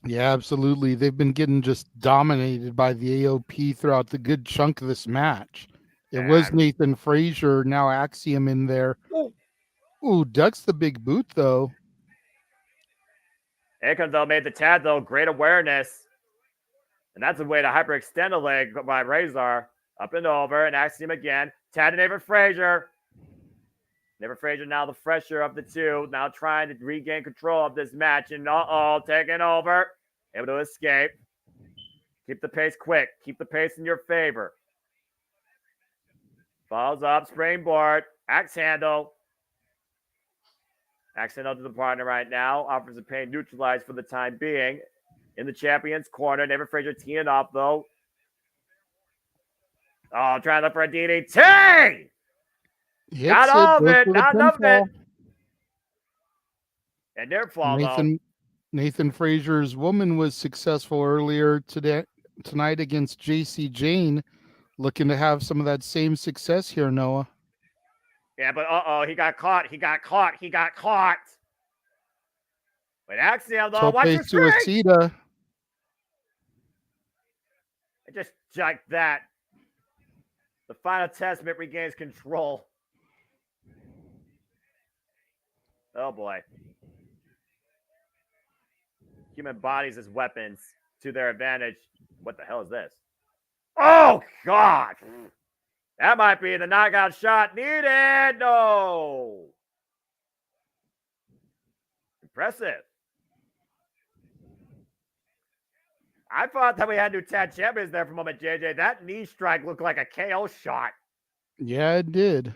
Yeah, absolutely. They've been getting just dominated by the AOP throughout the good chunk of this match. It was Nathan Frazier, now Axiom in there. Ooh, ducks the big boot, though. Akon, though, made the tag, though. Great awareness. And that's a way to hyperextend a leg by Razor. Up and over, and Axiom again. Tag to David Frazier. David Frazier now the fresher of the two. Now trying to regain control of this match. And taking over. Able to escape. Keep the pace quick. Keep the pace in your favor. Falls up. Springboard. Axe handle. Axe handle to the partner right now. Offers of Pain neutralized for the time being. In the champion's corner. David Frazier teeing off, though. Oh, trying to look for a DDT! Not all of it. Not enough of it. And their fall, Nathan Frazier's woman was successful earlier tonight against JC Jane. Looking to have some of that same success here, Noah. Yeah, but he got caught. He got caught. But Axiom, though, watch your screen. Just like that. The Final Testament regains control. Oh, boy. Human bodies as weapons to their advantage. What the hell is this? Oh, God. That might be the knockout shot needed. No. Impressive. I thought that we had new tag champions there for a moment, JJ. That knee strike looked like a KO shot. Yeah, it did.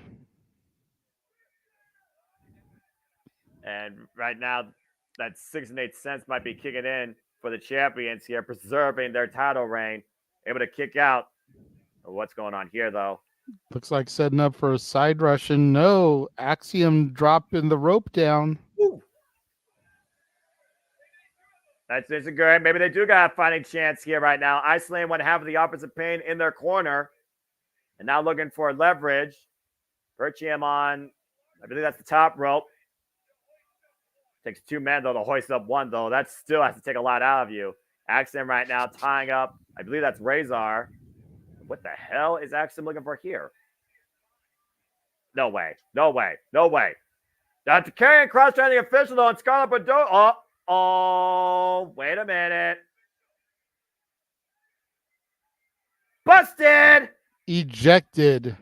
And right now, that 6 and 8 cents might be kicking in for the champions here, preserving their title reign. Able to kick out. What's going on here, though? Looks like setting up for a side rush. And no, Axiom dropping the rope down. Woo. That's good. Maybe they do got a fighting chance here right now. Iceland one half of the Authors of Pain in their corner. And now looking for leverage. Berchiam on, I believe that's the top rope. Takes 2 men, though, to hoist up one, though. That still has to take a lot out of you. Axiom right now tying up. I believe that's Razor. What the hell is Axiom looking for here? No way. No way. No way. That's Karrion Kross trying the official, though, and Scarlett Bordeaux. Oh, wait a minute. Busted! Ejected.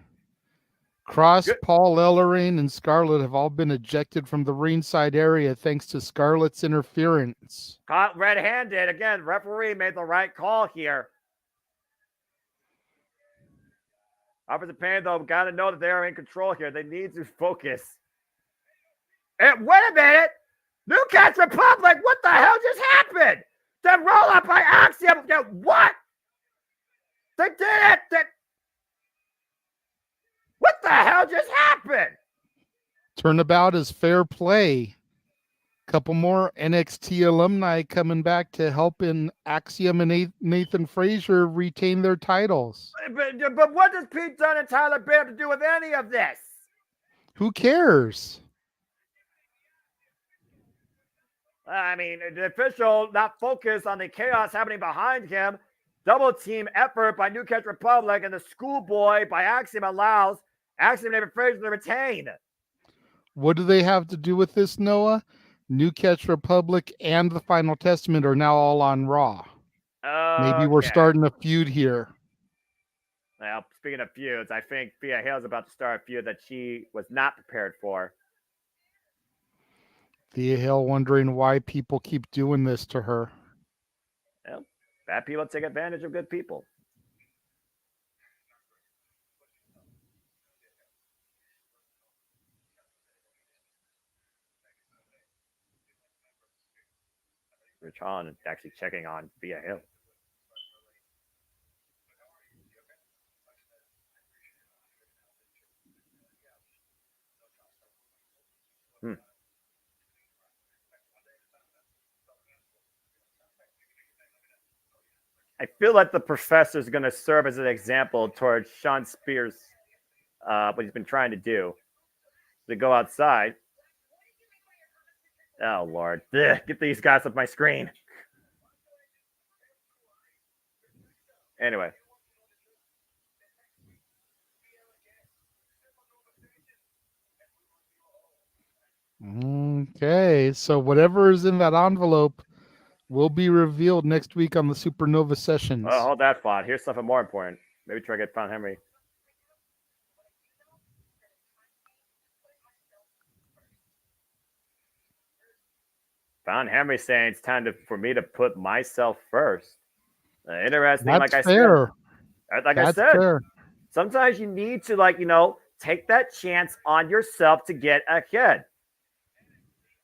Kross, Paul Ellering, and Scarlett have all been ejected from the ringside area thanks to Scarlett's interference. Caught red-handed. Again, referee made the right call here. Authors of Pain, though, got to know that they are in control here. They need to focus. And wait a minute! Newcastle Republic, what the hell just happened? That roll up by Axiom. What? They did it. What the hell just happened? Turnabout is fair play. Couple more NXT alumni coming back to help in Axiom and Nathan Frazier retain their titles. But what does Pete Dunne and Tyler Bate have to do with any of this? Who cares? I mean, the official not focused on the chaos happening behind him. Double team effort by Newcastle Republic, and the schoolboy by Axiom allows Axiom and David Frazier to retain. What do they have to do with this, Noah? Newcastle Republic and the Final Testament are now all on Raw. Maybe we're starting a feud here. Well, speaking of feuds, I think Thea Hale's about to start a feud that she was not prepared for. Thea Hale wondering why people keep doing this to her. Well, bad people take advantage of good people. Rich Holland actually checking on Thea Hale. I feel like the professor is going to serve as an example towards Sean Spears, what he's been trying to do. To go outside. Oh, Lord. Ugh, get these guys off my screen. Anyway. Okay, so whatever is in that envelope will be revealed next week on the Supernova Sessions. Oh, hold that thought. Here's something more important. Maybe try to get Von Henry. Von Henry saying it's time for me to put myself first. Interesting. That's like I fair. said. Like That's I said. Fair. Sometimes you need to, take that chance on yourself to get ahead.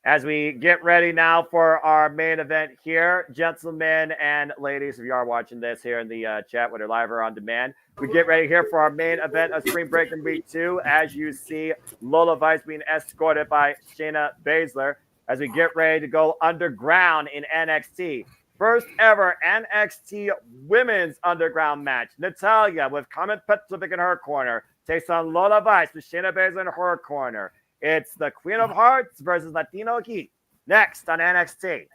As we get ready now for our main event here, gentlemen and ladies, if you are watching this here in the chat, whether live or on demand, we get ready here for our main event of Spring Breakin' Week 2. As you see, Lola Vice being escorted by Shayna Baszler as we get ready to go underground in NXT. First ever NXT Women's Underground match. Natalya with Carmen Petrovic in her corner takes on Lola Vice with Shayna Baszler in her corner. It's the Queen of Hearts versus Latino Heat. Next on NXT.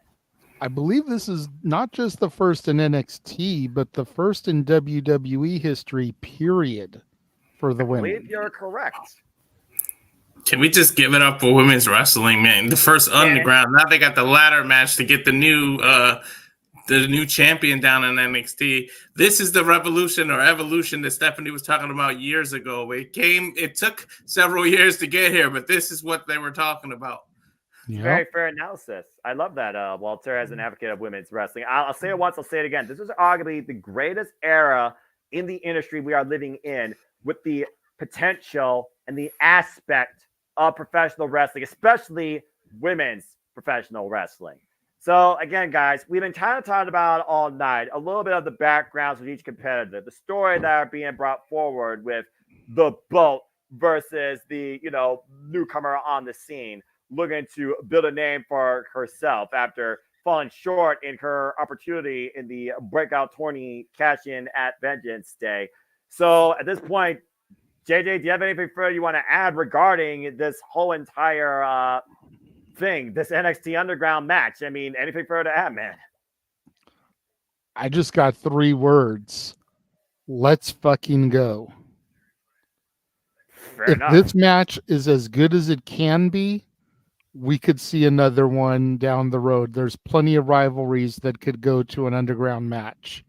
I believe this is not just the first in NXT, but the first in WWE history, period, for the women. I believe you're correct. Can we just give it up for women's wrestling, man? The first underground. Now they got the ladder match to get the new champion down in NXT. This is the revolution or evolution that Stephanie was talking about years ago. It took several years to get here, but this is what they were talking about. Yep. Very fair analysis. I love that, Walter, as an advocate of women's wrestling. I'll say it once, I'll say it again. This is arguably the greatest era in the industry we are living in, with the potential and the aspect of professional wrestling, especially women's professional wrestling. So, again, guys, we've been kind of talking about all night, a little bit of the backgrounds of each competitor, the story that are being brought forward with the Boat versus the, newcomer on the scene, looking to build a name for herself after falling short in her opportunity in the breakout tourney cash-in at Vengeance Day. So, at this point, JJ, do you have anything further you want to add regarding this whole entire thing, this NXT Underground match? I mean, anything further to add, man? I just got 3 words. Let's fucking go. Fair enough. This match is as good as it can be, we could see another one down the road. There's plenty of rivalries that could go to an underground match.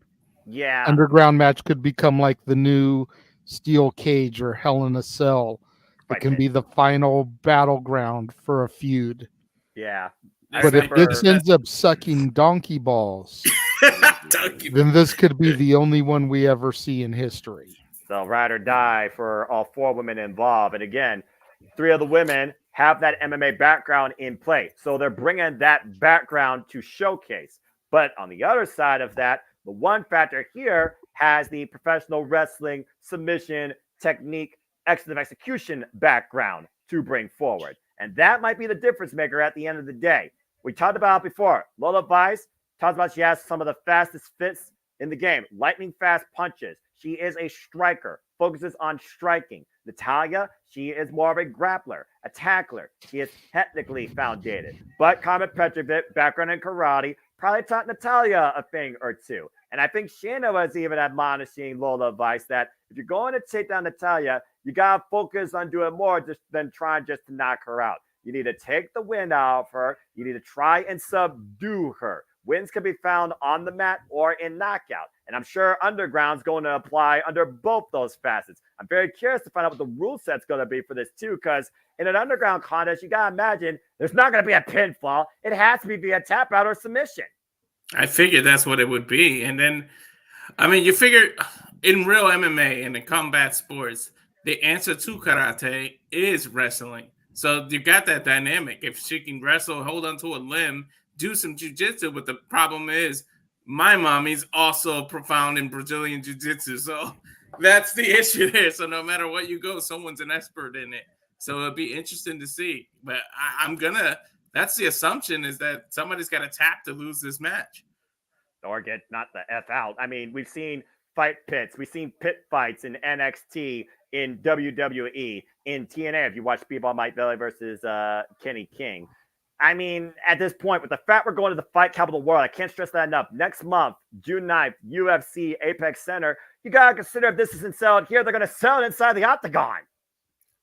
Yeah. Underground match could become like the new Steel Cage or Hell in a Cell. It can be the final battleground for a feud. Yeah. But if this ends up sucking donkey balls, then this could be the only one we ever see in history. So ride or die for all 4 women involved. And again, 3 of the women have that MMA background in play. So they're bringing that background to showcase. But on the other side of that, the one factor here has the professional wrestling submission technique, excellent execution background to bring forward. And that might be the difference maker at the end of the day. We talked about it before. Lola Vice talked about she has some of the fastest fits in the game. Lightning fast punches. She is a striker, focuses on striking. Natalya, she is more of a grappler, a tackler. She is technically founded. But Carmen Petrovic, background in karate, probably taught Natalya a thing or two. And I think Shayna was even admonishing Lola Vice that if you're going to take down Natalya, you got to focus on doing more than trying just to knock her out. You need to take the wind out of her. You need to try and subdue her. Wins can be found on the mat or in knockout. And I'm sure Underground's going to apply under both those facets. I'm very curious to find out what the rule set's going to be for this too, because in an Underground contest, you got to imagine there's not going to be a pinfall. It has to be via tap out or submission. I figured that's what it would be. And then, I mean, you figure in real MMA and in combat sports, the answer to karate is wrestling. So you got that dynamic. If she can wrestle, hold onto a limb, do some jiu-jitsu, but the problem is my mommy's also profound in Brazilian jiu-jitsu. So that's the issue there. So no matter what you go, someone's an expert in it. So it'll be interesting to see. But that's the assumption, is that somebody's got to tap to lose this match. Or get not the F out. I mean, we've seen fight pits. We've seen pit fights in NXT, in WWE, in TNA. If you watch Speedball Mike Bailey versus Kenny King. I mean, at this point, with the fact we're going to the fight capital of the world, I can't stress that enough. Next month, June 9th, UFC Apex Center. You got to consider if this isn't sold here, they're going to sell it inside the octagon.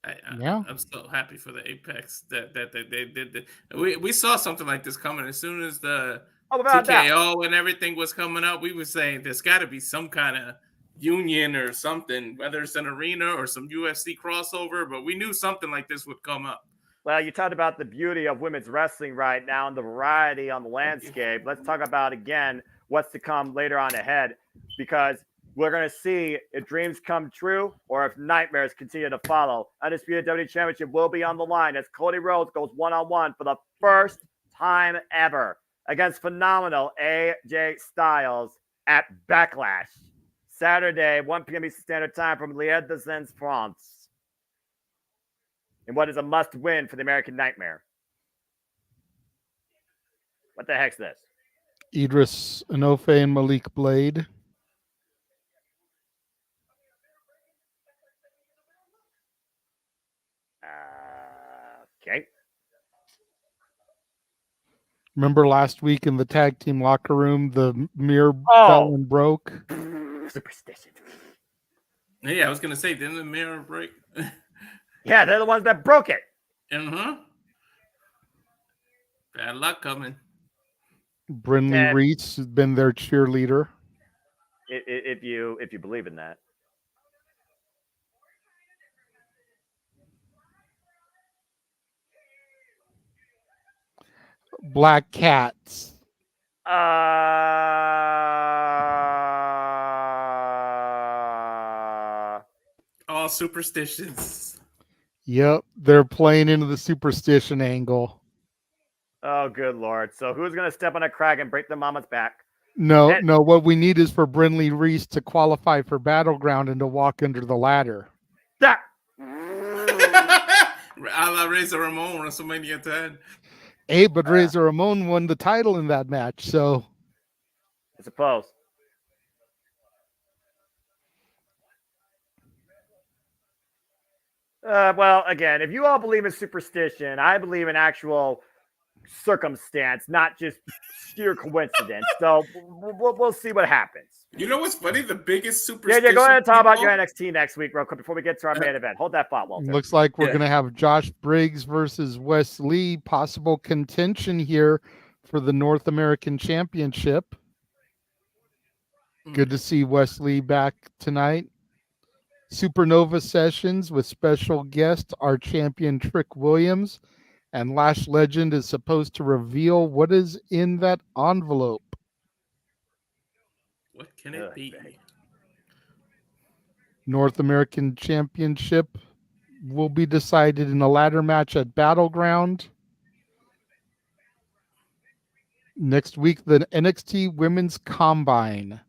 I'm so happy for the Apex that they did. We saw something like this coming as soon as the TKO and everything was coming up. We were saying there's got to be some kind of union or something, whether it's an arena or some UFC crossover, but we knew something like this would come up. Well, you talked about the beauty of women's wrestling right now and the variety on the landscape. Let's talk about, again, what's to come later on ahead, because we're going to see if dreams come true or if nightmares continue to follow. Undisputed WWE Championship will be on the line as Cody Rhodes goes one-on-one for the first time ever against phenomenal AJ Styles at Backlash. Saturday, 1 p.m. Eastern Standard Time from Liège de Sens, France. And what is a must-win for the American Nightmare? What the heck's this? Idris Enofe and Malik Blade. Okay. Remember last week in the tag team locker room, the mirror fell and broke? Superstition. Yeah, I was going to say, didn't the mirror break? Yeah, they're the ones that broke it. Bad luck coming. Brindley Reese has been their cheerleader. If you believe in that. Black Cats. All superstitions. Yep, they're playing into the superstition angle. Oh, good Lord. So who's going to step on a crack and break the mama's back? No, what we need is for Brindley Reese to qualify for Battleground and to walk under the ladder. That. A la Razor Ramon, WrestleMania 10. Hey, but Razor Ramon won the title in that match, so. I suppose. Well, again, if you all believe in superstition, I believe in actual circumstance, not just sheer coincidence. So we'll see what happens. You know what's funny? The biggest superstition. Yeah, go ahead and talk about your NXT next week, real quick, before we get to our main event. Hold that thought, Walter. Looks like we're going to have Josh Briggs versus Wes Lee, possible contention here for the North American Championship. Good to see Wes Lee back tonight. Supernova Sessions with special guest, our champion Trick Williams. And Lash Legend is supposed to reveal what is in that envelope. What can it be? North American Championship will be decided in a ladder match at Battleground. Next week, the NXT Women's Combine.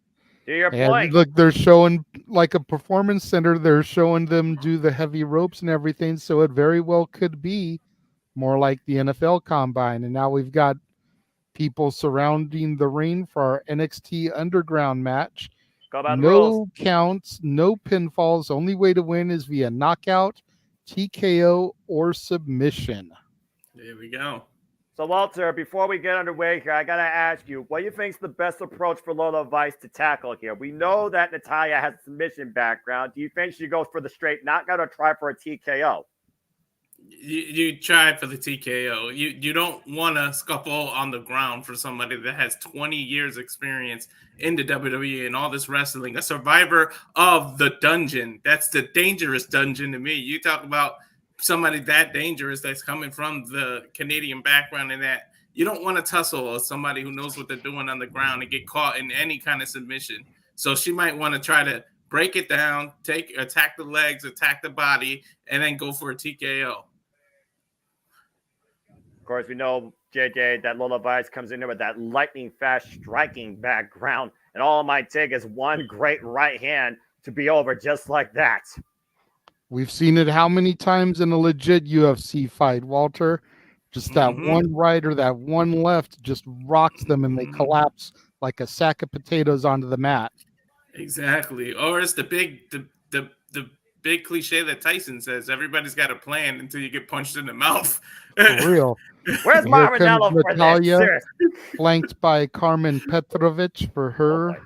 Do your point. Look, they're showing like a performance center. They're showing them do the heavy ropes and everything. So it very well could be more like the NFL Combine. And now we've got people surrounding the ring for our NXT Underground match. No counts, no pinfalls. Only way to win is via knockout, TKO, or submission. There we go. So, Walter, before we get underway here, I got to ask you, what do you think is the best approach for Lola Vice to tackle here? We know that Natalya has a submission background. Do you think she goes for the straight knockout or try for a TKO? You try for the TKO. You don't want to scuffle on the ground for somebody that has 20 years experience in the WWE and all this wrestling, a survivor of the dungeon. That's the dangerous dungeon to me. You talk about somebody that dangerous that's coming from the Canadian background, and that you don't want to tussle with somebody who knows what they're doing on the ground and get caught in any kind of submission. So she might want to try to break it down, attack the legs, attack the body, and then go for a TKO. Of course, we know, JJ, that Lola Vice comes in there with that lightning fast striking background, and all it might take is one great right hand to be over just like that. We've seen it how many times in a legit UFC fight, Walter? Just that one right or that one left just rocks them and they collapse like a sack of potatoes onto the mat. Exactly. Or it's the big cliche that Tyson says, everybody's got a plan until you get punched in the mouth. For real. Where's Marinello for Natalia, this? flanked by Carmen Petrovic for her.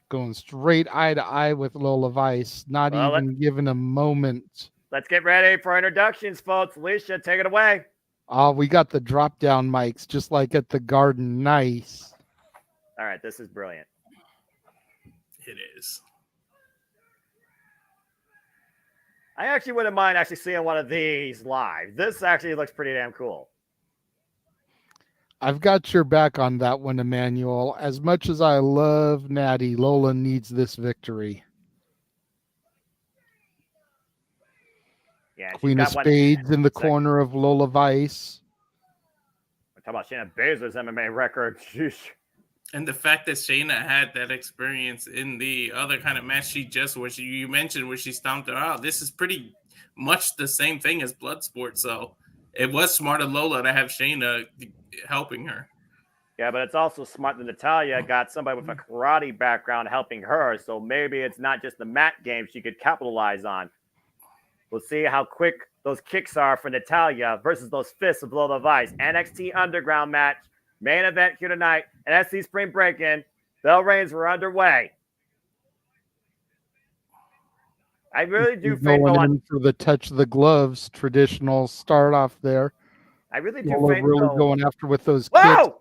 Going straight eye to eye with Lola Vice, not even given a moment. Let's get ready for introductions, folks. Alicia, take it away. Oh, we got the drop down mics just like at the Garden. Nice. All right, this is brilliant. It is. I actually wouldn't mind actually seeing one of these live. This actually looks pretty damn cool. I've got your back on that one, Emmanuel. As much as I love Natty, Lola needs this victory. Yeah, Queen of Spades in the corner of Lola Vice. We're talking about Shayna Baszler's MMA record. Sheesh. And the fact that Shayna had that experience in the other kind of match you mentioned where she stomped her out, this is pretty much the same thing as Bloodsport. So it was smart of Lola to have Shayna helping her. Yeah, but it's also smart that Natalia got somebody with a karate background helping her. So maybe it's not just the mat game she could capitalize on. We'll see how quick those kicks are for Natalia versus those fists of Lola Vice. NXT Underground match. Main event here tonight. NXT Spring Breakin. Bell rings were underway. I really do think for the touch of the gloves, traditional start off there. I really do think really going after with those kicks. Whoa!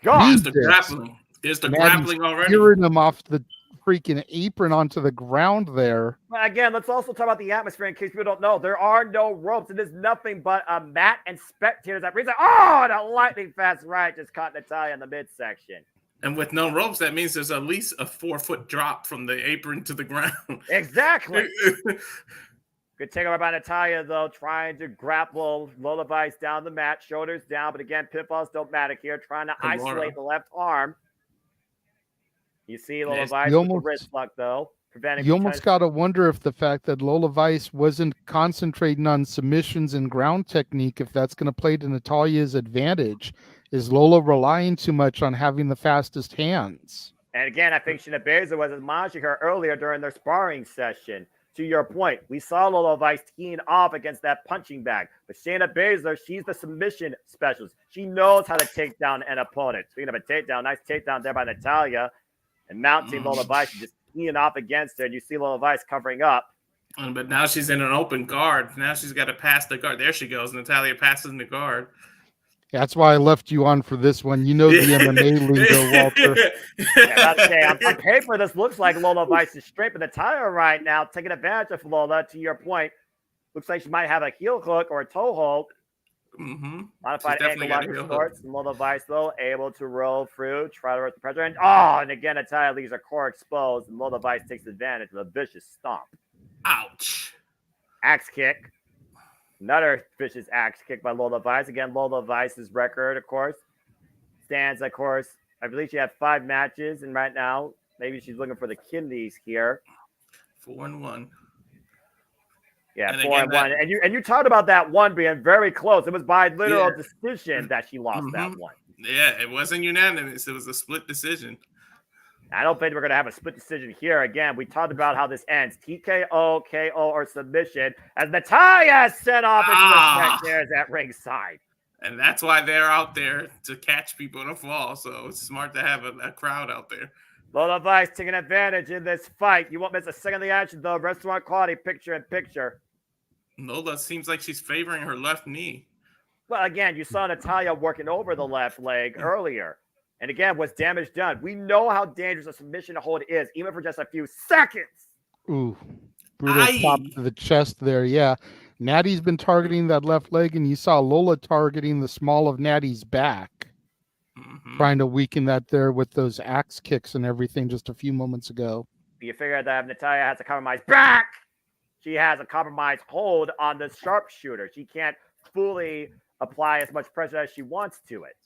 God, there's the grappling. There's the grappling already. Steering them off the freaking apron onto the ground there. But again, let's also talk about the atmosphere in case people don't know. There are no ropes. It is nothing but a mat and spectators. That brings the lightning fast right just caught Natalia in the midsection. And with no ropes, that means there's at least a 4-foot drop from the apron to the ground. Exactly. Good takeover by Natalia, though, trying to grapple Lola Vice down the mat, shoulders down. But again, pitfalls don't matter here, trying to isolate the left arm. You see Lola Vice with the wrist lock, though. You almost got to wonder if the fact that Lola Vice wasn't concentrating on submissions and ground technique, if that's going to play to Natalia's advantage. Is Lola relying too much on having the fastest hands? And again, I think Shayna Baszler was admonishing her earlier during their sparring session. To your point, we saw Lola Vice teeing off against that punching bag. But Shayna Baszler, she's the submission specialist. She knows how to take down an opponent. Speaking of a takedown, nice takedown there by Natalia. And mounting Lola Vice, just teeing off against her. And you see Lola Vice covering up. But now she's in an open guard. Now she's got to pass the guard. There she goes. Natalia passes the guard. That's why I left you on for this one. You know the MMA lingo, Walter. Yeah, on paper, this looks like Lola Vice's strength, but Natalia right now taking advantage of Lola. To your point, looks like she might have a heel hook or a toe hold. Modified ankle lock shorts. Lola Vice, though, able to roll through, try to work the pressure. And again, Natalia leaves her core exposed, and Lola Vice takes advantage of a vicious stomp. Ouch. Axe kick. Another vicious axe kick by Lola Vice. Again, Lola Vice's record, of course, stands, of course. I believe she had 5 matches, and right now, maybe she's looking for the kidneys here. 4-1. Yeah, 4-1. And you talked about that one being very close. It was by literal decision that she lost that one. Yeah, it wasn't unanimous. It was a split decision. I don't think we're going to have a split decision here. Again, we talked about how this ends. TKO, KO, or submission as Natalia sent off into the spectators at ringside. And that's why they're out there to catch people in a fall. So it's smart to have a crowd out there. Lola Vice taking advantage in this fight. You won't miss a second of the action, though. Restaurant quality, picture in picture. Lola seems like she's favoring her left knee. Well, again, you saw Natalya working over the left leg earlier. And again, what's damage done? We know how dangerous a submission hold is, even for just a few seconds. Ooh, brutal pop to the chest there. Yeah, Natty's been targeting that left leg, and you saw Lola targeting the small of Natty's back, trying to weaken that there with those axe kicks and everything just a few moments ago. You figure that if Natalya has a compromised back, she has a compromised hold on the sharpshooter. She can't fully apply as much pressure as she wants to it.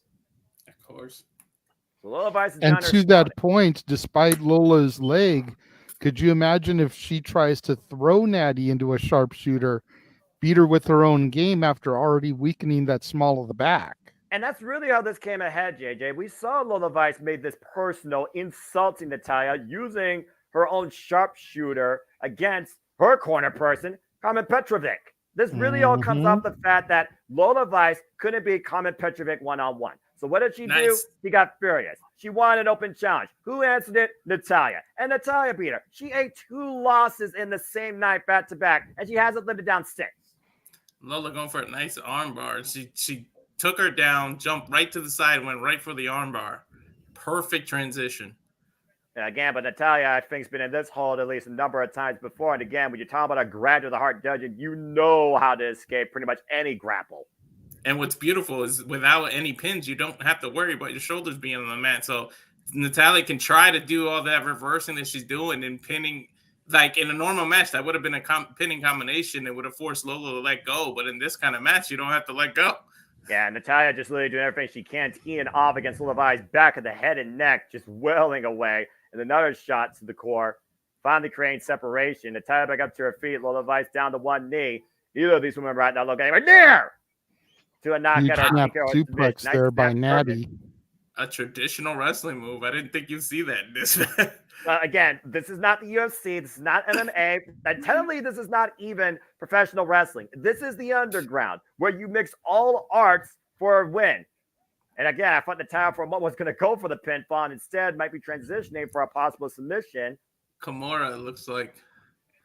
Of course. So Lola Vice has and done her to that point, despite Lola's leg, could you imagine if she tries to throw Natty into a sharpshooter, beat her with her own game after already weakening that small of the back? And that's really how this came ahead, JJ. We saw Lola Vice made this personal, insulting Natalya, using her own sharpshooter against her corner person, Carmen Petrovic. This really all comes off the fact that Lola Vice couldn't beat Carmen Petrovic one-on-one. So what did she do? She got furious. She wanted an open challenge. Who answered it? Natalya. And Natalya beat her. She ate 2 losses in the same night back-to-back, and she hasn't lived it down 6. Lola going for a nice armbar. She took her down, jumped right to the side, went right for the armbar. Perfect transition. Again, but Natalya, I think, has been in this hold at least a number of times before. And again, when you're talking about a graduate of the heart dungeon, you know how to escape pretty much any grapple. And what's beautiful is without any pins, you don't have to worry about your shoulders being on the mat. So Natalya can try to do all that reversing that she's doing and pinning. Like in a normal match, that would have been a pinning combination that would have forced Lola to let go. But in this kind of match, you don't have to let go. Yeah, Natalya just literally doing everything she can, teeing off against Lola Vice, back of the head and neck, just wailing away. And another shot to the core, finally creating separation. Natalya back up to her feet, Lola Vice down to one knee. Neither of these women right now look anywhere near to a knockout or suplex there by Natty. A traditional wrestling move. I didn't think you'd see that in this. Again, this is not the UFC. This is not MMA. And technically, this is not even professional wrestling. This is the underground, where you mix all arts for a win. And again, I thought Natalya for a moment was going to go for the pinfall, and instead might be transitioning for a possible submission. Kimura, it looks like.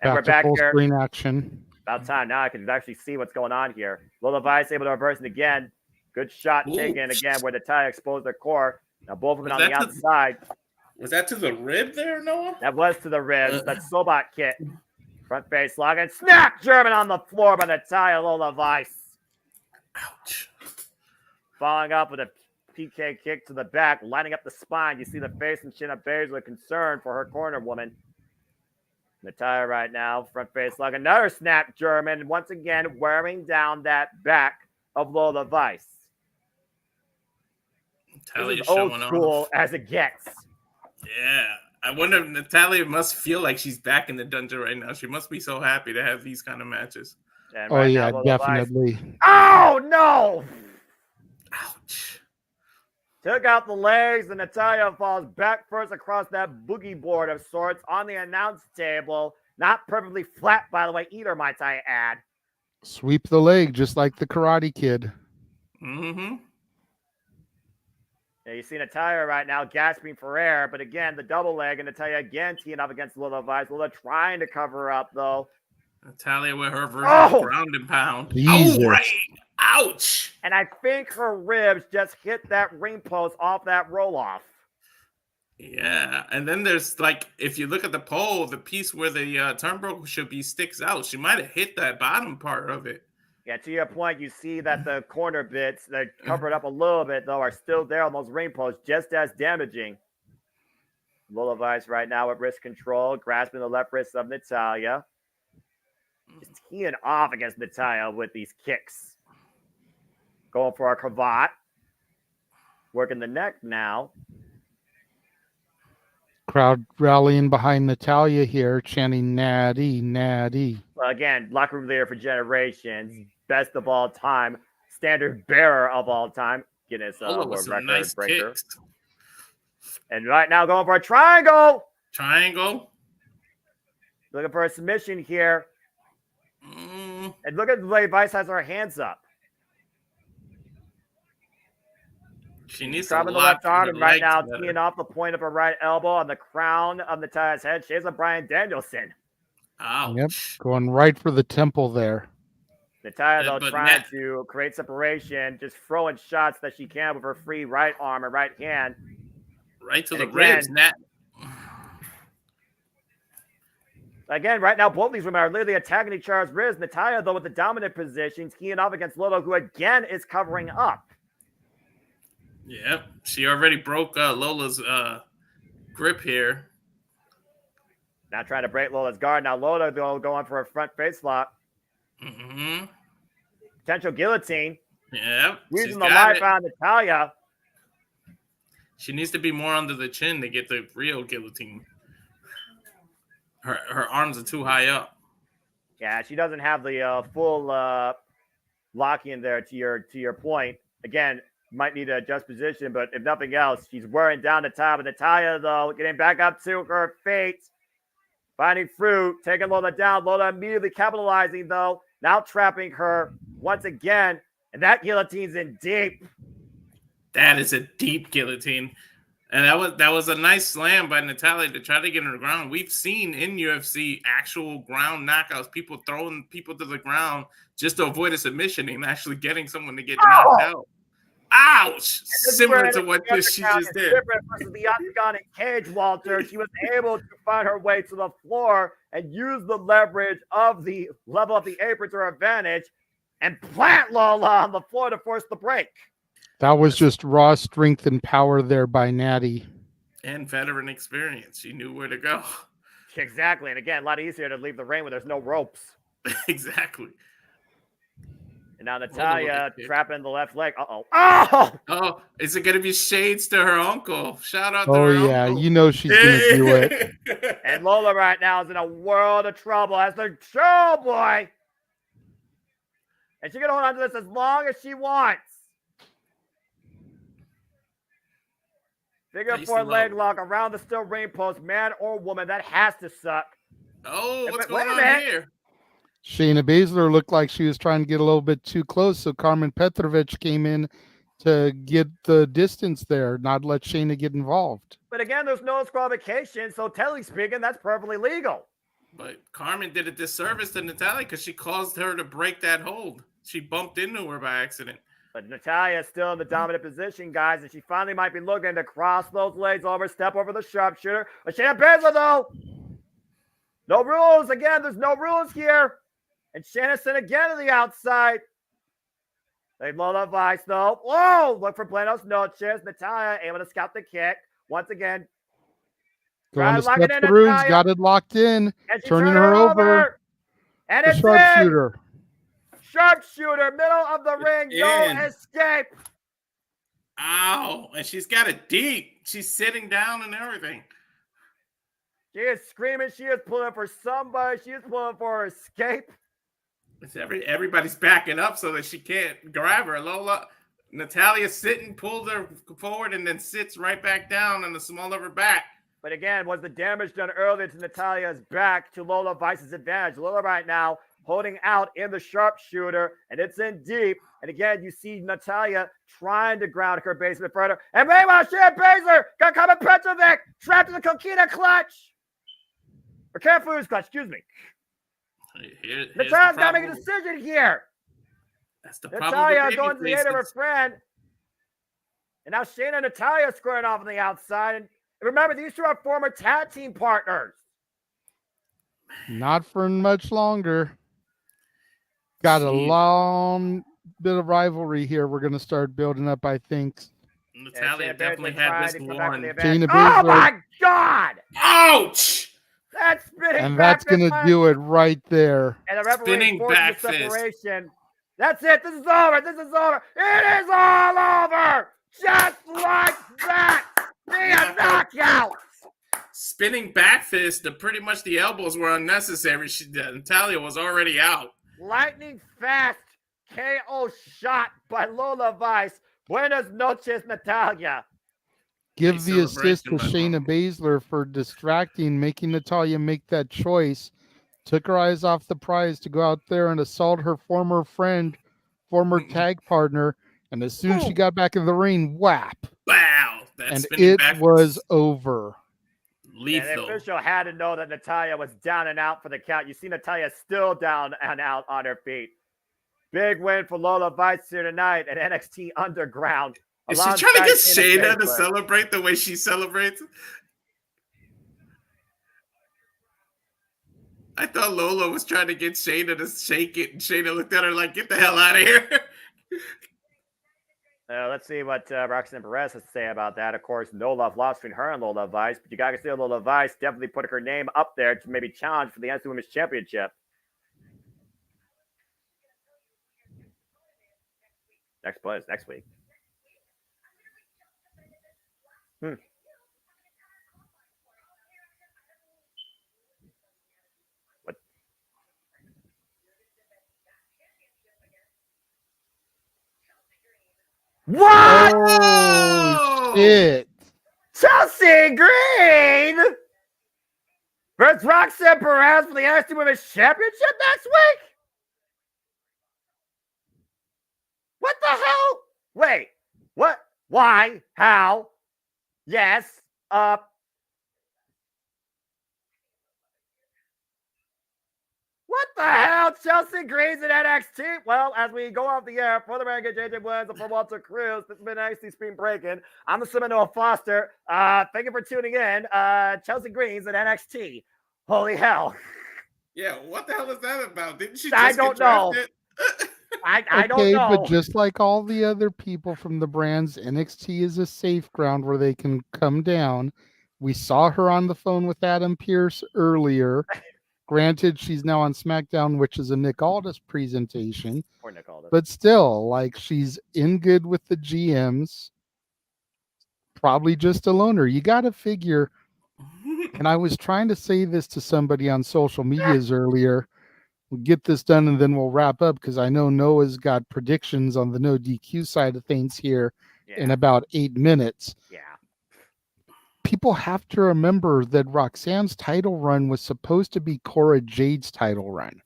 And we're back here. Screen action. About time now I can actually see what's going on here. Lola Vice able to reverse it again. Good shot taken again where Natalya exposed their core. Now both of them on the outside. Was that to the rib there, Noah? That was to the ribs. That Sobot kick. Front face lock and snap German on the floor by Natalya Lola Vice. Ouch. Following up with a PK kick to the back, lining up the spine. You see the face and chin of Baszler concerned for her corner woman. Natalya right now, front face lock, another snap German, once again wearing down that back of Lola Vice. Natalya this is old school as it gets. Yeah. I wonder if Natalya must feel like she's back in the dungeon right now. She must be so happy to have these kind of matches. And right yeah, now, definitely. Vice, oh, no! Ouch. Took out the legs, and Natalya falls back first across that boogie board of sorts on the announce table. Not perfectly flat, by the way, either, might I add. Sweep the leg, just like the Karate Kid. Mm-hmm. Yeah, you see Natalya right now gasping for air, but again, the double leg, and Natalya again teeing up against Lola Vice. Lola trying to cover up, though. Natalya with her version of ground and pound. Jesus. Oh, right. Ouch. And I think her ribs just hit that ring post off that roll-off. Yeah, and then there's like, if you look at the pole, the piece where the turnbuckle should be sticks out. She might have hit that bottom part of it. Yeah, to your point, you see that the corner bits that covered up a little bit, though, are still there on those ring posts, just as damaging. Lola Vice right now with wrist control, grasping the left wrist of Natalya. Just teeing off against Natalya with these kicks. Going for a cravat. Working the neck now. Crowd rallying behind Natalya here, chanting Natty, Natty. Well, again, locker room leader for generations. Best of all time. Standard bearer of all time. Guinness world record nice breaker. Kicks. And right now going for a triangle. Triangle. Looking for a submission here. And look at the way Vice has her hands up. She needs grabbing the left arm and right now teeing off the point of her right elbow on the crown of Natalya's head. She has a Bryan Danielson. Ouch. Yep, going right for the temple there. Natalya, though, trying to create separation, just throwing shots that she can with her free right arm and right hand. Right to the ribs, Nat. Again, right now, both these women are literally attacking each other's ribs. Natalya, though, with the dominant position, keying off against Lola, who again is covering up. Yep, she already broke Lola's grip here. Now trying to break Lola's guard. Now Lola, though, going for a front face lock. Mm-hmm. Potential guillotine. Yep. Squeezing the life out of Natalya. She needs to be more under the chin to get the real guillotine. Her arms are too high up. Yeah, she doesn't have the full lock in there to your point. Again, might need to adjust position, but if nothing else, she's wearing down Natalya. Natalya, though, getting back up to her feet. Finding fruit, taking Lola down. Lola immediately capitalizing, though. Now trapping her once again. And that guillotine's in deep. That is a deep guillotine. And that was a nice slam by Natalya to try to get her to the ground. We've seen in UFC actual ground knockouts, people throwing people to the ground just to avoid a submission and actually getting someone to get knocked out. Ouch! Similar to what she just did. Versus the octagon and cage, Walter. She was able to find her way to the floor and use the leverage of the level of the apron to her advantage and plant Lola on the floor to force the break. That was just raw strength and power there by Natty. And veteran experience. She knew where to go. Exactly. And again, a lot easier to leave the ring when there's no ropes. Exactly. And now Natalya trapping the left leg. Oh, is it going to be shades to her uncle? Shout out to her uncle. You know she's going to do it. And Lola right now is in a world of trouble as the show boy. And she's going to hold on to this as long as she wants. Figure four leg lock around the steel ring post, man or woman. That has to suck. Oh, what's going on here? Shayna Baszler looked like she was trying to get a little bit too close, so Carmen Petrovich came in to get the distance there, not let Shayna get involved. But again, there's no disqualification, so technically speaking, that's perfectly legal. But Carmen did a disservice to Natalya because she caused her to break that hold. She bumped into her by accident. But Natalya is still in the dominant position, guys, and she finally might be looking to cross those legs over, step over the sharpshooter. But Shayna Baszler, though, no rules. Again, there's no rules here. And Shannon again to the outside. They blow the vice, though. Whoa! Look for Buenos Noches. Natalya able to scout the kick. Once again. Going to step through. Got it locked in. Turning her over. And it's sharpshooter. Sharpshooter, middle of the ring. No escape. Ow. And she's got it deep. She's sitting down and everything. She is screaming. She is pulling for somebody. She is pulling for her escape. Everybody's backing up so that she can't grab her. Natalya sitting, pulls her forward, and then sits right back down on the small of her back. But again, was the damage done earlier to Natalya's back to Lola Vice's advantage? Lola right now holding out in the sharpshooter, and it's in deep. And again, you see Natalya trying to ground her basement further. And meanwhile, Shayna Baszler got Carmen Petrovic trapped in the coquina clutch. Or can't lose clutch, excuse me. Natalya's got to make a decision here. That's the problem. Natalya going to the aid of her friend. And now Shayna and Natalya squaring off on the outside. And remember, these two are former tag team partners. Not for much longer. Got a long bit of rivalry here. We're going to start building up, I think. Natalya definitely had this one. Oh, my God! Ouch! That's spinning and that's going to do it right there. And the referee forcing the separation. That's it. This is over. This is over. It is all over. Just like that. The knockout. Spinning back fist. Pretty much the elbows were unnecessary. Natalya was already out. Lightning fast KO shot by Lola Vice. Buenas noches, Natalya. Give the assist to Shayna Baszler for distracting, making Natalya make that choice. Took her eyes off the prize to go out there and assault her former friend, former tag partner. And as soon as she got back in the ring, whap. Wow. And it was over. Lethal. And the official had to know that Natalya was down and out for the count. You see Natalya still down and out on her feet. Big win for Lola Vice here tonight at NXT Underground. Is she trying to get Shayna to celebrate the way she celebrates? I thought Lola was trying to get Shayna to shake it, and Shayna looked at her like, get the hell out of here. Let's see what Roxanne Perez has to say about that. Of course, no love lost between her and Lola Vice, but you got to see Lola Vice definitely putting her name up there to maybe challenge for the NXT Women's Championship. Next week. What? Oh, shit. Chelsea Green versus Roxanne Perez for the NXT Women's Championship next week? What the hell? Wait, what? Why? How? Yes. What the hell? Chelsea Green's in NXT? Well, as we go off the air, for the American JJ Wins and for Walter Cruz, this has been NXT Spring Breakin'. I'm the Seminole Foster. Thank you for tuning in. Chelsea Green's in NXT. Holy hell. Yeah, what the hell is that about? Didn't she just I don't know. I don't know. But just like all the other people from the brands, NXT is a safe ground where they can come down. We saw her on the phone with Adam Pearce earlier. Granted, she's now on SmackDown, which is a Nick Aldis presentation. Poor Nick Aldis. But still, like, she's in good with the GMs. Probably just a loner. You got to figure, and I was trying to say this to somebody on social medias earlier. We'll get this done and then we'll wrap up because I know Noah's got predictions on the no DQ side of things here in about 8 minutes. Yeah. People have to remember that Roxanne's title run was supposed to be Cora Jade's title run.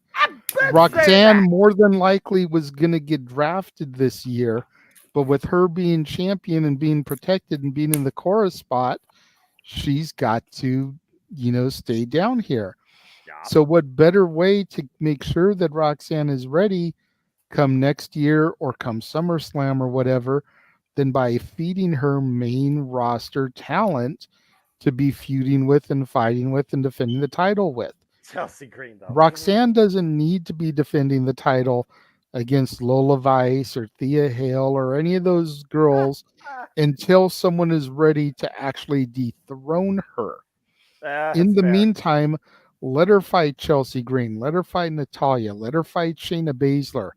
Roxanne more than likely was going to get drafted this year, but with her being champion and being protected and being in the Cora spot, she's got to, stay down here. Yeah. So what better way to make sure that Roxanne is ready come next year or come SummerSlam or whatever than by feeding her main roster talent to be feuding with and fighting with and defending the title with. Chelsea Green, though. Roxanne doesn't need to be defending the title against Lola Vice or Thea Hale or any of those girls until someone is ready to actually dethrone her. In the meantime, let her fight Chelsea Green. Let her fight Natalya. Let her fight Shayna Baszler.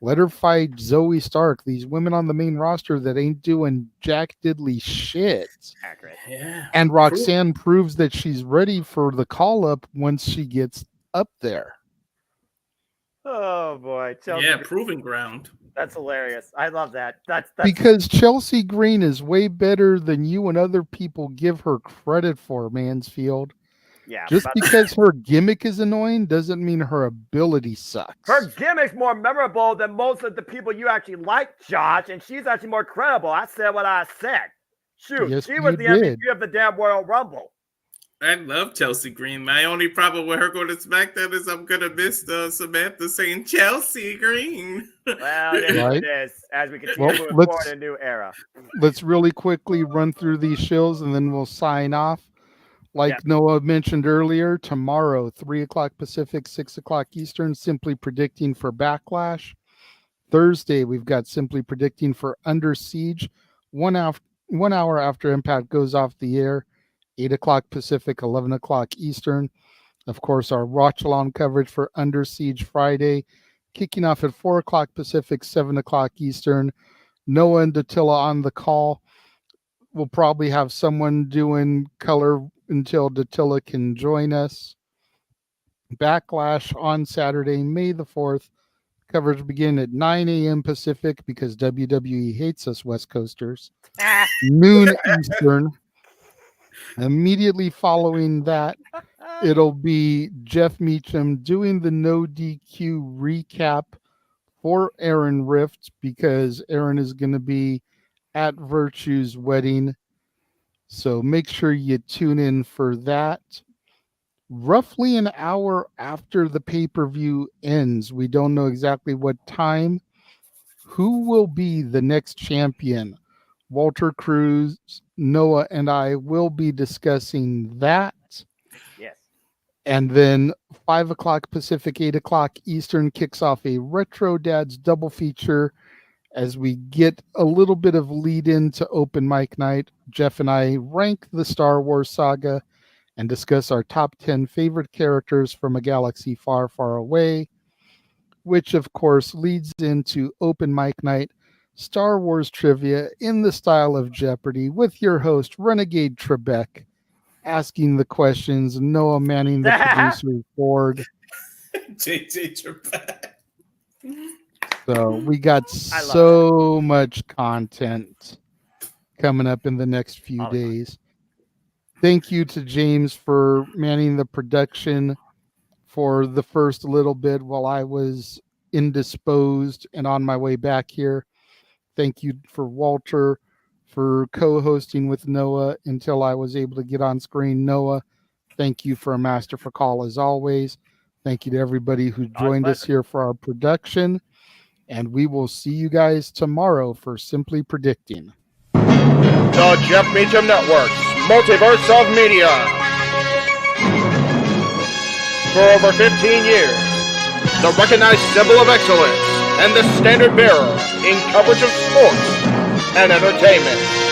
Let her fight Zoe Stark. These women on the main roster that ain't doing jack diddly shit. Accurate. Yeah. And Roxanne proves that she's ready for the call-up once she gets up there. Oh, boy. Chelsea Green. Proving ground. That's hilarious. I love that. That's because Chelsea Green is way better than you and other people give her credit for, Mansfield. Yeah, just because her gimmick is annoying doesn't mean her ability sucks. Her gimmick's more memorable than most of the people you actually like, Josh, and she's actually more credible. I said what I said. Shoot, yes, she was the MVP of the damn Royal Rumble. I love Chelsea Green. My only problem with her going to SmackDown is I'm going to miss Samantha saying Chelsea Green. Well, it is as we continue moving forward in a new era. Let's really quickly run through these shows and then we'll sign off. Like Noah mentioned earlier, tomorrow, 3 o'clock Pacific, 6 o'clock Eastern, Simply Predicting for Backlash. Thursday, we've got Simply Predicting for Under Siege, 1 hour after Impact goes off the air, 8 o'clock Pacific, 11 o'clock Eastern. Of course, our watch-along coverage for Under Siege Friday, kicking off at 4 o'clock Pacific, 7 o'clock Eastern. Noah and Dattila on the call. We'll probably have someone doing color until Dattila can join us. Backlash on Saturday, May the 4th. Coverage begin at 9 a.m. Pacific because WWE hates us West Coasters. Noon Eastern. Immediately following that, it'll be Jeff Meacham doing the no DQ recap for Aaron Rift because Aaron is going to be at Virtue's wedding. So make sure you tune in for that. roughly an hour after the pay-per-view ends. We don't know exactly what time. Who will be the next champion? Walter Cruz, Noah, and I will be discussing that. Yes. And then 5 o'clock Pacific, 8 o'clock Eastern kicks off a Retro Dads double feature as we get a little bit of lead into open mic night. Jeff and I rank the Star Wars saga and discuss our top 10 favorite characters from a galaxy far, far away, which of course leads into open mic night Star Wars trivia in the style of Jeopardy with your host, Renegade Trebek, asking the questions, Noah manning the producer's board. JJ Trebek. So we got so much content coming up in the next few days. Thank you to James for manning the production for the first little bit while I was indisposed and on my way back here. Thank you for Walter for co-hosting with Noah until I was able to get on screen. Noah, thank you for a masterful call as always. Thank you to everybody who joined us here for our production. And we will see you guys tomorrow for Simply Predicting. The Jeff Meacham Network's Multiverse of Media. For over 15 years, the recognized symbol of excellence and the standard bearer in coverage of sports and entertainment.